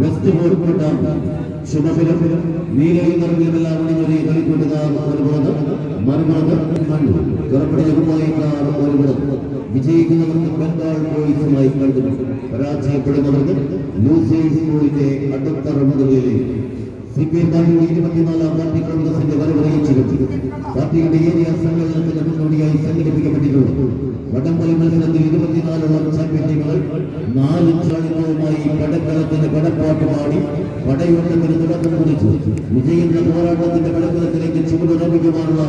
വെസ്റ്റ് ബോർഡ് ശുഭഫലം നീലയും നിറവിലുമെല്ലാം ഉണങ്ങി കളിക്കൊണ്ടുകാർ ഒരു പുറത്ത് മറുപുറത്ത് കണ്ടു പുറപ്പെടുന്നതുമായിക്കാർ ഒരു പുറത്ത് വിജയിക്കുന്നവർക്ക് ബംഗാൾ ബോയ്സുമായി കണ്ടു പരാജയപ്പെടുന്നവർക്ക് ലൂസേഴ്സ് ബോയിന്റെ അടുത്ത റൗണ്ടുകളിലേക്ക് CPM 24 പാർട്ടി കോൺഗ്രസിന്റെ വരവറിയിച്ചിരുന്നു. പാർട്ടിയുടെ ഏരിയ സമ്മേളനത്തിന് മുന്നോടിയായി സംഘടിപ്പിക്കപ്പെട്ടിട്ടുണ്ട്. വടംവലി മത്സരത്തിൽ 24 ചാമ്പ്യൻ ടീമുകൾ 4 ചാളികളുമായി പടക്കളത്തിന് പടപ്പാട്ടുപാടി പടയോട്ടത്തിന് തുടക്കം കുറിച്ചു. വിജയിക്കുന്ന പോരാട്ടത്തിന്റെ പടക്കളത്തിലേക്ക് ചുവടുറപ്പിക്കുവാനുള്ള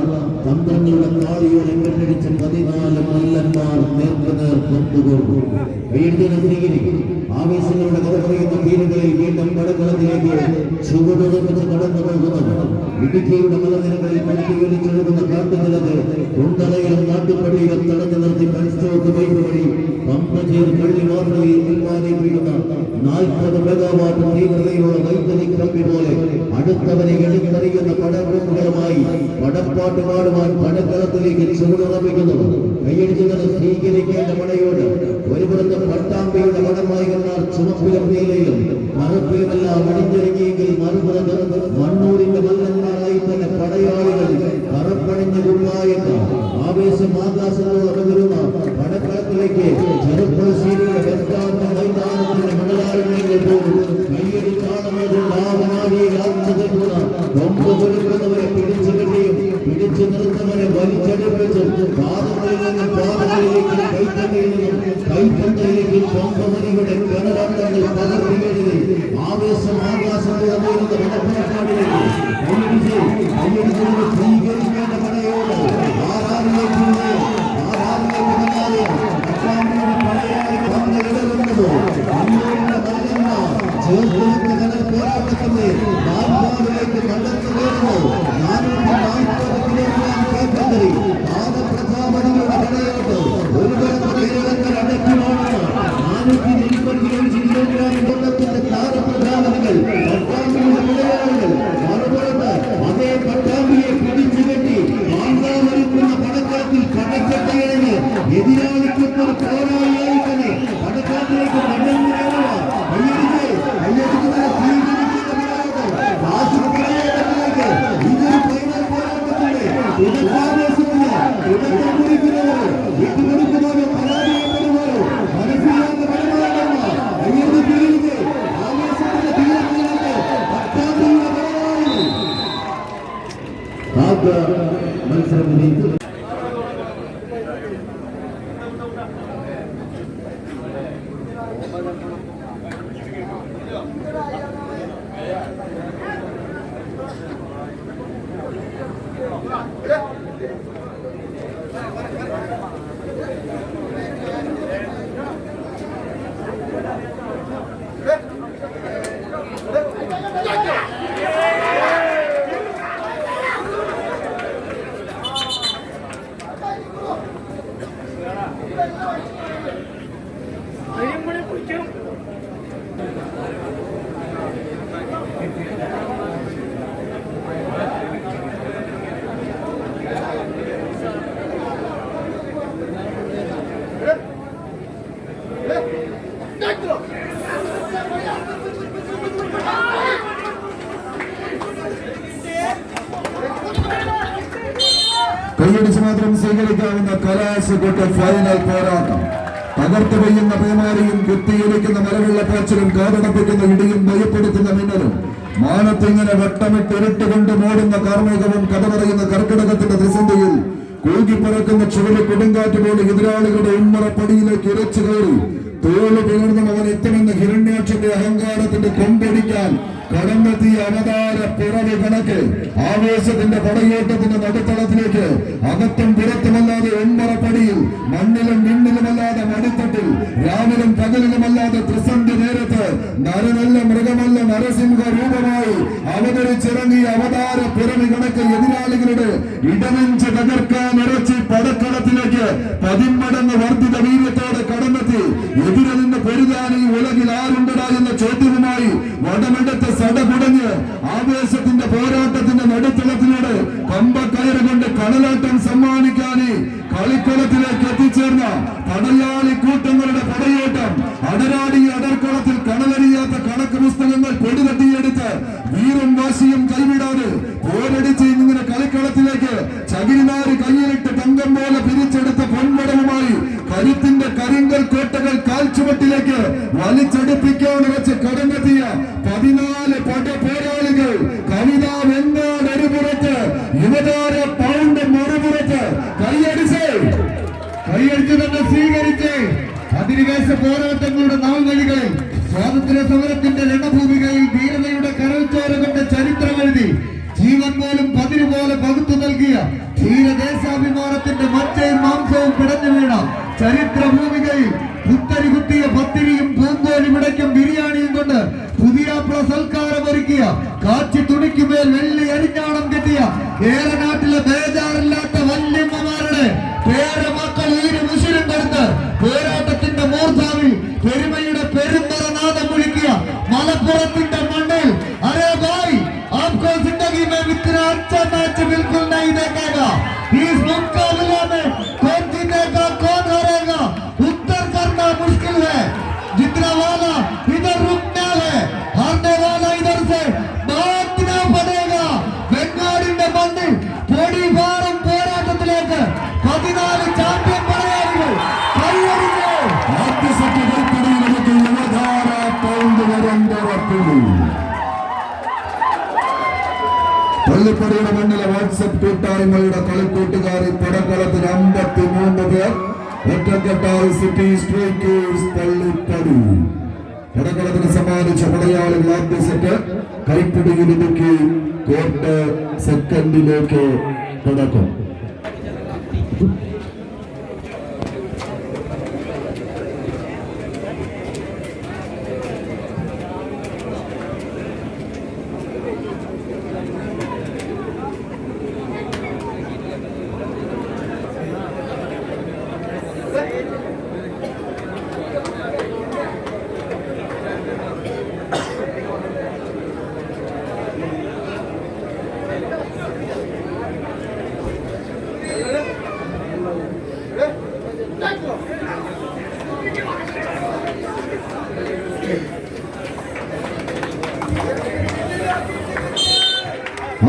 തന്ത്രങ്ങളുടെ താളിയോടെ കെട്ടടിച്ച 14 മല്ലന്മാർ നേർക്കുനേർ കൊണ്ടുകൊണ്ടു സ്വീകരിക്കും. ആവേശങ്ങളുടെ കഥ പറയുന്ന തീരുകളിൽ വീണ്ടും പടക്കളത്തിലേക്ക് ചുവടുറപ്പിച്ച് കടന്നു പോകുന്നത് ഇടുക്കിയുടെ മലനിരകളിൽ പ്രതികരിച്ചൊഴുകുന്ന കാട്ടുനിലകൾ കുണ്ടളയിലും നാട്ടുപള്ളിയിലും തടഞ്ഞു നിർത്തി കൺസ്റ്റോക്ക് പൈപ്പ് വഴി പമ്പ ചെയ്ത് പള്ളി വാർത്തയിൽ ഉൽപ്പാദിപ്പിക്കുന്ന 40 മെഗാവാട്ട് തീവ്രതയുള്ള വൈദ്യുതി കമ്പി പോലെ അടുത്തവനെ എടുത്തറിയുന്ന പടക്കൂട്ടുകളുമായി പടപ്പാട്ട് പാടുവാൻ പടക്കളത്തിലേക്ക് ചുവടുറപ്പിക്കുന്നത് കൈയടിക്കുന്നത് സ്വീകരിക്കേണ്ട പടയോട് ഒരു പുറത്ത് പട്ടാമ്പിയുടെ പടനായകന്മാർ ചുമപ്പിലും നീലയിലും മറുപ്പിലുമെല്ലാം അണിഞ്ഞൊരുങ്ങിയെങ്കിൽ മറുപുറത്ത് മണ്ണൂരിന്റെ മല്ലന്മാരായി തന്നെ പടയാളികൾ കറപ്പണിഞ്ഞ് കൊള്ളായെന്ന ആവേശം ആകാശത്തോടെ പകരുന്ന പടക്കളത്തിലേക്ക് ചെറുപ്പശ്ശേരിയുടെ വെസ്റ്റാർന്ന മൈതാനത്തിന്റെ മണലാരണ്യങ്ങൾ പോകും കൈയടിച്ചാണെന്നത് ലാഭനാടിയെ കാത്തുനിൽക്കുന്ന കൊമ്പ് കൊടുക്കുന്നവരെ പിടിച്ചു കെട്ടിയും പിടിച്ചു നിർത്തുന്നവരെ വലിച്ചെടുപ്പിച്ചും പാദങ്ങളിൽ നിന്നും പാദങ്ങളിലേക്ക് കൈത്തണ്ടയിൽ നിന്നും കൈത്തണ്ടയിലേക്ക് കൊമ്പമണിയുടെ കിണറാട്ടങ്ങൾ പകർത്തി എഴുതി ആവേശം ആകാശത്തോടെ നേരുന്ന വടപ്പാടിലേക്ക് കൈയടിക്കുന്നത് സ്വീകരിക്കേണ്ട പടയോട് ആരാറിലേക്ക് ചേർത്തുനിന്ന കടൽ പോരാട്ടത്തിന്റെ നാൽപ്പാടിലേക്ക് കണ്ടെത്തു കയറുന്നു. 440 കിലോഗ്രാം കേന്ദ്രത്തിൽ പാദപ്രധാപതികളുടെ പടയോട്ട് ഒരു തരത്തിൽ കേരളത്തിൽ അടയ്ക്കുവാണ് 430 കിലോഗ്രാം കൊല്ലത്തിന്റെ താരപ്രധാപതികൾ പട്ടാമ്പിയുടെ പടയാളികൾ മറുപുറത്ത് അതേ പട്ടാമ്പിയെ പിടിച്ചു കെട്ടി മാണ്ടാമരിക്കുന്ന പടക്കളത്തിൽ പടക്കെട്ടയഞ്ഞ് എതിരാളിക്കുന്ന പോരാളിയായി തന്നെ പടക്കളത്തിലേക്ക് കടന്നു കയറുക കൈയടിക്കുന്നത് ആദ്യ മത്സരം വിജയിച്ചത് കൈയടിച്ച് മാത്രം സ്വീകരിക്കാവുന്ന കലാശക്കൊട്ട് ഫൈനൽ പോരാട്ടം. തകർത്ത് പെയ്യുന്ന പേമാരിയും കുത്തിയിടിക്കുന്ന മരവെള്ളപ്പാച്ചിലും കാതടപ്പിക്കുന്ന ഇടിയും ഭയപ്പെടുത്തുന്ന മിന്നലും മാനത്തിങ്ങനെ വട്ടമിട്ട് ഇരുട്ടുകൊണ്ട് മൂടുന്ന കാർമേഘവും കഥ പറയുന്ന കർക്കിടകത്തിന്റെ പ്രതിസന്ധിയിൽ കൂകിപ്പറക്കുന്ന ചുവട് കൊടുങ്കാറ്റ് പോലെ എതിരാളികളുടെ ഉമ്മറപ്പടിയിലേക്ക് ഇരച്ചു കയറി തോല് പിളർന്നും അവൻ എത്തുമെന്ന് ഹിരണ്യാക്ഷന്റെ അഹങ്കാരത്തിന്റെ കൊമ്പടിക്കാൻ കടന്നെത്തിയ അവതാര പിറവി കണക്ക് ആവേശത്തിന്റെ പടയോട്ടത്തിന്റെ നടുത്തളത്തിലേക്ക് അകത്തും പുറത്തുമല്ലാതെ ഉമ്മറപ്പടിയിൽ മണ്ണിലും വിണ്ണിലുമല്ലാതെ മടിത്തട്ടിൽ രാവിലും പകലിലുമല്ലാതെ ത്രിസന്ധി നേരത്ത് നരനല്ല മൃഗമല്ല നരസിംഹ രൂപമായി അവതരിച്ചിറങ്ങിയ അവതാര പിറവി കണക്ക് എതിരാളികളുടെ ഇടനെഞ്ച് തകർക്കാൻ ഇറച്ചി പടക്കളത്തിലേക്ക് 10 മടങ്ങ് വർദ്ധിത വീര്യത്തോടെ കടന്നെത്തി എതിരെ നിന്ന് പൊരുതാൻ ഈ ഉലകിൽ ആരുണ്ടടാ എന്ന ചോദ്യവുമായി വടമെടുത്ത് സടകുടഞ്ഞ് ആവേശത്തിന്റെ പോരാട്ടത്തിന്റെ നടുത്തളത്തിലൂടെ കമ്പക്കയറ് കൊണ്ട് കടലാട്ടം സമ്മാനിക്കാനേ കളിക്കളത്തിലേക്ക് എത്തിച്ചേർന്ന പടയാളി കൂട്ടങ്ങളുടെ പടയോട്ടം അടരാടി അടർക്കളത്തിൽ കടലറിയാത്ത കണക്ക് പുസ്തകങ്ങൾ പൊടിതട്ടിയെടുത്ത് വീറും വാശിയും കൈവിടാതെ പോരടിച്ച് ഇങ്ങനെ കളിക്കളത്തിലേക്ക് ചകിരിനാര് കയ്യിലിട്ട് തങ്കം പോലെ പിരിച്ചെടുത്ത പൊൻവടവുമായി കരുത്തിന്റെ കരിങ്കൽ കോട്ടകൾ കാൽച്ചുവട്ടിലേക്ക് വലിച്ചടുപ്പിക്കാൻ വെച്ച് കടന്നെത്തിയ 14 പട പോരാളികൾ കവിതാ വെങ്ങാട് ഒരുപുറത്ത് യുവതാര പൗണ്ട് മറുപുറത്ത് കൈയടിച്ച് തന്നെ സ്വീകരിച്ച് അധിനിവേശ പോരാട്ടങ്ങളുടെ നാൾവഴികളിൽ സ്വാതന്ത്ര്യ സമരത്തിന്റെ രണഭൂമികയിൽ ധീരതയുടെ കരൾച്ചോര കൊണ്ട് ചരിത്രം എഴുതി ജീവൻ പോലും പതിരു പോലെ പകുത്തു നൽകിയ ധീരദേശാഭിമാനത്തിന്റെ മച്ചയും മാംസവും പിടഞ്ഞു വീണ ചരിത്ര ഭൂമികയിൽ പുത്തരി കുത്തിയ പത്തിരിയും പൂങ്കോലി മിടയ്ക്കും ബിരിയാണിയും കൊണ്ട് പുതിയാപ്ല സൽക്കാരം ഒരുക്കിയ കാച്ചി തുണിക്കുമേൽ വെള്ളി അരിഞ്ഞാണം കെട്ടിയ ഏറനാട്ടിലെ ബേജാറില്ലാത്ത വല്യമ്മമാരുടെ പേരമക്കൾ ഈര് മുഷിലും കൊടുത്ത് പോരാട്ടത്തിന്റെ മൂർധാവിൽ പെരുമയുടെ പെരുമ്പറനാദം മുഴുക്കിയ മലപ്പുറത്തിന്റെ മണ്ണിൽ അരേ ഭായ് आपको जिंदगी में इतना अच्छा मैच बिल्कुल नहीं देखेगा। इस मुकाबले में कौन जीतेगा कौन हारेगा उत्तर करना मुश्किल है। जीतने वाला इधर रुकना है, हारने वाला इधर से भागना पड़ेगा। വെങ്ങാടിന്റെ മണ്ണിൽ പൊടി ഭാരം പോരാട്ടത്തിലേക്ക് 14 ചാമ്പ്യൻ പടയാളികൾ കൈയടിച്ച് ആദ്യ സെറ്റുകൾക്കിടയിലേക്ക് യുവതാര പൗണ്ട് വരണ്ടറപ്പിൽ പള്ളിപ്പടിയുടെ മണ്ണിലെ വാട്സപ്പ് കൂട്ടായ്മയുടെ കളിക്കൂട്ടുകാരി പടക്കളത്തിൽ 53 പേർ ഒറ്റക്കെട്ടായി സിറ്റി സ്ട്രൈക്കേഴ്സ് പള്ളിപ്പടി പടക്കളത്തിന് സമ്മാനിച്ച പടയാളികൾ ആദ്യ സെറ്റ് കൈപ്പിടിയിലൊതുക്കി കോർട്ട് സെക്കൻഡിലേക്ക് കടക്കും.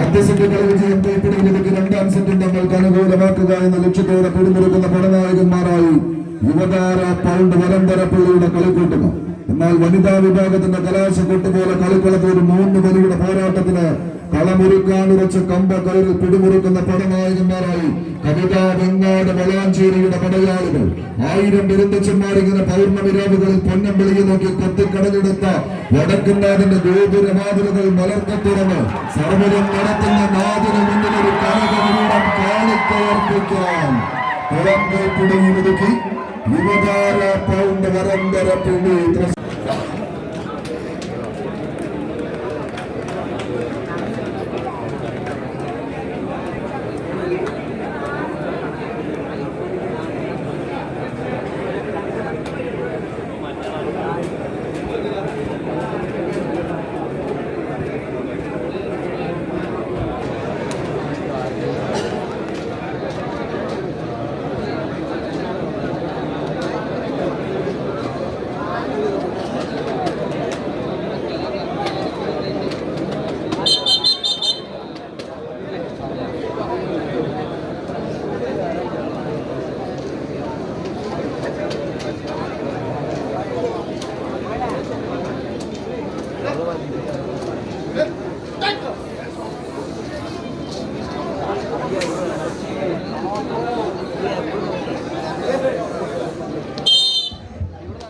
ആദ്യ സെറ്റ് കളി വിജയം കൈപ്പിടിയിലേക്ക് രണ്ടാം സെറ്റും തങ്ങൾക്ക് അനുകൂലമാക്കുക എന്ന ലക്ഷ്യത്തോടെ പിടിമുറുക്കുന്ന പടനായകന്മാരായി യുവതാര പൗണ്ട് വരന്തരപ്പള്ളിയുടെ കളിക്കൂട്ടുന്നു. എന്നാൽ വനിതാ വിഭാഗത്തിന്റെ കലാശക്കൊട്ട് പോലെ കളിക്കളത്തിൽ ഒരു 3 വലിയുടെ പോരാട്ടത്തിന് കളമൊരുക്കാൻ ഉറച്ച കമ്പ കയറിൽ പിടിമുറുക്കുന്ന പടനായകന്മാരായി കവിത വെങ്ങാട് വളാഞ്ചേരിയുടെ പടയാളികൾ 1000 പെരുന്തച്ചന്മാരിങ്ങനെ പൗർണമി രാവുകളിൽ പൊന്നമ്പിളിയെ നോക്കി കൊത്തിക്കടഞ്ഞെടുത്ത വടക്കുന്നാടിന്റെ ഗോപുരവാതിലുകൾ മലർക്ക തുറന്ന് സർവ്വം നടത്തുന്ന നാടിന് മുന്നിൽ ഒരു കനകവിടം കാണിക്കയർപ്പിക്കാൻ പുറംകൈപ്പിടിയിലൊതുക്കി യുവതാര പൗണ്ട് വരന്തര പിള്ളി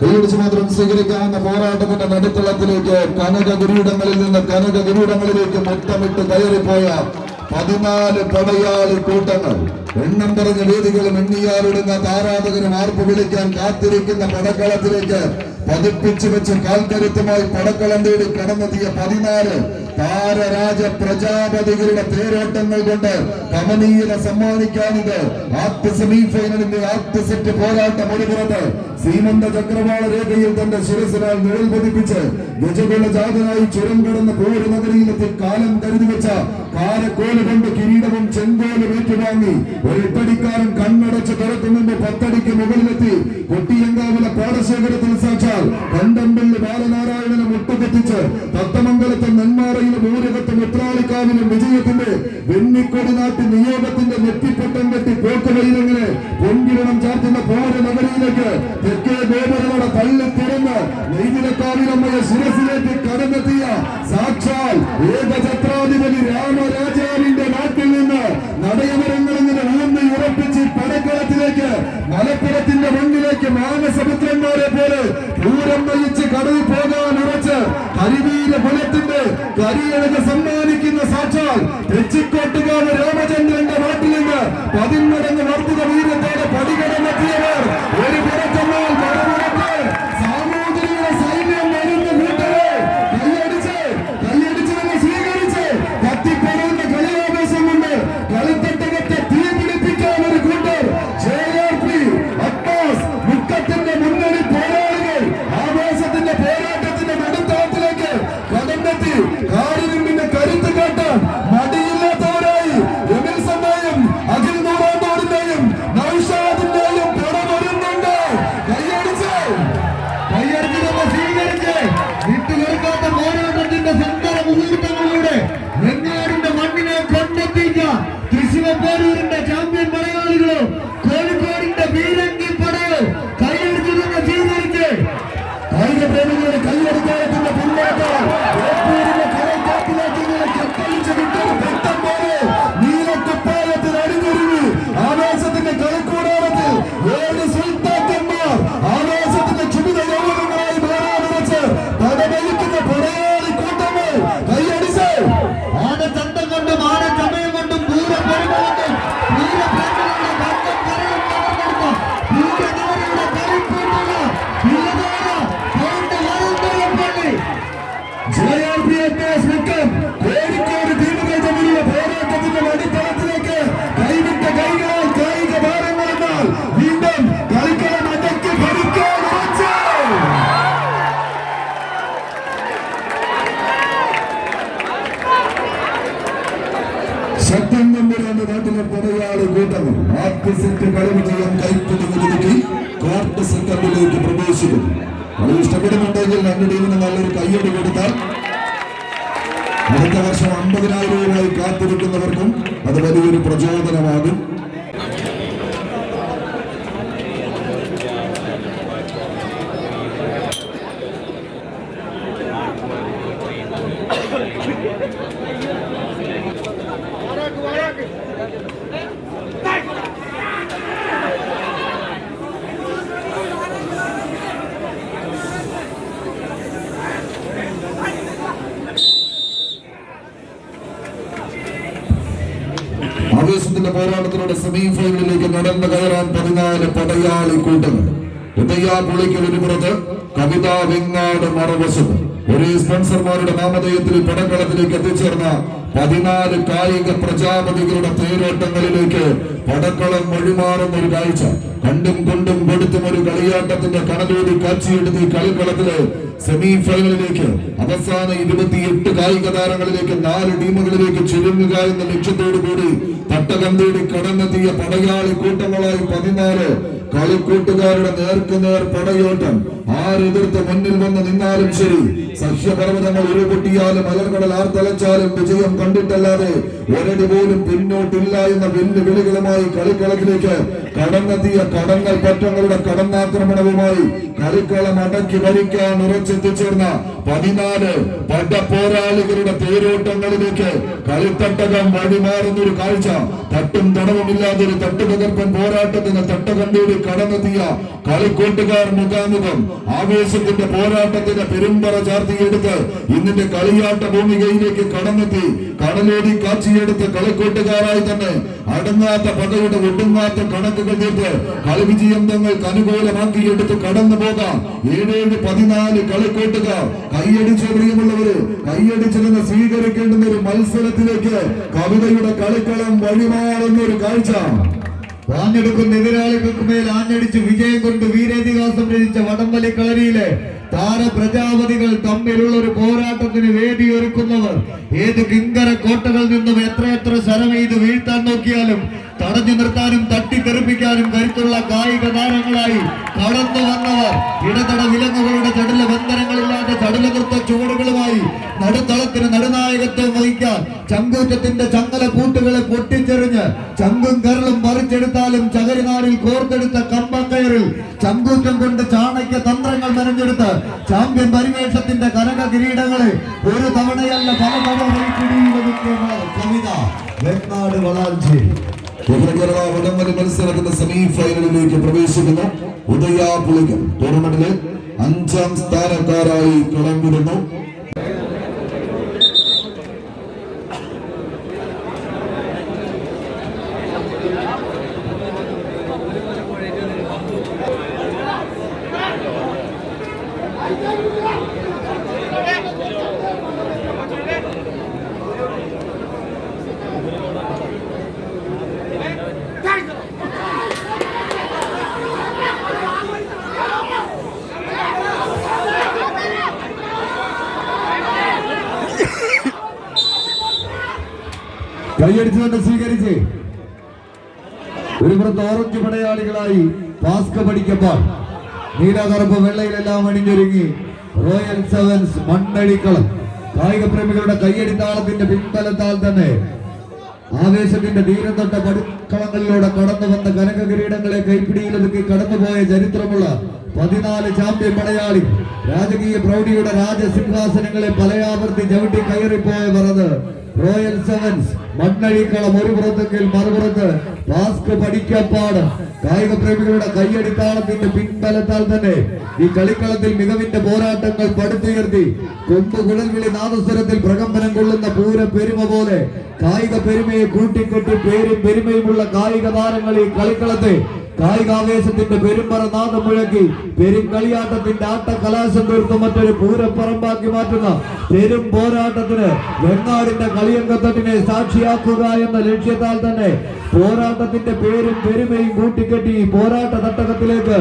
കൈയടിച്ച് മാത്രം സ്വീകരിക്കാവുന്ന പോരാട്ടത്തിന്റെ നടുത്തളത്തിലേക്ക് കനകഗിരീടങ്ങളിൽ നിന്ന് കനകഗിരീടങ്ങളിലേക്ക് മുത്തമിട്ട് കയറിപ്പോയ 14 പടയാളി കൂട്ടങ്ങൾ. എണ്ണം പറഞ്ഞ വേദികളും എണ്ണിയാലൊടുങ്ങാത്ത ആരാധകരും ആർപ്പ് വിളിക്കാൻ കാത്തിരിക്കുന്ന പടക്കളത്തിലേക്ക് പതിപ്പിച്ചു വെച്ച് കാൽക്കരുത്തുമായി പടക്കളം തേടി കടന്നെത്തിയ 14 താരരാജ പ്രജാപതികളുടെ തേരോട്ടങ്ങൾ കൊണ്ട് കമനീയത സമ്മാനിക്കാനിത് ആദ്യ സെമി ഫൈനലിന്റെ ആദ്യ സെറ്റ് പോരാട്ടം. ഒരു പുറത്ത് സീമന്ത ചക്രവാള രേഖയിൽ തന്റെ ശിരസിനാൽ നിഴൽ പതിപ്പിച്ച് ഗജകുല ജാതനായി ചുരം കടന്ന പൂര നഗരിയിലെത്തി കാലം കരുതി വെച്ച കാരക്കോല് കൊണ്ട് കിരീടവും ചെങ്കോലും ഏറ്റുവാങ്ങി ഒരു എട്ടടിക്കാരൻ കണ്ണടച്ച് തുറക്കും മുമ്പ് 10 അടിക്ക് മുകളിലെത്തി കൊട്ടിയങ്കാവിലെ പാടശേഖരത്തിൽ സാക്ഷാൽ കണ്ടമ്പള്ളി ബാലനാരായണനെ മുട്ടുകെത്തിച്ച് തത്തമംഗലത്തും നെന്മാറയിലും ഊരകത്തും ഉത്രാളിക്കാവിലും വിജയത്തിന്റെ വെണ്ണിക്കൊടി നാട്ടി നിയോഗത്തിന്റെ നെറ്റിപ്പട്ടം കെട്ടി പോക്കുവയിലെങ്ങനെ പൊൻകിരണം ചാർത്തുന്ന പൂര നഗരിയിലേക്ക് തെക്കേ ഗോപുരനട തള്ളി തുറന്ന് നെയ്തിലക്കാവിലമ്മയെ ശിരസിലേക്ക് കടന്നെത്തിയ സാക്ഷാൽ ഏകഛത്രാധിപതി രാമരാജാവിന്റെ നാട്ടിൽ നിന്ന് നടയമരങ്ങളിങ്ങനെ ഊന്നി ഉറപ്പിച്ച് പടക്കളത്തിലേക്ക് മലപ്പുറത്തിന്റെ മണ്ണിലേക്ക് മാനസപുത്രന്മാരെ പോലെ പൂരം നയിച്ച് കടലിൽ പോകാൻ ഉറച്ച് കരിവീര ഫലത്തിന്റെ കരിയഴക് സമ്മാനിക്കുന്ന സാക്ഷാൽ തെച്ചിക്കോട്ടുകാവ് രാമചന്ദ്രന്റെ നാട്ടിൽ നിന്ന് 10 മടങ്ങ് വർദ്ധിത വീരത്തോടെ പടികടന്നെത്തിയവർ ഒരു പുറത്തെന്നാൽ മറുപുറത്ത് സാമൂതിരിയുടെ സൈന്യം വരുന്ന കൂട്ടരെ കൈയടിച്ച് തന്നെ സ്വീകരിച്ച് കത്തിപ്പറയുന്ന കളിയാവേശം കൊണ്ട് കളിത്തട്ടകത്തെ തീ പിടിപ്പിക്കാൻ ഒരു കൂട്ടർ JRP അബ്ബാസ് മുക്കത്തിന്റെ മുന്നണി പോരാളികൾ ആവേശത്തിന്റെ പോരാട്ടത്തിന്റെ നടുത്തളത്തിലേക്ക് കടന്നെത്തി കാടിനുമ്പിന്റെ കരുത്ത് കാട്ടാൻ മടിയില്ലാത്തവരായി രമിൽസന്റെയും അഖിൽ നൂറാന്തോടിന്റെയും നൗഷാദിന്റെയും പടം വരുന്നുണ്ട്. കൈയടിച്ച് തന്നെ സ്വീകരിച്ച് വിട്ടുകേൾക്കാത്ത പോരാട്ടത്തിന്റെ സന്തര മുഹൂർത്തങ്ങളിലൂടെ വെങ്ങാടിന്റെ മണ്ണിനെ കൊണ്ടെത്തിച്ച തൃശ്ശൂർ പേരൂരിന്റെ ചാമ്പ്യൻ പടയാളികളോ കോഴിക്കോടിന്റെ ബീരങ്കി പടയോ കൈയടിച്ചു തന്നെ സ്വീകരിച്ച് കായിക പ്രേമികളുടെ കൈയടിക്കാരത്തിന്റെ പിന്നോട്ട് കെട്ടലിച്ച് വിട്ടൊരു പെട്ടം പോലെ നീലക്കുപ്പായത്തിൽ അടിഞ്ഞൊരുങ്ങി ആവേശത്തിന്റെ കളിക്കൂടാരത്തിൽ 7 സുൽത്താക്കന്മാർ ആവേശത്തിന്റെ ക്ഷുഭിത യൗവനങ്ങളായി മാറാനിറച്ച് പടവലിക്കുന്ന പടയാളി കൂട്ടങ്ങൾ കൈയടിച്ച് ആനച്ചന്തം കൊണ്ടും ആനച്ചമയം കൊണ്ടും പൂരപ്പെരുമ കൊണ്ടും പൂരപ്രേമികളുടെ ഭക്തം കരളും കവർന്നെടുത്ത പൂരനഗരിയുടെ കളിപ്പൂട്ടുക കോഴിക്കോട് ടീമുകൾ തമ്മിലുള്ള പോരാട്ടത്തിന്റെ അടിത്തളത്തിലേക്ക് കൈവിട്ട കൈകളാൽ കായിക ഭാരങ്ങളെന്നാൽ വീണ്ടും കളിക്കളം അടക്കി ഭരിക്കാൻ ശബ്ദം നമ്പുരാന്റെ നാട്ടിലെ പടയാളി കൂട്ടങ്ങൾ ആദ്യ സെറ്റ് കളി വിജയം കൈപ്പിടിക്ക് ക്വാർട്ടർ സെക്കൻഡിലേക്ക് പ്രവേശിക്കും. കളി ഇഷ്ടപ്പെടുന്നുണ്ടെങ്കിൽ 2 ടീമിന് നല്ലൊരു കയ്യടി കൊടുത്താൽ അടുത്ത വർഷം 50,000 രൂപയായി കാത്തിരിക്കുന്നവർക്കും അത് വലിയൊരു പ്രചോദനമാകും. ആവേശത്തിന്റെ പോരാട്ടത്തിലൂടെ സെമി ഫൈനലിലേക്ക് നടന്നു കയറാൻ 14 പടയാളി കൂട്ടങ്ങൾ. ഉദയാപുളിക്കൽ ഒരു പുറത്ത്, കവിത വെങ്ങാട് മറുവശത്ത്. ഒരേ സ്പോൺസർമാരുടെ നാമധേയത്തിൽ പടക്കളത്തിലേക്ക് എത്തിച്ചേർന്ന 14 കായിക പ്രജാപതികളുടെ തേരോട്ടങ്ങളിലേക്ക് പടക്കളം വഴിമാറുന്ന ഒരു കാഴ്ച. കണ്ടും കൊണ്ടും കൊടുത്തും ഒരു കളിയാട്ടത്തിന്റെ കണലൂടി കാച്ചിയെടുത്ത് ഈ കളിക്കളത്തില് സെമി ഫൈനലിലേക്ക് അവസാന 28 കായിക താരങ്ങളിലേക്ക് 4 ടീമുകളിലേക്ക് ചുരുങ്ങുക എന്ന ലക്ഷ്യത്തോടു കൂടി തട്ടകം തേടി കടന്നെത്തിയ പടയാളി കൂട്ടങ്ങളായി 14 കളിക്കൂട്ടുകാരുടെ നേർക്കുനേർ പടയോട്ടം. ആരെതിർത്ത് മുന്നിൽ വന്ന് നിന്നാലും ശരി, സഹ്യപർവ്വതങ്ങൾ ഉരുപൊട്ടിയാലും അലർകടൽ ആർത്തലച്ചാലും വിജയം കണ്ടിട്ടല്ലാതെ ഒരടി പോലും പിന്നോട്ടില്ല എന്ന വെല്ലുവിളികളുമായി കളിക്കളത്തിലേക്ക് കടന്നെത്തിയ കടന്നൽ പറ്റങ്ങളുടെ കടന്നാക്രമണവുമായി കളിക്കളം അടക്കി ഭരിക്കാൻ ഉറച്ചെത്തിച്ചേർന്ന 14 പടപ്പോരാളികളുടെ തേരോട്ടങ്ങളിലേക്ക് കളിത്തട്ടകം വഴിമാറുന്ന ഒരു കാഴ്ച. തട്ടും തടവുമില്ലാതെ ഒരു തട്ടുതകർപ്പൻ പോരാട്ടത്തിന് തട്ടകം നേടി കടന്നെത്തിയ കളിക്കൂട്ടുകാർ മുഖാമുഖം. ആവേശത്തിന്റെ പോരാട്ടത്തിന്റെ പെരുമ്പറ ചാർത്തിയെടുത്ത് ഇന്നിന്റെ കളിയാട്ട ഭൂമികയിലേക്ക് കടന്നെത്തി കടലോടി കാച്ചിയെടുത്ത് കളിക്കൂട്ടുകാരായി തന്നെ അടങ്ങാത്ത പകയുടെ ഒടുങ്ങാത്ത കണക്കുകൾ തീർത്ത് കളി വിജയം തങ്ങൾക്ക് അനുകൂലമാക്കിയെടുത്ത് കടന്നു പോകാം 7-14 കളിക്കൂട്ടുകാർ. കൈയടിച്ച പ്രിയമുള്ളവര്, കൈയടിച്ചതെന്ന് സ്വീകരിക്കേണ്ടുന്ന ഒരു മത്സരത്തിലേക്ക് കവിതയുടെ കളിക്കളം വഴിമാറുന്ന ഒരു കാഴ്ച. ആഞ്ഞെടുക്കുന്ന എതിരാളികൾക്ക് മേൽ ആഞ്ഞടിച്ച് വിജയം കൊണ്ട് വീരേതിഹാസം രചിച്ച വടംവലി കളരിയിലെ താര പ്രജാപതികൾ തമ്മിലുള്ള ഒരു പോരാട്ടത്തിന് വേദിയൊരുക്കുന്നവർ. ഏത് കിങ്കര കോട്ടകളിൽ നിന്നും എത്രയെത്ര ശരമെയ്ത് വീഴ്ത്താൻ നോക്കിയാലും തടഞ്ഞു നിർത്താനും തട്ടിത്തെറിപ്പിക്കാനും കരുത്തുള്ള കായിക താരങ്ങളായി കടന്നു വന്നവർ. ഇടതട വിലങ്ങുകളുടെ ചടുല ബന്ധനങ്ങളില്ലാത്ത ചടുല നൃത്ത ചുവടുകളുമായി നടുത്തളത്തിന് നടുനായകത്വം വഹിക്കാൻ ചങ്കൂറ്റത്തിന്റെ ചങ്ങല കൂട്ടുകളെ പൊട്ടിച്ചെറിഞ്ഞ് ചങ്കും കരളും പറിച്ചെടുത്താലും ചകരിനാരിൽ കോർത്തെടുത്ത കമ്പക്കയറിൽ ചങ്കൂറ്റം കൊണ്ട് ചാണക്യ തന്ത്രങ്ങൾ മെനഞ്ഞെടുത്ത് ചാമ്പ്യൻ പരിവേഷത്തിന്റെ കനക കിരീടങ്ങളെ ഒരു തവണയല്ല പല തവണ കവിത വെങ്ങാട് വളാഞ്ചേരി. കേരള വടംവലി മത്സരത്തിന്റെ സെമി ഫൈനലിലേക്ക് പ്രവേശിക്കുന്നു. ഉദയാപുളിക്കൽ ടൂർണമെന്റിലെ 5ാം സ്ഥാനക്കാരായി കളമിടുന്നു. കൈയടിച്ചുകൊണ്ട് സ്വീകരിച്ച് ഒരു പുറത്ത് ഓറഞ്ച് പടയാളികളായി പാസ്ക പഠിക്കപ്പാൽ നീലകറുപ്പ് വെള്ളയിലെല്ലാം അണിഞ്ഞൊരുങ്ങി റോയൽ സെവൻസ് മണ്ണടിക്കളം. കായിക പ്രേമികളുടെ കൈയടിത്താളത്തിന്റെ പിൻബലത്താൽ തന്നെ ആവേശത്തിന്റെ ധീരം തൊട്ട പടുക്കളങ്ങളിലൂടെ കടന്നു വന്ന കനക കിരീടങ്ങളെ കൈപ്പിടിയിലൊതുക്കി കടന്നുപോയ ചരിത്രമുള്ള 14 ചാമ്പ്യൻ പടയാളി. രാജകീയ പ്രൗഢിയുടെ രാജസിംഹാസനങ്ങളെ പലയാവർത്തി ചവിട്ടി കയറിപ്പോയവർ അത് റോയൽ സെവൻസ് മണ്ണഴിക്കളം. ഒരു പുറത്തെങ്കിൽ മറുപുറത്ത് പാസ്ക് പഠിക്കപ്പാട്. കായിക പ്രേമികളുടെ കൈയടിത്താളത്തിന്റെ പിൻബലത്താൽ തന്നെ ഈ കളിക്കളത്തിൽ മികവിന്റെ പോരാട്ടങ്ങൾ പടുത്തുയർത്തി കൊമ്പ് കുഴൽവിളി നാദസ്വരത്തിൽ പ്രകമ്പനം കൊള്ളുന്ന പൂര പെരുമ പോലെ കായിക പെരുമയെ കൂട്ടിക്കെട്ടി പേരും പെരുമയുമുള്ള കായിക താരങ്ങൾ ഈ കളിക്കളത്തെ കായികാവേശത്തിന്റെ പെരുമ്പറ നാദം മുഴക്കി പെരും കളിയാട്ടത്തിന്റെ ആട്ട കലാശം തീർത്ത് മറ്റൊരു പൂരപ്പറമ്പാക്കി മാറ്റുന്ന പെരും പോരാട്ടത്തിന് വെങ്ങാടിന്റെ കളിയങ്കത്തട്ടിനെ സാക്ഷിയാക്കുക എന്ന ലക്ഷ്യത്താൽ തന്നെ പോരാട്ടത്തിന്റെ പേരും പെരുമയും കൂട്ടിക്കെട്ടി പോരാട്ട തട്ടകത്തിലേക്ക്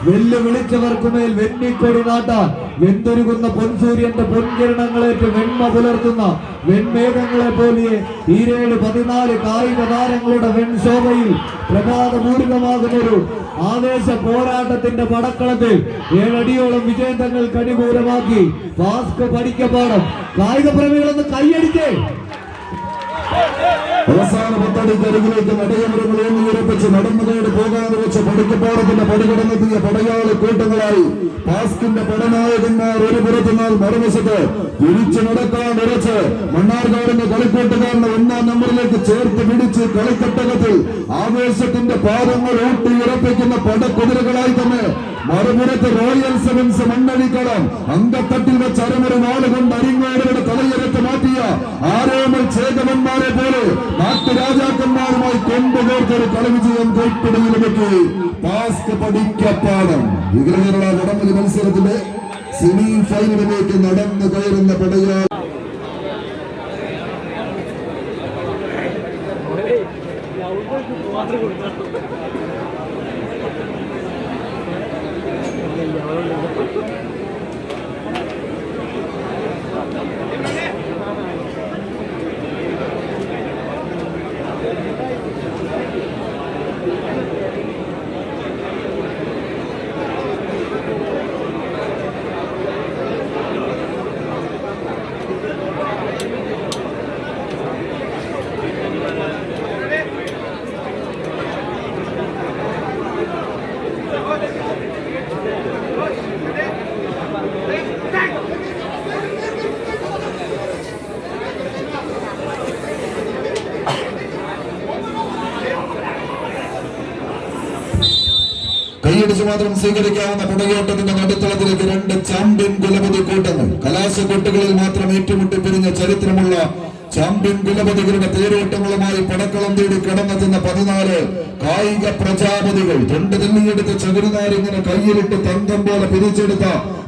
വെല്ലുവിളിച്ചവർക്കുമേൽ വെന്നിക്കൊടി നാട്ടാൻ വെന്തൊരുകുന്ന പൊൻസൂര്യന്റെ പൊൻകിരണങ്ങളേറ്റ് വെണ്മ പുലർത്തുന്ന വെൺമേഘങ്ങളെ പോലെ 14 കായിക താരങ്ങളുടെ വെൺശോഭയിൽ പ്രഭാതപൂരിതമാകുന്ന ഒരു ആവേശ പോരാട്ടത്തിന്റെ പടക്കളത്തിൽ 7 അടിയോളം വിജയം തങ്ങൾക്ക് അനുകൂലമാക്കി പാസ്ക് പഠിക്കപ്പാടം. കായിക പ്രേമികളൊന്ന് കൈയടിക്കേ. അവസാന 10 അടിക്കരികിലേക്ക് നടയമരങ്ങൾ ഉയർപ്പിച്ച് നടന്നുകേട് പോകാതെ വെച്ച് പഠിക്കപ്പാടത്തിന്റെ പടികടന്നെത്തിയ പടയാളി കൂട്ടങ്ങളായി പാസ്കിന്റെ പടനായകന്മാർ ഒരു പുറത്തുനിന്നാൽ മറുവശത്ത് തിരിച്ചു നടക്കാൻ ഉറച്ച് മണ്ണാർക്കാടിന്റെ കളിക്കൂട്ടുകാരനെ 1ാം നമ്പറിലേക്ക് ചേർത്ത് പിടിച്ച് കളിക്കട്ടകത്തിൽ ആവേശത്തിന്റെ പാദങ്ങൾ ഊട്ടിയുറപ്പിക്കുന്ന പടക്കുതിരകളായി തന്നെ മറുപുറത്ത് റോയൽ സെവൻസ് മണ്ണഴിക്കളം. അങ്കത്തട്ടിൽ വെച്ച് അരമൊരു നാളുകൊണ്ട് അരിങ്ങോടുകളുടെ തലയെടുത്ത് മാറ്റിയ ആരോമൽ ചേകവന്മാരെ പോലെ നാട്ടുരാജാക്കന്മാരുമായി വികലകേരള വടംവലി മത്സരത്തിന്റെ സെമി ഫൈനലിലേക്ക് നടന്നു കയറുന്ന പടയാളി കൈയടിച്ച് മാത്രം സ്വീകരിക്കാവുന്ന പടയോട്ടത്തിന്റെ നടുത്തളത്തിലേക്ക് രണ്ട് ചാമ്പ്യൻ കുലപതി കൂട്ടങ്ങൾ കലാശക്കൊട്ടുകളിൽ മാത്രം ഏറ്റുമുട്ടി പിരിഞ്ഞ ചരിത്രമുള്ള ചാമ്പ്യൻ കുലപതികളുടെ തേരോട്ടങ്ങളുമായി പടക്കളം തേടി കടന്നെത്തുന്ന 14 കായിക പ്രജാപതികൾ 2 തെല്ലിയെടുത്ത് ചതുരനാരിങ്ങനെ കയ്യിലിട്ട് തങ്കം പോലെ പിരിച്ചെടുത്ത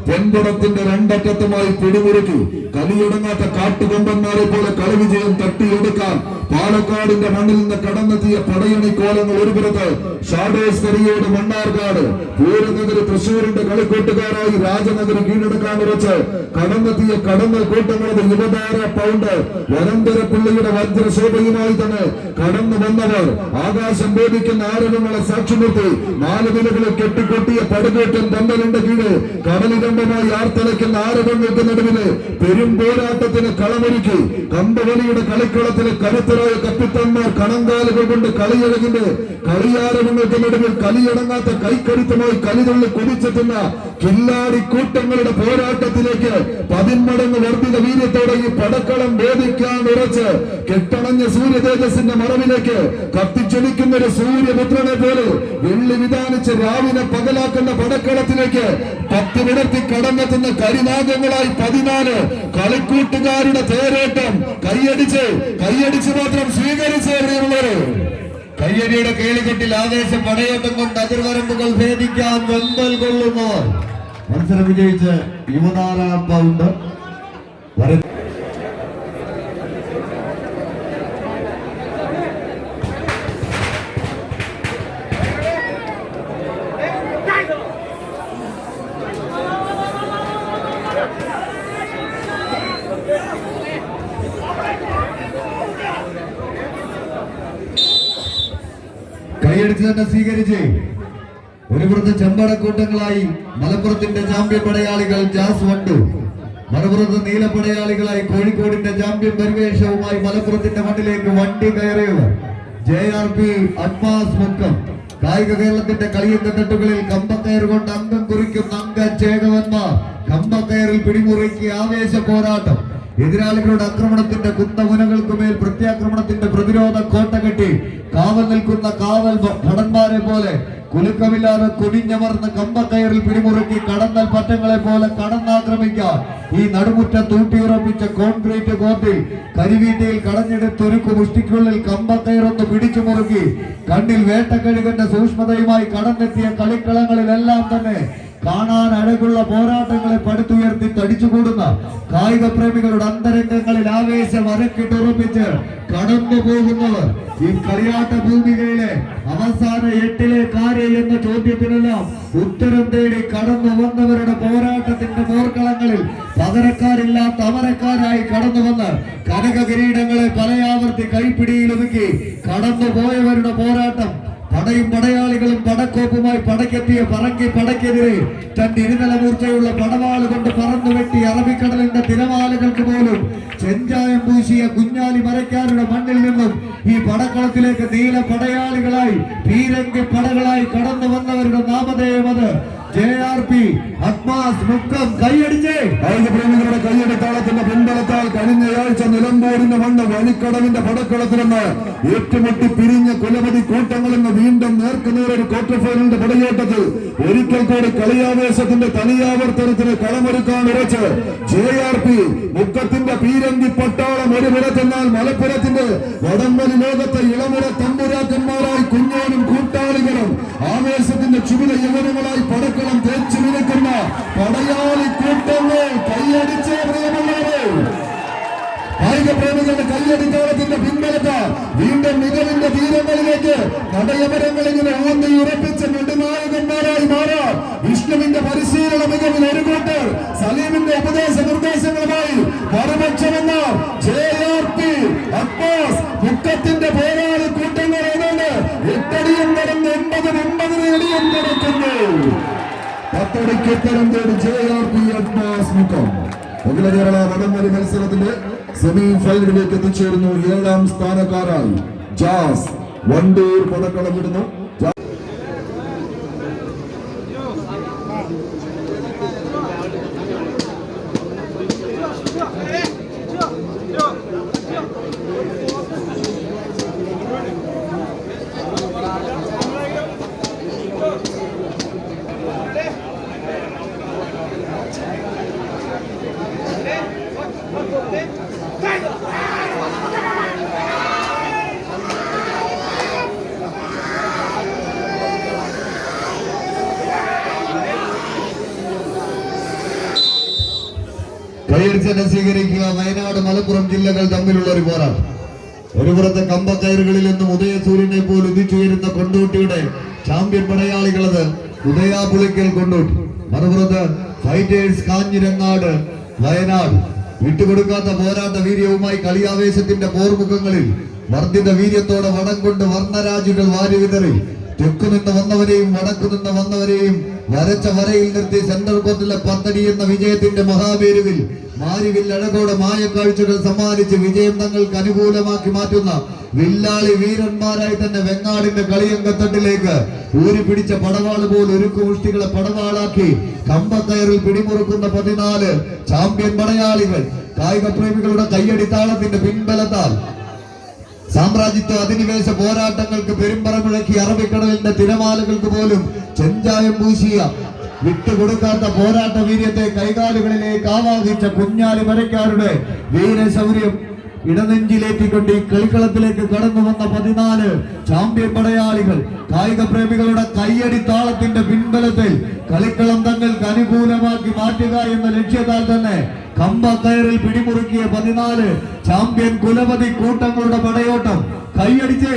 പൊൻകുടത്തിന്റെ രണ്ടറ്റത്തുമായി പിടിമുറുക്കി കലിയൊടുങ്ങാത്ത കാട്ടുകൊമ്പന്മാരെ പോലെ കളി വിജയം തട്ടിയെടുക്കാൻ പാലക്കാടിന്റെ മണ്ണിൽ നിന്ന് കടന്നെത്തിയ പടയണി കോലങ്ങൾ ഒരു പുറത്ത് ഷാഡോസ് കറിയോട് മണ്ണാർക്കാട് പൂരനഗരി തൃശൂരിന്റെ കളിക്കൂട്ടുകാരായി രാജനഗരി കീഴടക്കാൻ ഉറച്ച് കടന്നെത്തിയ കടന്നൽ കൂട്ടങ്ങളുടെ യുവതാര പൗണ്ട് വരന്തരപ്പിള്ളിയുടെ വജ്രശോഭയുമായി തന്നെ കടന്നു വന്നവർ ആകാശം ബോധിക്കുന്ന ആരവങ്ങളെ സാക്ഷി നിർത്തി 4 നിലകളിൽ കെട്ടിക്കൊട്ടിയ പടുകൂറ്റൻ തണ്ടലിന്റെ കീഴ് കടലിരമ്പമായി ആർത്തലയ്ക്കുന്ന ആരവങ്ങൾക്ക് നടുവില് പെരും പോരാട്ടത്തിന് കളമൊരുക്കി കമ്പവലിയുടെ കളിക്കളത്തിലെ കരുത്തരായ കപ്പിത്താന്മാർ കണങ്കാലുകൾ കൊണ്ട് കളിയഴകിന്റെ കളിയാരവങ്ങൾക്ക് നടുവിൽ കലിയടങ്ങാത്ത കൈക്കരുത്തുമായി കലിതുള്ളി കുതിച്ചെത്തുന്ന കില്ലാടി കൂട്ടങ്ങളുടെ പോരാട്ടത്തിലേക്ക് 10 മടങ്ങ് വർദ്ധിത വീര്യത്തോടെ ഈ പടക്കളം വേദിക്കാൻ ഉറച്ച് കെട്ടണഞ്ഞ സൂര്യ തേജസ്സിന്റെ മറവിലേക്ക് കത്തിച്ചൊലിക്കുന്ന ഒരു സൂര്യപുത്രനെ പോലെ വെള്ളി വിധാനിച്ച് രാവിനെ പകലാക്കുന്ന പടക്കളത്തിലേക്ക് 10 വിടർത്തി കടന്നെത്തുന്ന കരിനാഗങ്ങളായി 14 കളിക്കൂട്ടുകാരുടെ തേരോട്ടം കൈയടിച്ച് മാത്രം സ്വീകരിച്ച് എറിയുള്ളവര് കയ്യടിയുടെ കേളികെട്ടിൽ ആവേശം പടയോട്ടം കൊണ്ട് അതിർവരമ്പുകൾ ഭേദിക്കാൻ വെമ്പൽ കൊള്ളുന്നവർ മത്സരം വിജയിച്ച് യുവതാര പൗണ്ട് കൈയടിച്ച് തന്നെ സ്വീകരിച്ച് ഒരു പുറത്ത് ചെമ്പടക്കൂട്ടങ്ങളായി മലപ്പുറത്തിന്റെ ചാമ്പ്യൻ പടയാളികൾ ജാസ് വണ്ടു, മറുപുറത്ത് നീലപ്പടയാളികളായി കോഴിക്കോടിന്റെ ചാമ്പ്യൻ പരിവേഷവുമായി മലപ്പുറത്തിന്റെ മണ്ണിലേക്ക് വണ്ടി കയറിയവർ JRP അഡ്വാൻസ് മുക്കം. കായിക കേരളത്തിന്റെ കളിയങ്ക തട്ടുകളിൽ കമ്പക്കയർ കൊണ്ട് അംഗം കുറിക്കുന്ന അംഗചേകവന്മാർ കമ്പക്കയറിൽ പിടിമുറുക്കി ആവേശ പോരാട്ടം. എതിരാളികളുടെ ആക്രമണത്തിന്റെ കുന്തമുനകൾക്കുമേൽ പ്രത്യാക്രമണത്തിന്റെ പ്രതിരോധ കോട്ട കെട്ടി കാവൽ നിൽക്കുന്ന കാവൽ ഭടന്മാരെ പോലെ കുലുക്കമില്ലാതെ കുനിഞ്ഞമർന്ന് കമ്പക്കയറിൽ പിടിമുറുക്കി കടന്നൽ പറ്റങ്ങളെ പോലെ കടന്നാക്രമിക്കാൻ ഈ നടുമുറ്റ തൂട്ടിയുറപ്പിച്ച കോൺക്രീറ്റ് കോർട്ടിൽ കരിവീട്ടിയിൽ കടഞ്ഞെടുത്തൊരുക്കു മുഷ്ടിക്കുള്ളിൽ കമ്പക്കയറൊന്ന് പിടിച്ചു മുറുക്കി കണ്ണിൽ വേട്ടക്കഴുകന്റെ സൂക്ഷ്മതയുമായി കടന്നെത്തിയ കളിക്കളങ്ങളിലെല്ലാം തന്നെ കാണാൻ അഴകുള്ള പോരാട്ടങ്ങളെ പടുത്തുയർത്തി തടിച്ചുകൂടുന്ന കായിക പ്രേമികളുടെ അന്തരംഗങ്ങളിൽ ആവേശം അരക്കിട്ടുറപ്പിച്ച് കടന്നു പോകുന്നവർ ഈ കളിയാട്ട ഭൂമികയിലെ അവസാന 8-ലെ കാര്യം എന്ന ചോദ്യത്തിനെല്ലാം ഉത്തരം തേടി കടന്നു വന്നവരുടെ പോരാട്ടത്തിന്റെ പോർക്കളങ്ങളിൽ പകരക്കാരില്ലാത്ത അമരക്കാരായി കടന്നു വന്ന് കനക കിരീടങ്ങളെ പലയാവർത്തി കൈപ്പിടിയിലൊതുക്കി കടന്നു പോയവരുടെ പോരാട്ടം. പടയും പടയാളികളും പടക്കോപ്പുമായി പടക്കെത്തിയ പറങ്കി പടക്കെതിരെ തന്റെ ഇരുതല മൂർച്ചയുള്ള പടവാള് കൊണ്ട് പറന്നു വെട്ടി അറബിക്കടലിന്റെ തിരമാലകൾക്ക് പോലും ചെഞ്ചായം പൂശിയ കുഞ്ഞാലി മരക്കാരുടെ മണ്ണിൽ നിന്നും ഈ പടക്കളത്തിലേക്ക് നീല പടയാളികളായി പീരങ്കി പടകളായി കടന്നു വന്നവരുടെ നാമധേയം അത് JRP അഡ്വാൻസ് മുക്കം. കൈയടിച്ച് പ്രേമികളുടെ കൈയടിത്താളത്തിന്റെ പിൻബലത്താൽ കഴിഞ്ഞയാഴ്ച നിലമ്പൂരിന്റെ മണ്ണ് വഴിക്കടവിന്റെ പടക്കളത്തിൽ നിന്ന് ഏറ്റുമുട്ടി പിരിഞ്ഞ കുലപതി കൂട്ടങ്ങളിൽ നിന്ന് വീണ്ടും നേർക്കുനേറൊരു ക്വാർട്ടർ ഫൈനലിന്റെ പടയോട്ടത്തിൽ ഒരിക്കൽ കൂടി കളിയാവേശത്തിന്റെ തനിയാവർത്തനത്തിന് കളമൊരുക്കാൻ ഉറച്ച് JRP മുക്കത്തിന്റെ പീരങ്കി പട്ടാളം ഒരു പുറത്തെന്നാൽ മലപ്പുറത്തിന്റെ വടംവലി ലോകത്തെ ഇളമുറ തമ്പുരാക്കന്മാരായി കുഞ്ഞോനും കൂട്ടാളികളും ആവേശത്തിന്റെ ചുവല യവനങ്ങളായി പടക്ക കളിക്കളം തേച്ചു നിൽക്കുന്ന പടയാളി കൂട്ടങ്ങൾ കൈയടിച്ചേ പ്രിയമുള്ളവരെ. കായിക പ്രേമികളുടെ കയ്യടിക്കാലത്തിന്റെ പിൻബലത്ത വീണ്ടും മികവിന്റെ തീരങ്ങളിലേക്ക് നടയമരങ്ങൾ ഇങ്ങനെ ഊന്നി ഉറപ്പിച്ച് നെടുനായകന്മാരായി മാറാൻ വിഷ്ണുവിന്റെ പരിശീലന മികവിൽ ഒരു കൂട്ടർ സലീമിന്റെ ഉപദേശ നിർദ്ദേശങ്ങളുമായി മറുപക്ഷമെന്ന JRP അബ്ബാസ് മുക്കത്തിന്റെ പോരാളി കൂട്ടങ്ങൾ ഏതാണ്ട് 8 അടിയും നടന്ന് 9 അടിയും നടക്കുന്നു. 10 അടിക്ക് ഉത്തരം തേടി JRP അബ്ബാസ് മുക്കം. അഖില കേരള വടംവലി മത്സരത്തിന്റെ സെമി ഫൈനലിലേക്ക് എത്തിച്ചേരുന്നു. 7ാം സ്ഥാനക്കാരായി ജാസ് വണ്ടൂർ പടക്കളം വിടുന്നു. കയർച്ചനെ സ്വീകരിക്കുക. വയനാട് മലപ്പുറം ജില്ലകൾ തമ്മിലുള്ള ഒരു പോരാട്ടം. ഒരു പുറത്ത് കമ്പക്കയറുകളിൽ നിന്നും ഉദയസൂര്യനെ പോൽ ഉദിച്ചുയരുന്ന കൊണ്ടോട്ടിയുടെ ചാമ്പ്യൻ പടയാളികളത് ഉദയാപുളിക്കൽ കൊണ്ടോട്ടി. മറുപുറത്ത് ഫൈറ്റേഴ്സ് കാഞ്ഞിരങ്ങാട് വയനാട്. വിട്ടുകൊടുക്കാത്ത പോരാട്ട വീര്യവുമായി കളിയാവേശത്തിന്റെ പോർമുഖങ്ങളിൽ വർദ്ധിത വീര്യത്തോടെ വടം കൊണ്ട് വർണ്ണരാജുകൾ വാരിവിതറി തെക്കുനിന്ന് വന്നവരെയും വടക്കുനിന്ന് വന്നവരെയും വരച്ച വരയിൽ നിർത്തി സെന്റർ കോർട്ടിലെ 10 അടി എന്ന വിജയത്തിന്റെ മഹാപേരുവിൽ മാരിവിൽ അഴകോടെ മായക്കാഴ്ചകൾ സമ്മാനിച്ച് വിജയം തങ്ങൾക്ക് അനുകൂലമാക്കി മാറ്റുന്ന വില്ലാളി വീരന്മാരായി തന്നെ വെങ്ങാടിന്റെ കളിയങ്കത്തട്ടിലേക്ക് ഊരിപ്പിടിച്ച പടവാള് പോൽ ഒരുക്കുമുഷ്ടികളെ പടവാളാക്കി കമ്പക്കയറിൽ പിടിമുറുക്കുന്ന 14 ചാമ്പ്യൻ പടയാളികൾ. കായിക പ്രേമികളുടെ കയ്യടിത്താളത്തിന്റെ പിൻബലത്താൽ സാമ്രാജ്യത്വ അധിനിവേശ പോരാട്ടങ്ങൾക്ക് പെരുമ്പറമുഴക്കി അറബിക്കടലിന്റെ തിരമാലകൾക്ക് പോലും ചെഞ്ചായം പൂശിയ വിട്ടുകൊടുക്കാത്ത പോരാട്ട വീര്യത്തെ കൈകാലുകളിലേക്ക് ആവാഹിച്ച കുഞ്ഞാലി മരക്കാരുടെ വീരശൗര്യം ഇടനെഞ്ചിലേറ്റിക്കൊണ്ട് ഈ കളിക്കളത്തിലേക്ക് കടന്നു വന്ന 14 ചാമ്പ്യൻ പടയാളികൾ. കായിക പ്രേമികളുടെ കയ്യടി താളത്തിന്റെ പിൻബലത്തിൽ കളിക്കളം തങ്ങൾക്ക് അനുകൂലമാക്കി മാറ്റുക എന്ന ലക്ഷ്യത്താൽ തന്നെ കമ്പക്കയറിൽ പിടിമുറുക്കിയ 14 ചാമ്പ്യൻ കുലപതി കൂട്ടങ്ങളുടെ പടയോട്ടം കൈയടിച്ച്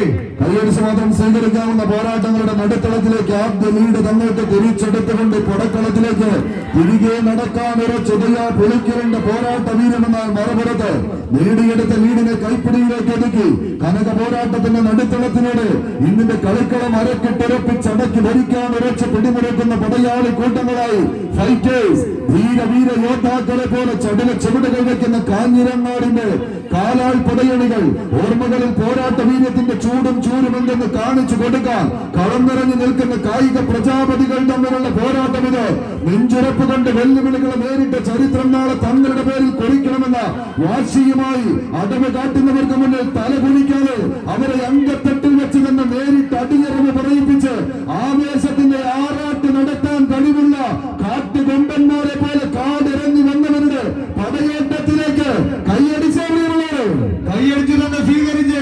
മാത്രം സ്വീകരിക്കാവുന്ന പോരാട്ടങ്ങളുടെ നടുത്തളത്തിലേക്ക് ആദ്യ ലീഡ് തങ്ങൾക്ക് തിരിച്ചെടുത്തുകൊണ്ട് പടക്കളത്തിലേക്ക് തിരികെ നടക്കാൻ ഉറച്ചുതയ പുളിക്കലിന്റെ പോരാട്ട വീരമെന്നാൽ മറുപുറത്ത് നേടിയെടുത്ത ലീഡിനെ കൈപ്പിടിയിലേക്ക് ഒതുക്കി കനക പോരാട്ടത്തിന്റെ നടുത്തളത്തിനോട് ഇന്നിന്റെ കളിക്കളം അരക്കിട്ടുറപ്പിച്ചടക്കി ഭരിക്കാൻ ഉറച്ച് പിടിമുറുക്കുന്ന പടയാളി കൂട്ടങ്ങളായി ഫൈറ്റേഴ്സ് വീര യോദ്ധാക്കളെ പോലെ ചടുല ചുവടുകൾ വയ്ക്കുന്ന കാഞ്ഞിരങ്ങാടിന്റെ കാലാൾ പടയണികൾ ഓർമ്മകളിൽ പോരാട്ട വീര്യത്തിന്റെ ചൂടും ചൂരുമെന്തെന്ന് കാണിച്ചു കൊടുക്കാൻ കളം നിറഞ്ഞു നിൽക്കുന്ന കായിക പ്രജാപതികൾ തമ്മിലുള്ള പോരാട്ടം ഇത്. നെഞ്ചുറപ്പ് കൊണ്ട് വെല്ലുവിളികളെ നേരിട്ട ചരിത്രം നാളെ തങ്ങളുടെ പേരിൽ കൊറിക്കണമെന്ന വാശിയുമായി അടവ് കാട്ടുന്നവർക്ക് മുന്നിൽ തലകുനിക്കാതെ അവരെ അങ്കത്തട്ടിൽ വെച്ച് തന്നെ നേരിട്ട് അടിയറവ് പറയിപ്പിച്ച് ആവേശത്തിന്റെ ആറാട്ട് നടത്താൻ കഴിവുള്ള കാട്ടുകൊമ്പന്മാരെ പോലെ കാടിറങ്ങി വന്നവരുടെ പടയോട്ടത്തിലേക്ക് കൈയടിച്ചു തന്നെ സ്വീകരിച്ച്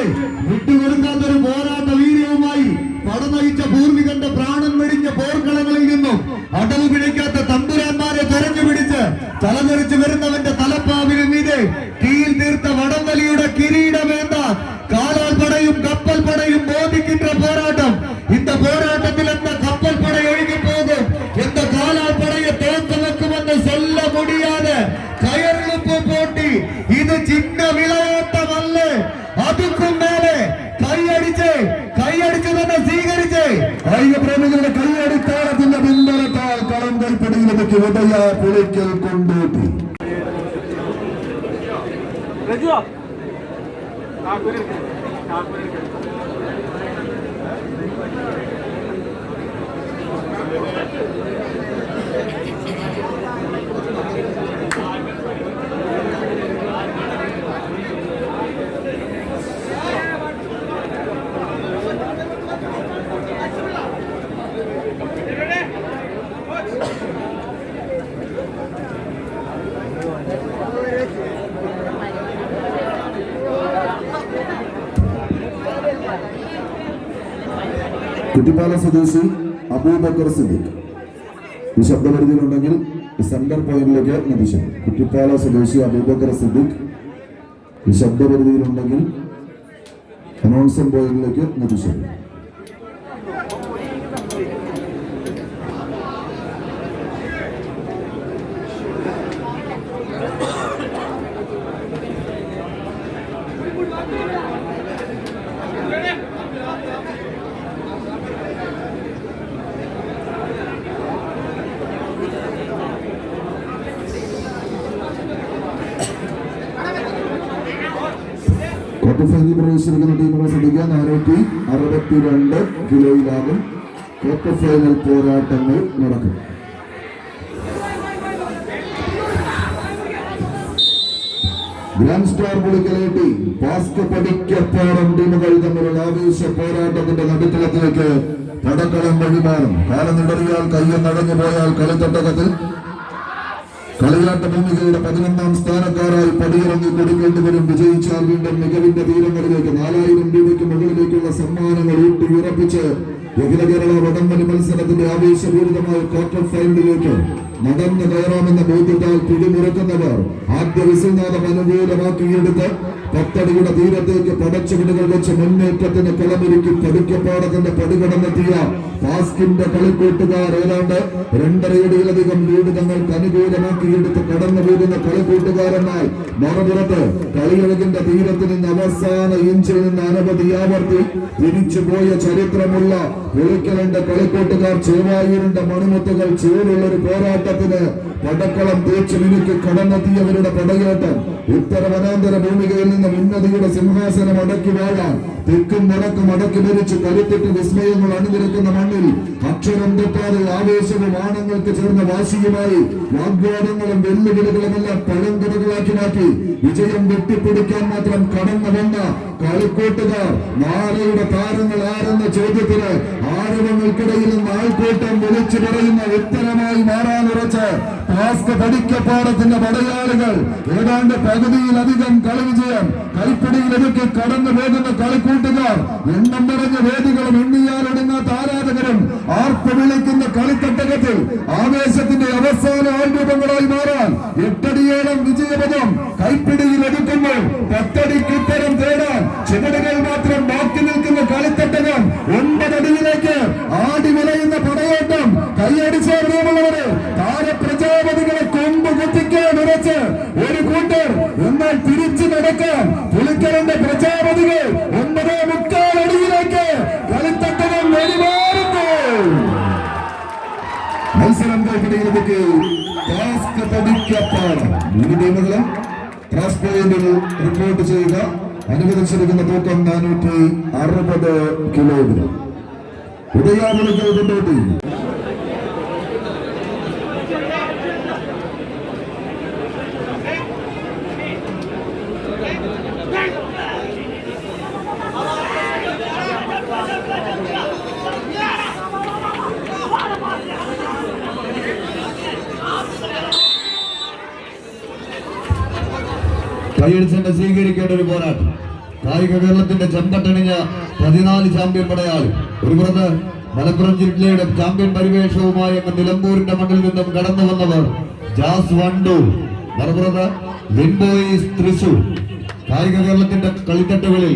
വിട്ടുകൊടുക്കാത്തൊരു പോരാട്ട വീര്യവുമായി പടനയിച്ച പൂർവികന്റെ പ്രാണൻ വെടിഞ്ഞ പോർക്കളങ്ങളിൽ നിന്നും അടവ് പിഴയ്ക്കാത്ത തമ്പുരാന്മാരെ തെരഞ്ഞു പിടിച്ച് തലതെറിച്ച് വരുന്നവന്റെ തലപ്പാവിന് മീതെ കീൽ തീർത്ത വടംവലിയുടെ കിരീടമേന്ത കാലാൽ പടയും കപ്പൽ പടയും മോദിക്കിன்ற പോരാട്ടം. இந்த போராட்டத்தில் எந்த கப்பல் படை ஒழுகி போகும், எந்த காலால் படையை தோற்க வைக்குமெന്ന് சொல்ல முடியாத கயறுப்பு போட்டி. இது சின்ன விளையாட்டம் அல்ல, அதுக்கும் மேலே കൈയടിച്ച് തന്നെ സ്വീകരിച്ച് കായിക പ്രേമികളുടെ കൈയടിത്താളത്തിന്റെ പിന്തുണത്താൽ കളം കൈപ്പിടിയിലേക്ക് ഉദയ പുളിക്കൽ കൊണ്ടോട്ടി. കുട്ടിപ്പാല സ്വദേശി അബൂബക്കർ സിദ്ദീഖ്. ഈ ശബ്ദപരിധിയിലുണ്ടെങ്കിൽ സെന്റർ പോയിന്റിലേക്ക് നദിച്ചു. കുറ്റിപ്പാല സ്വദേശി അബൂബക്കർ സിദ്ദീഖ് ഈ ശബ്ദപരിധിയിലുണ്ടെങ്കിൽ അനൗൺസ്മെന്റ് പോയിന്റിലേക്ക് നദിച്ചു. ക്വാർട്ടർ ഫൈനലിൽ പ്രവേശിച്ചിരിക്കുന്ന ടീമുകൾ ശ്രദ്ധിക്കാൻ 462 കിലോയിലാകും ക്വാർട്ടർ ഫൈനൽ പോരാട്ടങ്ങൾ നടക്കും. ഗ്രാൻഡ് സ്റ്റാർ പുളിക്കലേട്ടി പാസ്ക് പടിക്കപ്പാടം ടീമുകൾ തമ്മിലുള്ള ആവേശ പോരാട്ടത്തിന്റെ നടുത്തളത്തിലേക്ക് പടക്കളം വഴിമാറും. കാലം നിടറിയാൽ കയ്യം നടഞ്ഞു പോയാൽ കളിത്തട്ടകത്തിൽ കളിയാട്ട ഭൂമികയുടെ 11ാം സ്ഥാനക്കാരായി പടിയിറങ്ങി കൊടുക്കേണ്ടി വരും. വിജയിച്ചാൽ വീണ്ടും മികവിന്റെ തീരങ്ങളിലേക്ക് 4000 രൂപയ്ക്ക് മുകളിലേക്കുള്ള സമ്മാനങ്ങൾ ഊട്ടിയുറപ്പിച്ച് അഖില കേരള വടംവലി മത്സരത്തിന്റെ ആവേശപൂരിതമായ ക്വാർട്ടർ ഫൈനലിലേക്ക് നടന്നു കയറാമെന്ന ബോധ്യത്താൽ പിടിമുറുക്കുന്നവർ ആദ്യ വിസിൽനാഥം അനുകൂലമാക്കിയെടുത്ത് 10 അടിയുടെ തീരത്തേക്ക് പടച്ചുവിടുകൾ വെച്ച് മുന്നേറ്റത്തിന് കളമൊരുക്കി പടിക്കപ്പാടത്തിന്റെ പടികടന്നെത്തിയ പാസ്കിന്റെ കളിക്കൂട്ടുകാർ ഏതാണ്ട് 2.5 അടിയിലധികം ലീഡ് തങ്ങൾക്ക് അനുകൂലമാക്കിയെടുത്ത് കടന്നു പോകുന്ന കളിക്കൂട്ടുകാരെന്നാൽ മറുപുറത്ത് കളിയഴകിന്റെ തീരത്ത് നിന്ന് അവസാന ഇഞ്ചിൽ നിന്ന് അനവധി ആവർത്തി തിരിച്ചുപോയ ചരിത്രമുള്ള പുളിക്കലിന്റെ കളിക്കൂട്ടുകാർ ചേവായൂരിന്റെ മണിമുത്തുകൾ ചൂടുള്ളൊരു പോരാട്ടത്തിന് പടക്കളം തേച്ചു മിനുക്കി കടന്നെത്തിയവരുടെ പടയോട്ടം ഉത്തര വനാന്തര ഭൂമികയിൽ നിന്ന് ഉന്നതിയുടെ സിംഹാസനം അടക്കി വാഴാൻ തെക്കും വടക്കും അടക്കി ഭരിച്ച് കരുത്തിട്ട് വിസ്മയങ്ങൾ അണിനിരക്കുന്ന മണ്ണിൽ അക്ഷരം തെറ്റാതെ ആവേശവും ആണങ്ങൾക്ക് ചേർന്ന വാശിയുമായി വാഗ്വാദങ്ങളും വെല്ലുവിളികളുമെല്ലാം പഴങ്കഥകളാക്കി മാറ്റി വിജയം വെട്ടിപ്പിടിക്കാൻ മാത്രം കടന്നു വന്ന കളിക്കൂട്ടുകാർ നാളെയുടെ താരങ്ങൾ ആരെന്ന ചോദ്യത്തിന് ആരവങ്ങൾക്കിടയിൽ നിന്ന് ആൾക്കൂട്ടം വിളിച്ചു പറയുന്ന ഉത്തരമായി മാറാനുറച്ച് പാസ്ക് പടിക്കപ്പാടത്തിന്റെ പടയാളികൾ ഏതാണ്ട് പകുതിയിലധികം കളി വിജയം കൈപ്പിടിയിലൊരുക്കി കടന്നു പോകുന്ന കളിക്കൂട്ടുകാർ എണ്ണം നിറഞ്ഞ വേദികളും എണ്ണിയാലൊടുങ്ങാത്ത ആരാധകരും ആർപ്പ് വിളിക്കുന്ന കളിത്തട്ടകത്തിൽ ആവേശത്തിന്റെ അവസാന ആൾരൂപങ്ങളായി മാറാൻ 8 അടിയോളം വിജയപദം കൈപ്പിടിയിൽ എടുക്കുമ്പോൾ 10 അടിക്ക് ഉത്തരം തേടാൻ ചുവടുകൾ മാത്രം ബാക്കി നിൽക്കുന്ന കളിത്തട്ടകം 9 അടിയിലേക്ക് ആടി വിളയുന്ന പടയോട്ടം കൈയടിച്ച പ്രിയമുള്ളവരെ താരപ്രജാപതികളെ കൊമ്പ് കുത്തിക്കാൻ ഉറച്ച് ഒരു കൂട്ടർ എന്നാൽ തിരിച്ചു നടക്കാൻ പുളിക്കലിന്റെ പ്രജാപതികൾ 9.25 അടിയിലേക്ക് കളിത്തട്ടകം വെളിമാറുന്നു. മത്സരം കൈപ്പിടിയിലേക്ക് പാസ്ക് പടിക്കപ്പാടം 3 ടീമുകളും ക്രോസ് പോയിന്റിൽ റിപ്പോർട്ട് ചെയ്യുക. അനുവദിച്ചിരിക്കുന്ന തൂക്കം 460 കിലോഗ്രാം. ഉദയാപുരത്തിൽ കൊണ്ടോട്ടി കൈയടിച്ച് സ്വീകരിക്കേണ്ട ഒരു പോരാട്ടം. കായിക കേരളത്തിന്റെ ചെമ്പട്ടണിഞ്ഞ 14 ചാമ്പ്യൻ പടയാളി. ഒരു പുറത്ത് മലപ്പുറം ജില്ലയുടെ ചാമ്പ്യൻ പരിവേഷവുമായി നിലമ്പൂരിന്റെ മണ്ണിൽ നിന്നും കടന്നു വന്നവർ ജാസ് വണ്ടൂർ, മറുപുറത്ത് വിൻബോയ്സ് തൃശൂർ. കായിക കേരളത്തിന്റെ കളിത്തട്ടുകളിൽ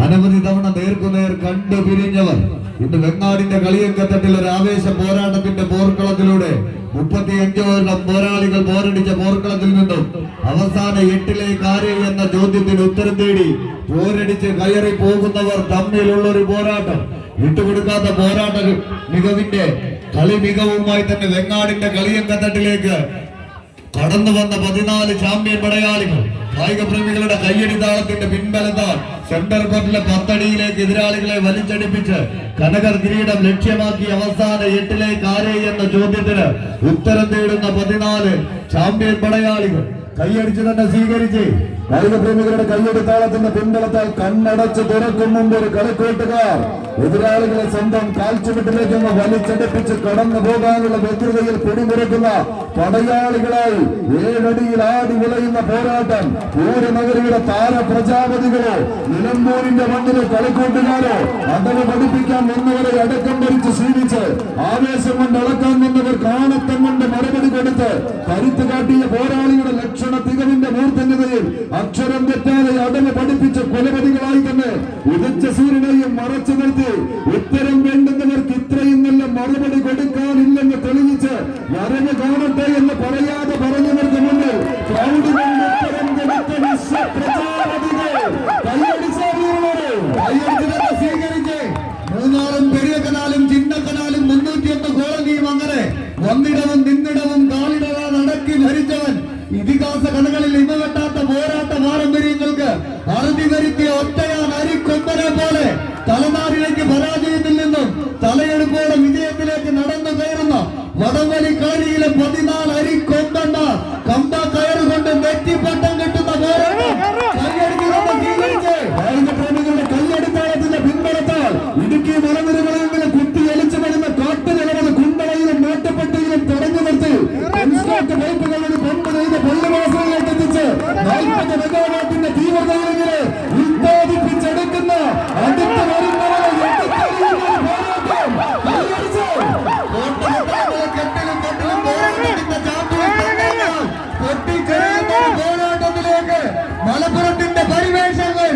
അനവധി തവണ നേർക്കുനേർ കണ്ടു പിരിഞ്ഞവർ ഇന്ന് വെങ്ങാടിന്റെ കളിയങ്കത്തട്ടിൽ ഒരു ആവേശ പോരാട്ടത്തിന്റെ പോർക്കളത്തിലൂടെ 35 പോരാളികൾ പോരടിച്ച പോർക്കളത്തിൽ നിന്നും അവസാന 8ലേക്ക് ആര് എന്ന ചോദ്യത്തിന് ഉത്തരം തേടി പോരടിച്ച് കയറി പോകുന്നവർ തമ്മിലുള്ള ഒരു പോരാട്ടം. വിട്ടുകൊടുക്കാത്ത പോരാട്ട മികവിന്റെ കളി മികവുമായി തന്നെ വെങ്ങാടിന്റെ കളിയങ്കത്തട്ടിലേക്ക് കടന്നു വന്ന 14 ചാമ്പ്യൻ പടയാളികൾ. കായിക പ്രേമികളുടെ കയ്യടി താളത്തിന്റെ പിൻബലത്താൽ സെന്റർ കോർട്ടിലെ 10 അടിയിലേക്ക് എതിരാളികളെ വലിച്ചടിപ്പിച്ച് കനകർ കിരീടം ലക്ഷ്യമാക്കി അവസാന 8ലേക്ക് ആര് എന്ന ചോദ്യത്തിന് ഉത്തരം തേടുന്ന 14 ചാമ്പ്യൻ പടയാളികൾ കൈയടിച്ച് തന്നെ സ്വീകരിച്ച് കായിക പ്രേമികളുടെ കയ്യെടുത്താളത്തിന്റെ പിൻബലത്താൽ കണ്ണടച്ച് തുറക്കും മുമ്പ് ഒരു കളിക്കൂട്ടുകാർ എതിരാളികളെ സ്വന്തം കാൽച്ചുവട്ടിലേക്ക് വലിച്ചെടുപ്പിച്ച് കടന്നു പോകാനുള്ള വ്യഗ്രതയിൽ പിടിമുറുക്കുന്ന പടയാളികളായി 7 അടിയിൽ ആടി വിളയുന്ന പോരാട്ടം. പൂരനഗരിയുടെ താര പ്രജാപതികളോ നിലമ്പൂരിന്റെ മണ്ണിലെ കളിക്കൂട്ടുകാരോ അതവ് പഠിപ്പിക്കാൻ വന്നവരെ അടക്കം ഭരിച്ച് ക്ഷീണിച്ച് ആവേശം കൊണ്ട് അളക്കാൻ വന്നവർ കാണത്തം കൊണ്ട് മറുപടി കൊടുത്ത് കരുത്ത് കാട്ടിയ പോരാളിയുടെ ലക്ഷണ തികവിന്റെ മൂർധന്യതയിൽ അക്ഷരം തെറ്റാതെ അടവ് പഠിപ്പിച്ച കൊലപതികളായി തന്നെ ഉദിച്ച സൂര്യനെയും മറച്ചു നിർത്തി ഉത്തരം വേണ്ടുന്നവർക്ക് ഇത്രയും നല്ല മറുപടി കൊടുക്കാനില്ലെന്ന് തെളിയിച്ച് വരവ് കാണട്ടെ എന്ന് പറയാതെ പറഞ്ഞവർക്ക് മുന്നിൽ പ്രൗഢി കൊണ്ട് ഉത്തരം കൊടുത്ത വിശ്വപ്രജാപതികൾ സ്വീകരിച്ച് മൂന്നാറും പെരിയക്കനാലും ചിന്നക്കനാലും 301 കോളനിയും അങ്ങനെ വന്നിടവും നിന്നിടവും കാലിടവാ നടക്കി ഭരിച്ചവൻ ഇതിഹാസ കഥകളിൽ ഇമവെട്ടാത്ത പോരാട്ട പാരമ്പര്യങ്ങൾക്ക് അറുതി വരുത്തിയ ഒറ്റയാൻ അരിക്കൊമ്പനെ പോലെ തലനാരിലേക്ക് പരാജയത്തിൽ നിന്നും തലയെടുപ്പോടെ വിജയത്തിലേക്ക് നടന്നു കയറുന്ന വടംവലി കാഴിയിലെ 14 അരിക്കൊമ്പെന്ന കമ്പ കയറുകൊണ്ട് നെറ്റിപ്പട്ടം കിട്ടുന്ന പോരാട്ടം പ്രേമികളുടെ കയ്യടിത്താളത്തിന്റെ പിൻബലത്താൽ ഇടുക്കി മലനിരകളിൽ നിന്ന് കുത്തിയൊലിച്ചു വരുന്ന കാട്ടുനിലവത് കുണ്ടളയിലും നാട്ടുപെട്ടിയിലും തടഞ്ഞു നിർത്തി പൈപ്പുകളിൽ പമ്പ് ചെയ്ത് പൊള്ളുമാസങ്ങളിലേക്ക് എത്തിച്ച് 40 മെഗാവാട്ടിന്റെ തീവ്രതയിലെങ്കില് ഉത്പാദിപ്പിച്ചെടുക്കുന്ന അടുത്ത് വരുന്നവരെ പോരാട്ടത്തിലേക്ക് മലപ്പുറത്തിന്റെ പരിവേഷങ്ങൾ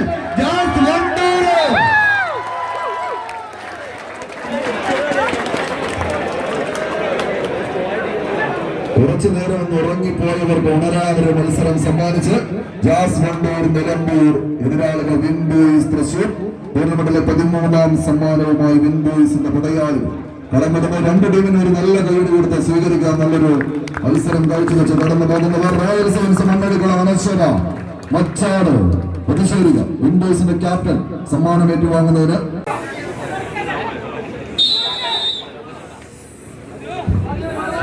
കുറച്ചു നേരം ഒന്ന് ഉറങ്ങിപ്പോയവർക്ക് ഉണരാതൊരു മത്സരം സമ്മാനിച്ച് ജാസ് വണ്ടൂർ നിലമ്പൂർ എതിരാളികൾ വിൻബോയ്സ് തൃശൂർ ടൂർണമെന്റിലെ 13ാം സമ്മാനവുമായി വിൻബോയ്സിന്റെ പടയാളി കടന്നിടുന്ന 2 ടീമിന് ഒരു നല്ല കൈയ്യടി കൊടുത്ത് സ്വീകരിക്കാൻ നല്ലൊരു മത്സരം കാഴ്ചവെച്ച് കടന്നു പോകുന്നവർ റോയൽ സെവൻസ് മണ്ണടിക്കുള അനശ്വര മച്ചാട് പ്രതിഷേധിക വിൻബോയ്സിന്റെ ക്യാപ്റ്റൻ സമ്മാനം ഏറ്റുവാങ്ങുന്നതിന്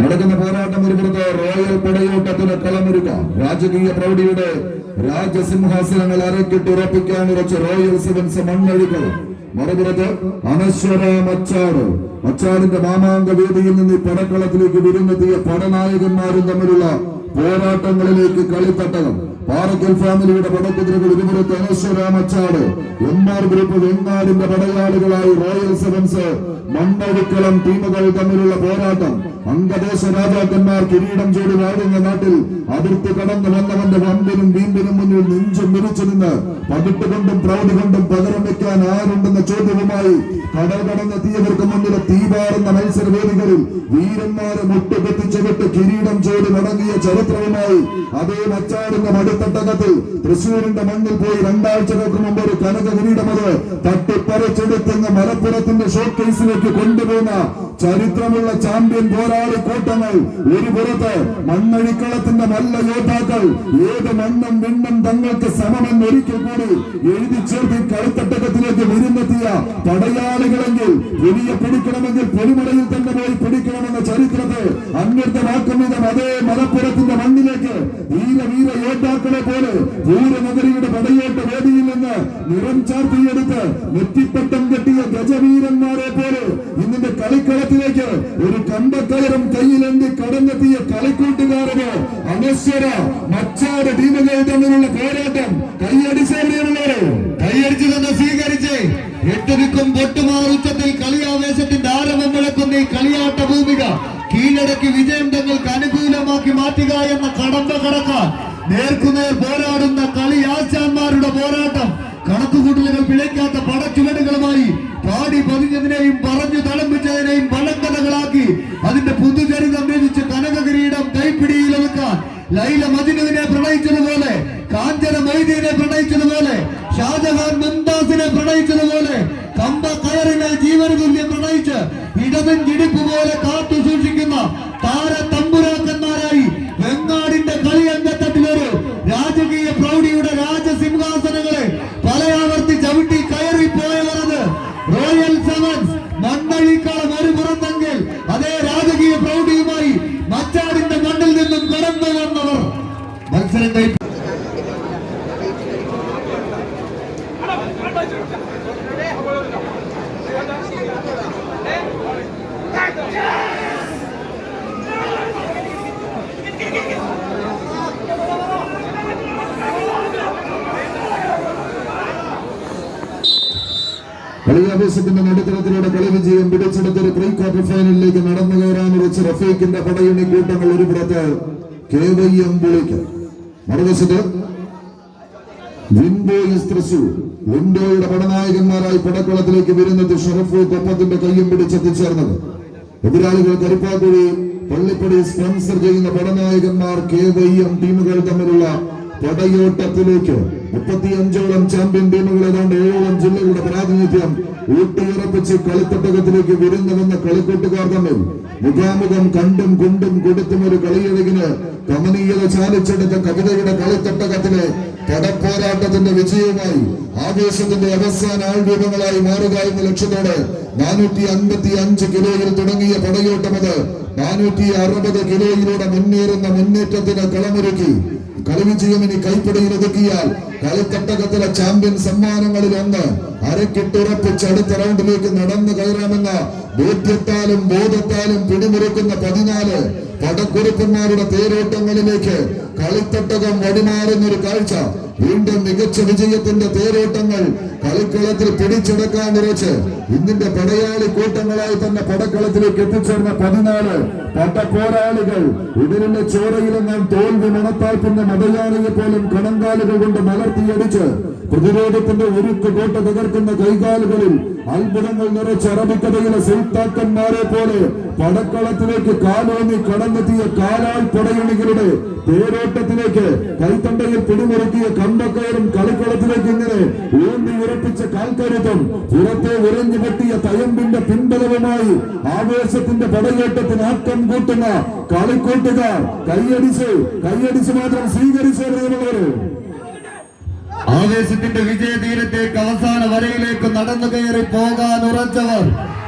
നടക്കുന്ന പോരാട്ടം ഒരുപുറത്ത് റോയൽ പടയോട്ടത്തിന് കളമൊരുക്കാം. രാജകീയ പ്രൗഢിയുടെ രാജസിംഹാസനങ്ങൾ അരക്കിട്ടുറപ്പിക്കാൻ ഉറച്ച റോയൽ സെവൻസ് മണ്ണഴികൾ മറുപുറത്ത് അനശ്വര മച്ചാട്. മച്ചാടിന്റെ മാമാങ്ക വേദിയിൽ നിന്ന് പടക്കളത്തിലേക്ക് വിരുന്നെത്തിയ പടനായകന്മാരും തമ്മിലുള്ള പോരാട്ടങ്ങളിലേക്ക് കളിത്തട്ടകം. പാറക്കൽ ഫാമിലിയുടെ പടക്കുതിരകൾ ഇരുപുറത്ത് അനശ്വര മച്ചാട്. എംആർ ഗ്രൂപ്പ് വെങ്ങാടിന്റെ പടയാളികളായി റോയൽ സെവൻസ് മണ്ണഴിക്കളം ടീമുകൾ തമ്മിലുള്ള പോരാട്ടം. അംഗദേശ രാജാക്കന്മാർ കിരീടം ചൂടി വാഴുന്ന നാട്ടിൽ അതിർത്തി കടന്നു വന്നവന്റെ വമ്പിനും വീമ്പിനും മുന്നിൽ നെഞ്ചും മിരിച്ചു നിന്ന് പകിട്ടുകൊണ്ടും പ്രൗഢി കൊണ്ടും പകരം വെക്കാൻ ആരുണ്ടെന്ന ചോദ്യവുമായി കടൽ കടന്നെത്തിയവർക്ക് മുന്നിലെ തീപാറുന്ന മത്സരവേദികളിൽ വീരന്മാരെ മുട്ടുകെത്തിച്ചുവിട്ട് കിരീടം ചൂടി മടങ്ങിയ ചരിത്രവുമായി അതേ മച്ചാടിന്റെ മടിത്തട്ടകത്തിൽ തൃശ്ശൂരിന്റെ മണ്ണിൽ പോയി 2 ആഴ്ചകൾക്ക് മുമ്പ് ഒരു കനക കിരീടമത് തട്ടിപ്പറിച്ചെടുത്തുന്ന മലപ്പുറത്തിന്റെ ഷോക്കേസിലേക്ക് കൊണ്ടുപോകുന്ന ചരിത്രമുള്ള ചാമ്പ്യൻ പോരാളി കൂട്ടങ്ങൾ ഒരു പുറത്ത് മണ്ണഴിക്കളത്തിന്റെ മല്ല യോദ്ധാക്കൾ ഏത് മണ്ണും വിണ്ണും തങ്ങൾക്ക് സമമെന്ന് ഒരിക്കൽ കൂടി എഴുതി ചേർത്തി കളിത്തട്ടകത്തിലേക്ക് വിരുന്നെത്തിയ പടയാളികളെങ്കിൽ വലിയ പിടിക്കണമെങ്കിൽ പൊലിമടയിൽ തന്നെ പോയി പിടിക്കണമെന്ന ചരിത്രത്തെ അന്വർത്ഥമാക്കും വിധം അതേ മലപ്പുറത്തിന്റെ മണ്ണിലേക്ക് വീര യോദ്ധാക്കളെ പോലെ പൂരനഗരിയുടെ പടയോട്ട വേദിയിൽ നിന്ന് നിറം ചാർത്തിയെടുത്ത് നെറ്റിപ്പട്ടം കെട്ടിയ ഗജവീരന്മാരെ പോലെ ഇന്നിന്റെ കളിക്കളത്തിലേക്ക് ഒരു കമ്പക്കയറും കയ്യിലെന്തി കടന്നെത്തിയ കളിക്കൂട്ടുകാരന് അനശ്വര മച്ചാട് ടീമുകൾ തമ്മിലുള്ള പോരാട്ടം കൈയടിച്ചു തന്നെ സ്വീകരിച്ച് 8 ദിക്കും പൊട്ടുമാർ ഉച്ചത്തിൽ കളിയാവേശത്തിന്റെ ആരവം വിളക്കുന്ന ഈ കളിയാട്ട ഭൂമിക കീഴടക്കി വിജയം തങ്ങൾക്ക് അനുകൂലമാക്കി മാറ്റുക എന്ന കടമ്പ കടക്കാൻ നേർക്കുനേർ പോരാടുന്ന കളി ആശാന്മാരുടെ പോരാട്ടം. കണക്കുകൂട്ടലുകൾ പിഴയ്ക്കാത്ത പടച്ചുവടുകളുമായി പാടി പതിഞ്ഞതിനെയും പറഞ്ഞു തളമ്പിച്ചതിനെയും പലങ്കഥകളാക്കി അതിന്റെ പുതുചരിതം രചിച്ച് കനക കിരീടം കൈപ്പിടിയിൽ ഒതുക്കാൻ ലൈല മജ്നുവിനെ പ്രണയിച്ചതുപോലെ, കാഞ്ചന മൊയ്തീനെ പ്രണയിച്ചതുപോലെ, ഷാജഹാൻ മുംതാസിനെ പ്രണയിച്ചതുപോലെ, കമ്പ കയറിനെ ജീവനതുല്യം പ്രണയിച്ച് ഇടതും ചിടിപ്പ് പോലെ കാത്തു സൂക്ഷിക്കുന്ന താര തമ്പുരാക്കന്മാരായി വെങ്ങാടിന്റെ കളിയങ്കത്തട്ടിലൊരു രാജകീയ പ്രൗഢിയുടെ രാജസിംഹാസനങ്ങളെ പലയാവർത്തി ചവിട്ടി കയറിപ്പോയവരത് റോയൽ സെവൻസ് കളിയാവേശത്തിന്റെ നടുത്തളത്തിലൂടെ കളി വിജയം പിടിച്ചെടുത്തൊരു പ്രീ ക്വാർട്ടർ ഫൈനലിലേക്ക് നടന്നു കയറാൻ ഉറച്ച റഫീഖിന്റെ പടയണി കൂട്ടങ്ങൾ ഒരു പുറത്ത് KYM പുളിക്ക്, മറുവശത്ത് വിൻബോയ്സ് തൃശൂർ. വിൻഡോയുടെ പടനായകന്മാരായി പടക്കളത്തിലേക്ക് വരുന്നത് ഷറഫു കൊപ്പത്തിന്റെ കയ്യും പിടിച്ചെത്തിച്ചേർന്നത്. എതിരാളികൾ കരിപ്പാക്കുഴി പള്ളിപ്പടി സ്പോൺസർ ചെയ്യുന്ന പടനായകന്മാർ KYM ടീമുകൾ തമ്മിലുള്ള പടയോട്ടത്തിലേക്ക് 35ഓളം ചാമ്പ്യൻ ടീമുകൾ ഏതാണ്ട് 7ഓളം ജില്ലകളുടെ പ്രാതിനിധ്യം ഊട്ടിയുറപ്പിച്ച് കളിത്തട്ടകത്തിലേക്ക് വരുന്നുവെന്ന കളിക്കൂട്ടുകാർ തമ്മിൽ മുഖാമുഖം കണ്ടും കൊണ്ടും കൊടുത്തും ഒരു കളിയഴകിന് കമനീയത ചാലിച്ചെടുത്ത കവിതയുടെ കളിത്തട്ടകത്തിലെ പടപ്പോരാട്ടത്തിന്റെ വിജയവുമായി ആവേശത്തിന്റെ അവസാന ആൾരൂപങ്ങളായി മാറുക എന്ന ലക്ഷ്യത്തോടെ 455 കിലോയിൽ തുടങ്ങിയ പടയോട്ടം അത് 460 കിലോയിലൂടെ മുന്നേറുന്ന മുന്നേറ്റത്തിന് കളമൊരുക്കി. കളി വിജയം ഇനി കൈപ്പിടിയിൽ ഒതുക്കിയാൽ കളിത്തട്ടകത്തിലെ ചാമ്പ്യൻ സമ്മാനങ്ങളിൽ ഒന്ന് അരക്കിട്ടുറപ്പിച്ച് അടുത്ത റൗണ്ടിലേക്ക് നടന്നു കയറാമെന്ന ബോധ്യത്താലും ബോധത്താലും പിടിമുറുക്കുന്ന 14 പടക്കുറുപ്പന്മാരുടെ തേരോട്ടങ്ങളിലേക്ക് കളിത്തട്ടകം വഴിമാറുന്നൊരു കാഴ്ച. വീണ്ടും മികച്ച വിജയത്തിന്റെ തേരോട്ടങ്ങൾ കളിക്കളത്തിൽ പിടിച്ചെടുക്കാൻ ഉറച്ച് ഇന്നിന്റെ പടയാളി കൂട്ടങ്ങളായി തന്നെ പടക്കളത്തിലേക്ക് എത്തിച്ചേർന്ന 14 പടപ്പോരാളികൾ ഇതിന്റെ ചോരയിലെങ്ങാൻ തോൽവി മണത്താൽ പിന്നെ മതയാളിയെ പോലും കണങ്കാലുകൾ കൊണ്ട് മലർത്തിയടിച്ച് പ്രതിരോധത്തിന്റെ ഉരുക്ക് കോട്ട തകർക്കുന്ന കൈകാലുകളിൽ അത്ഭുതങ്ങൾ നിറച്ച അറബിക്കഥയിലെ സുൽത്താക്കന്മാരെ പോലെ പടക്കളത്തിലേക്ക് കാലോന്നി കടന്നെത്തിയ കാലാൾ പടയണികളുടെ തേരോട്ടത്തിലേക്ക് കൈത്തണ്ടയിൽ പിടിമുറുക്കിയ കമ്പക്കയറും കളിക്കളത്തിലേക്ക് ഇങ്ങനെ ഊന്നി ഉറപ്പിച്ച കാൽക്കരുത്തും പുറത്തെ ഉറഞ്ഞു കെട്ടിയ തയമ്പിന്റെ പിൻബലവുമായി ആവേശത്തിന്റെ പടയോട്ടത്തിന് ആക്കം കൂട്ടുന്ന കളിക്കൂട്ടുകാർ കൈയടിച്ച് മാത്രം സ്വീകരിച്ചവരെ ആവേശത്തിന്റെ വിജയതീരത്തേക്ക് അവസാന വരയിലേക്ക് നടന്നു കയറി പോകാൻ ഉറച്ചവർ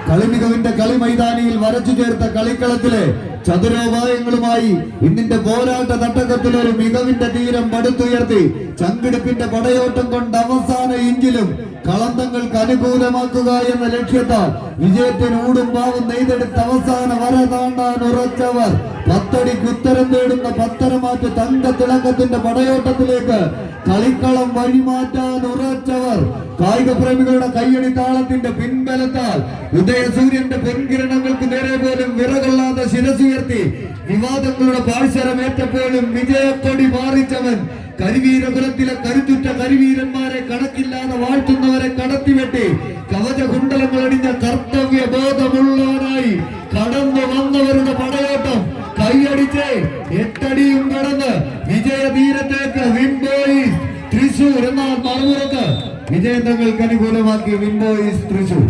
കളിമികവിന്റെ കളിമൈതാനിയിൽ വരച്ചു ചേർത്ത കളിക്കളത്തിലെ ചതുരോപായങ്ങളുമായി ഇന്നിന്റെ പോരാട്ട തട്ടകത്തിൽ ഒരു മികവിന്റെ തീരം പടുത്തുയർത്തി ചങ്കിടിപ്പിന്റെ പടയോട്ടം കൊണ്ട് അവസാന ഇഞ്ചിലും കളന്തങ്ങൾക്ക് അനുകൂലമാക്കുക എന്ന ലക്ഷ്യത്താൽ വിജയത്തിന് ഊടും പാവും നെയ്തെടുത്ത് അവസാന വര താണ്ടാൻ ഉറച്ചവർ 10 അടിക്ക് ഉത്തരം തേടുന്ന പത്തരമാറ്റ് തങ്കത്തിളക്കത്തിന്റെ പടയോട്ടത്തിലേക്ക് കളിക്കളം വഴിമാറ്റാൻ ഉറച്ചവർ കായിക പ്രേമികളുടെ കയ്യടി താളത്തിന്റെ പിൻബലത്താൽ ഉദയസൂര്യന്റെ പൊൻകിരണങ്ങൾക്ക് നേരെ പോലും വിറകൊള്ളാതെ ശിരസുയർത്തി വിവാദങ്ങളുടെ പാഴ്ശരമേറ്റപ്പോഴും വിജയക്കൊടി മാറിച്ചവൻ കരിവീരകുലത്തിലെ കരുത്തുറ്റ കരിവീരന്മാരെ കണക്കില്ലാതെ വാഴ്ത്തുന്നവരെ കടത്തിവെട്ടി കവചകുണ്ടലങ്ങൾ അടിഞ്ഞ കർത്തവ്യ ബോധമുള്ളവരായി കടന്നു വന്നവരുടെ പടയോട്ടം കൈയടിച്ച് 8 അടിയും കടന്ന് വിജയതീരത്തേക്ക് വിൻബോയ്സ് തൃശൂർ എന്നാൽ മറുപുറത്ത് വിജയം തങ്ങൾക്ക് അനുകൂലമാക്കി വിൻബോയ്സ് തൃശൂർ.